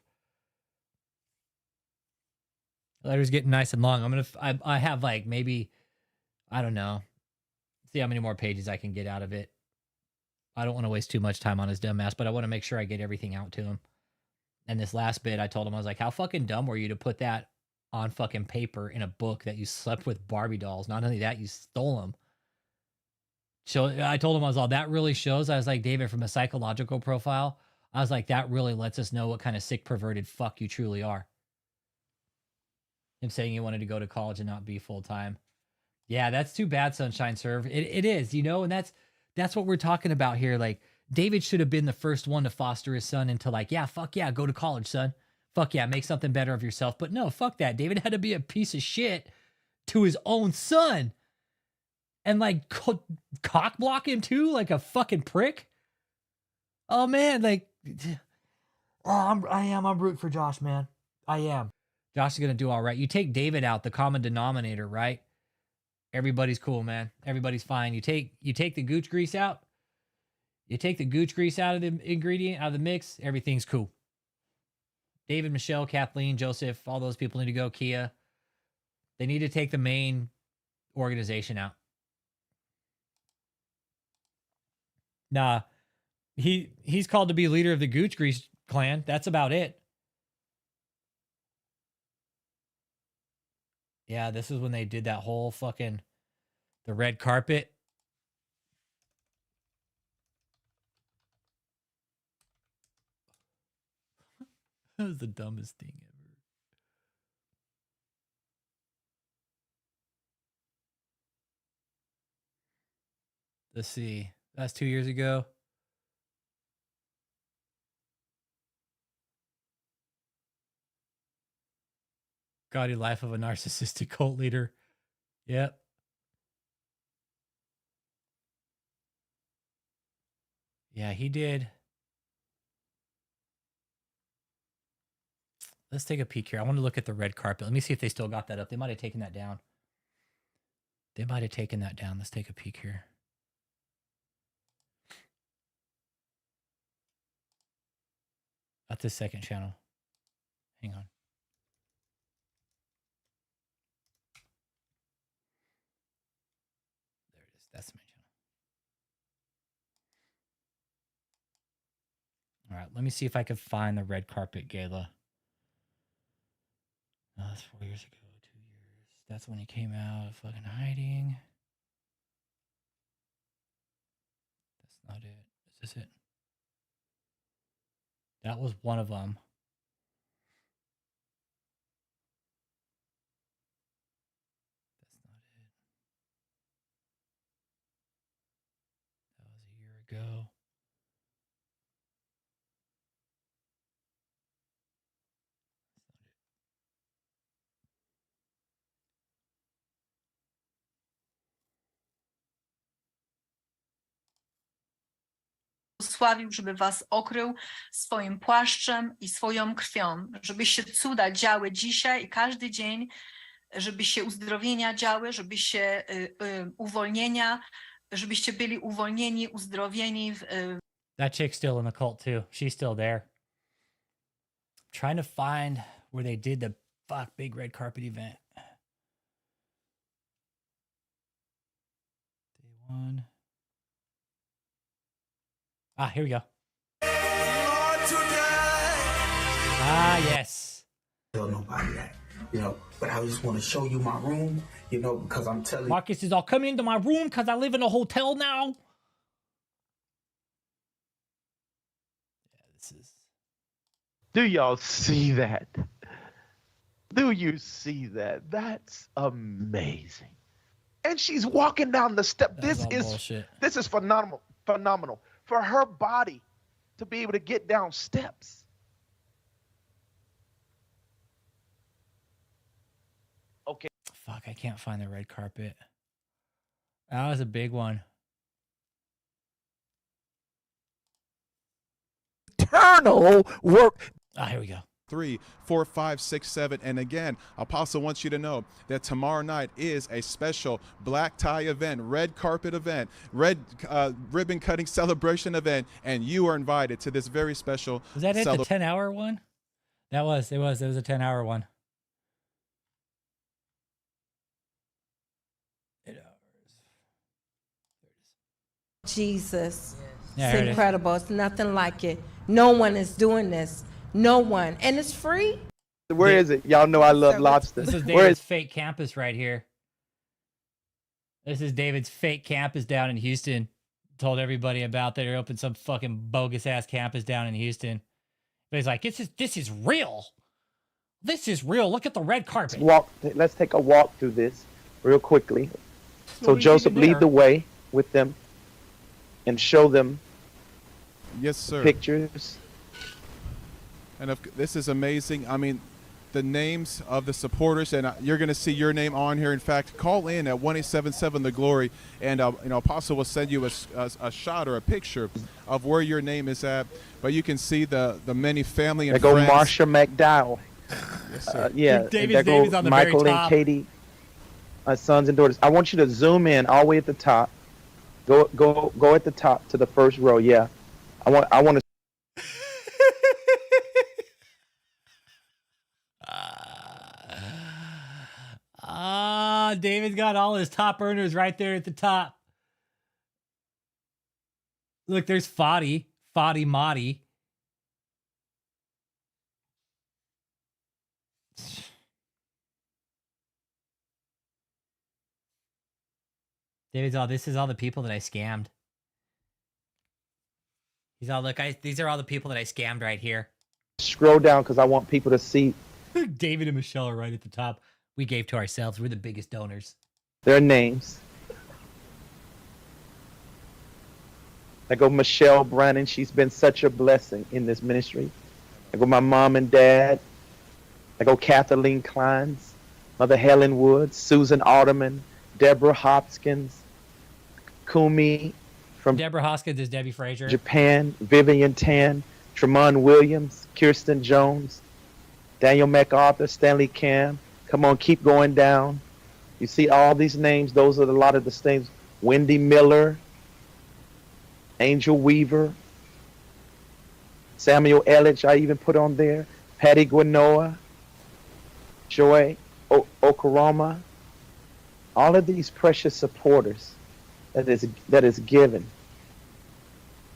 The letter's getting nice and long. I have like maybe, I don't know. See how many more pages I can get out of it. I don't want to waste too much time on his dumb ass, but I want to make sure I get everything out to him. And this last bit, I told him, I was like, how fucking dumb were you to put that on fucking paper in a book that you slept with Barbie dolls? Not only that, you stole them. So I told him, I was all, that really shows. I was like, David, from a psychological profile, I was like, that really lets us know what kind of sick, perverted fuck you truly are. Him saying he wanted to go to college and not be full-time. Yeah, that's too bad, Sunshine Serve. It is, you know, and that's what we're talking about here. Like, David should have been the first one to foster his son into like, yeah, fuck yeah, go to college, son. Fuck yeah, make something better of yourself. But no, fuck that. David had to be a piece of shit to his own son. And like cock block him too, like a fucking prick. Oh man, like, I'm rooting for Josh, man. I am. Josh is gonna do all right. You take David out, the common denominator, right? Everybody's cool, man. Everybody's fine. You take the gooch grease out. You take the gooch grease out of the ingredient, out of the mix. Everything's cool. David, Michelle, Kathleen, Joseph, all those people need to go. Kia. They need to take the main organization out. Nah, he's called to be leader of the Gooch Grease clan. That's about it. Yeah, this is when they did that whole fucking the red carpet. That was the dumbest thing ever. Let's see. That's 2 years ago. Gaudy life of a narcissistic cult leader. Yep. Yeah, he did. Let's take a peek here. I want to look at the red carpet. Let me see if they still got that up. They might have taken that down. They might have taken that down. Let's take a peek here. That's the second channel. Hang on. There it is. That's my channel. All right, let me see if I can find the red carpet gala. No, that's 4 years ago, 2 years. That's when he came out of fucking hiding. That's not it. Is this it? That was one of them. That's not it. That was a year ago. Błogosławił, żeby was okrył swoim płaszczem i swoją krwią, żeby się cuda działy dzisiaj i każdy dzień, żeby się uzdrowienia działy, żeby się uwolnienia, żebyście byli uwolnieni, uzdrowieni. That chick's still in the cult too. She's still there. Trying to find where they did the big red carpet event. Day one. Ah, here we go. Ah, yes. Tell nobody that, but I just want to show you my room, because I'm telling Marcus is all coming into my room because I live in a hotel now. Yeah, this is. Do y'all see that? Do you see that? That's amazing. And she's walking down the step. This is phenomenal. Phenomenal. For her body to be able to get down steps. Okay. Fuck, I can't find the red carpet. That was a big one. Eternal work. Ah, here we go. 3, 4, 5, 6, 7. And again, Apostle wants you to know that tomorrow night is a special black tie event, red carpet event, red ribbon cutting celebration event, and you are invited to this very special. Was that it, the 10-hour one? It was a 10-hour one. 8 hours. Jesus. Yeah, it's incredible. It's nothing like it. No one is doing this. No one. And it's free. Where is it? Y'all know I love lobster. This is David's fake campus right here. This is David's fake campus down in Houston. Told everybody about that. They opened some fucking bogus ass campus down in Houston. But he's like, this is real. This is real. Look at the red carpet. Let's take a walk through this real quickly. So Joseph, lead the way with them and show them yes, sir. Pictures. And this is amazing. I mean, the names of the supporters, and you're going to see your name on here. In fact, call in at 1-877 The Glory, and Apostle will send you a shot or a picture of where your name is at. But you can see the many family and friends. There go Marsha McDowell. Yes, sir. Yeah, David's name is on the Michael very top. and Katie, sons and daughters. I want you to zoom in all the way at the top. Go at the top to the first row. Yeah, I want to. David's got all his top earners right there at the top. Look, there's Fadi Madi. David's all, this is all the people that I scammed. He's all, look, these are all the people that I scammed right here. Scroll down because I want people to see. David and Michelle are right at the top. We gave to ourselves. We're the biggest donors. Their names. I go Michelle Brannon. She's been such a blessing in this ministry. I go my mom and dad. Like Kathleen Klein's, Mother Helen Woods, Susan Alderman, Deborah Hopkins, Kumi from Deborah Hoskins is Debbie Frazier. Japan, Vivian Tan, Tremont Williams, Kirsten Jones, Daniel MacArthur, Stanley Cam. Come on, keep going down. You see all these names. Those are a lot of the names. Wendy Miller, Angel Weaver, Samuel Elledge, I even put on there. Patty Guinoa, Joy Okoroma. All of these precious supporters that is given.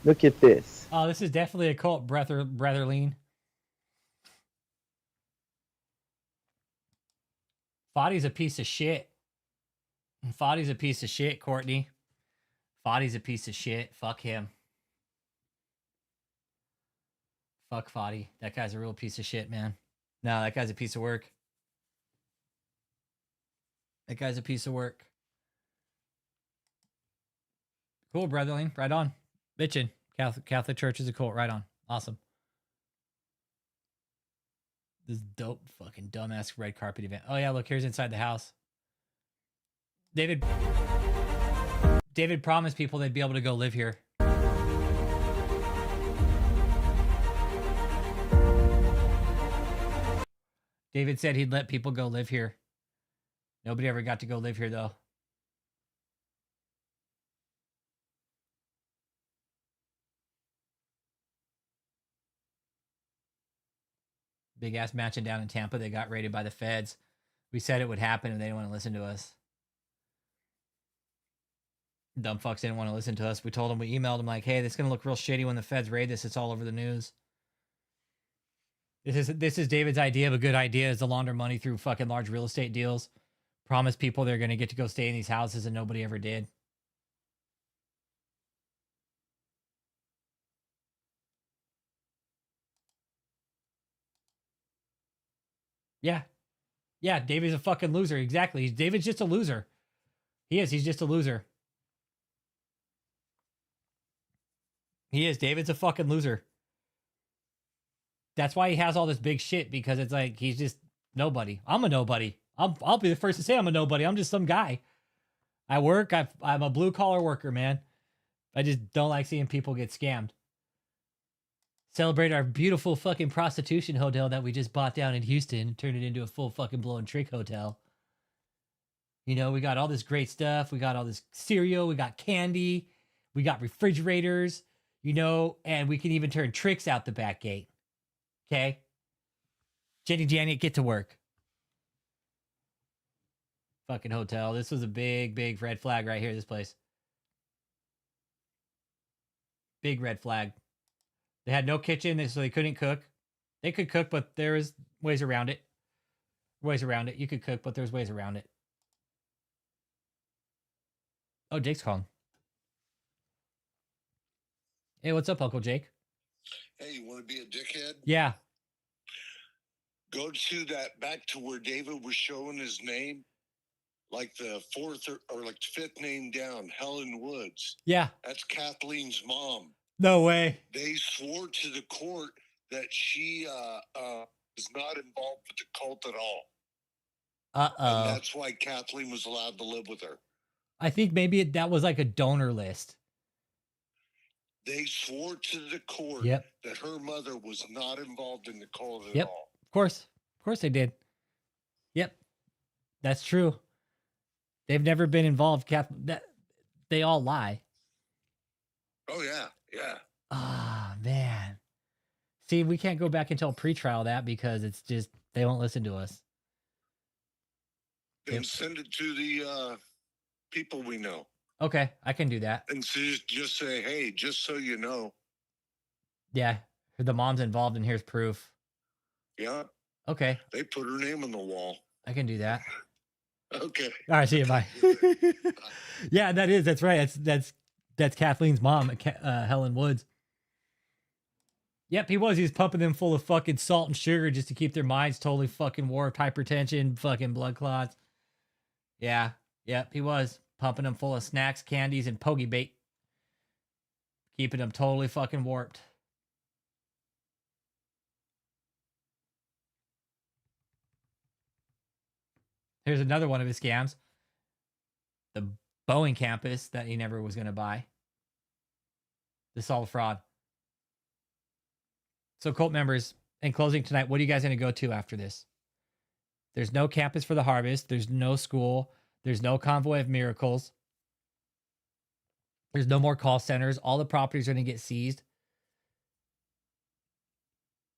Look at this. Oh, this is definitely a cult, Brotherleen. Foddy's a piece of shit. Foddy's a piece of shit, Courtney. Foddy's a piece of shit. Fuck him. Fuck Foddy. That guy's a real piece of shit, man. No, that guy's a piece of work. That guy's a piece of work. Cool, Brotherling. Right on. Bitchin'. Catholic Church is a cult. Right on. Awesome. This dope fucking dumbass red carpet event. Oh yeah, look, here's inside the house. David promised people they'd be able to go live here. David said he'd let people go live here. Nobody ever got to go live here though. Big ass mansion down in Tampa. They got raided by the feds. We said it would happen and they didn't want to listen to us. Dumb fucks didn't want to listen to us. We told them, we emailed them like, hey, this is going to look real shitty when the feds raid this. It's all over the news. This is David's idea of a good idea, is to launder money through fucking large real estate deals. Promise people they're going to get to go stay in these houses and nobody ever did. Yeah. Yeah, David's a fucking loser. Exactly. David's just a loser. He is. He's just a loser. He is. David's a fucking loser. That's why he has all this big shit, because it's like he's just nobody. I'm a nobody. I'll be the first to say I'm a nobody. I'm just some guy. I work. I'm a blue collar worker, man. I just don't like seeing people get scammed. Celebrate our beautiful fucking prostitution hotel that we just bought down in Houston and turned it into a full fucking blowing trick hotel. You know, we got all this great stuff. We got all this cereal. We got candy. We got refrigerators, you know, and we can even turn tricks out the back gate. Okay? Jenny Janet, get to work. Fucking hotel. This was a big, big red flag right here, this place. Big red flag. They had no kitchen, so they couldn't cook. They could cook, but there was ways around it. Ways around it. You could cook, but there's ways around it. Oh, Jake's calling. Hey, what's up, Uncle Jake? Hey, you want to be a dickhead? Yeah. Go to that, back to where David was showing his name, like the fourth or like fifth name down, Helen Woods. Yeah. That's Kathleen's mom. No way. They swore to the court that she was not involved with the cult at all. Uh-oh. And that's why Kathleen was allowed to live with her. I think maybe that was like a donor list. They swore to the court that her mother was not involved in the cult at all. Of course they did. Yep. That's true. They've never been involved. They all lie. Oh, yeah. Yeah. Ah, man. See, we can't go back and tell pretrial that because it's just, they won't listen to us. And send it to the people we know. Okay, I can do that. And so just say, hey, just so you know. Yeah, the mom's involved and here's proof. Yeah. Okay. They put her name on the wall. I can do that. Okay. All right, see you, bye. Yeah, that's right. That's Kathleen's mom, Helen Woods. Yep, he was pumping them full of fucking salt and sugar just to keep their minds totally fucking warped, hypertension, fucking blood clots. Yeah, yep, he was pumping them full of snacks, candies, and pogey bait. Keeping them totally fucking warped. Here's another one of his scams. The Boeing campus that he never was going to buy. This is all a fraud. So cult members, in closing tonight, what are you guys going to go to after this? There's no campus for the harvest. There's no school. There's no convoy of miracles. There's no more call centers. All the properties are going to get seized.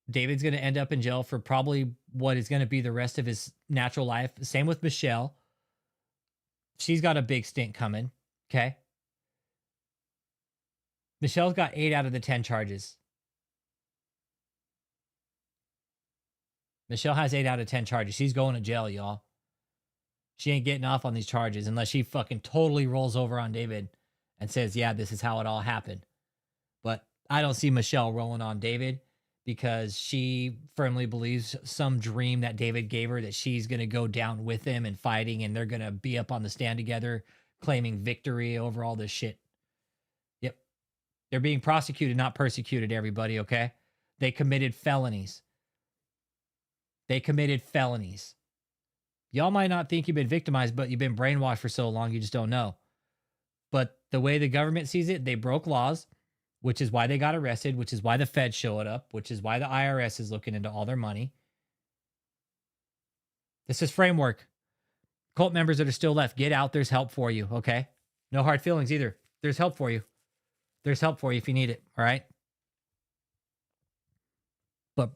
David's going to end up in jail for probably what is going to be the rest of his natural life. Same with Michelle. She's got a big stint coming. Okay. Michelle's got 8 out of the 10 charges. Michelle has 8 out of 10 charges. She's going to jail, y'all. She ain't getting off on these charges unless she fucking totally rolls over on David and says, yeah, this is how it all happened. But I don't see Michelle rolling on David because she firmly believes some dream that David gave her that she's going to go down with him and fighting, and they're going to be up on the stand together claiming victory over all this shit. Yep. They're being prosecuted, not persecuted, everybody, okay? They committed felonies. They committed felonies. Y'all might not think you've been victimized, but you've been brainwashed for so long, you just don't know. But the way the government sees it, they broke laws, which is why they got arrested, which is why the feds showed up, which is why the IRS is looking into all their money. This is framework. Cult members that are still left, get out. There's help for you, okay? No hard feelings either. There's help for you. There's help for you if you need it, all right? But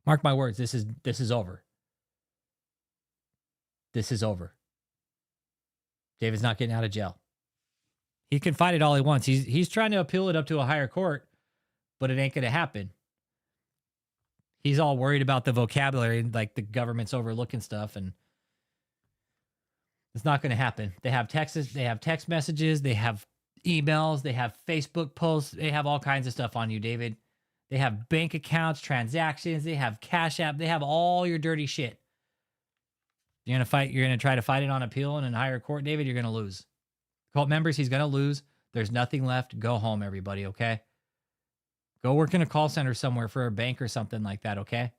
mark my words, this is over. This is over. David's not getting out of jail. He can fight it all he wants. He's trying to appeal it up to a higher court, but it ain't going to happen. He's all worried about the vocabulary, like the government's overlooking stuff, and it's not going to happen. They have texts, they have text messages, they have emails, they have Facebook posts, they have all kinds of stuff on you, David. They have bank accounts, transactions, they have Cash App, they have all your dirty shit. You're going to try to fight it on appeal in a higher court, David, you're going to lose. Cult members, he's going to lose. There's nothing left. Go home, everybody, okay? Go work in a call center somewhere for a bank or something like that, okay?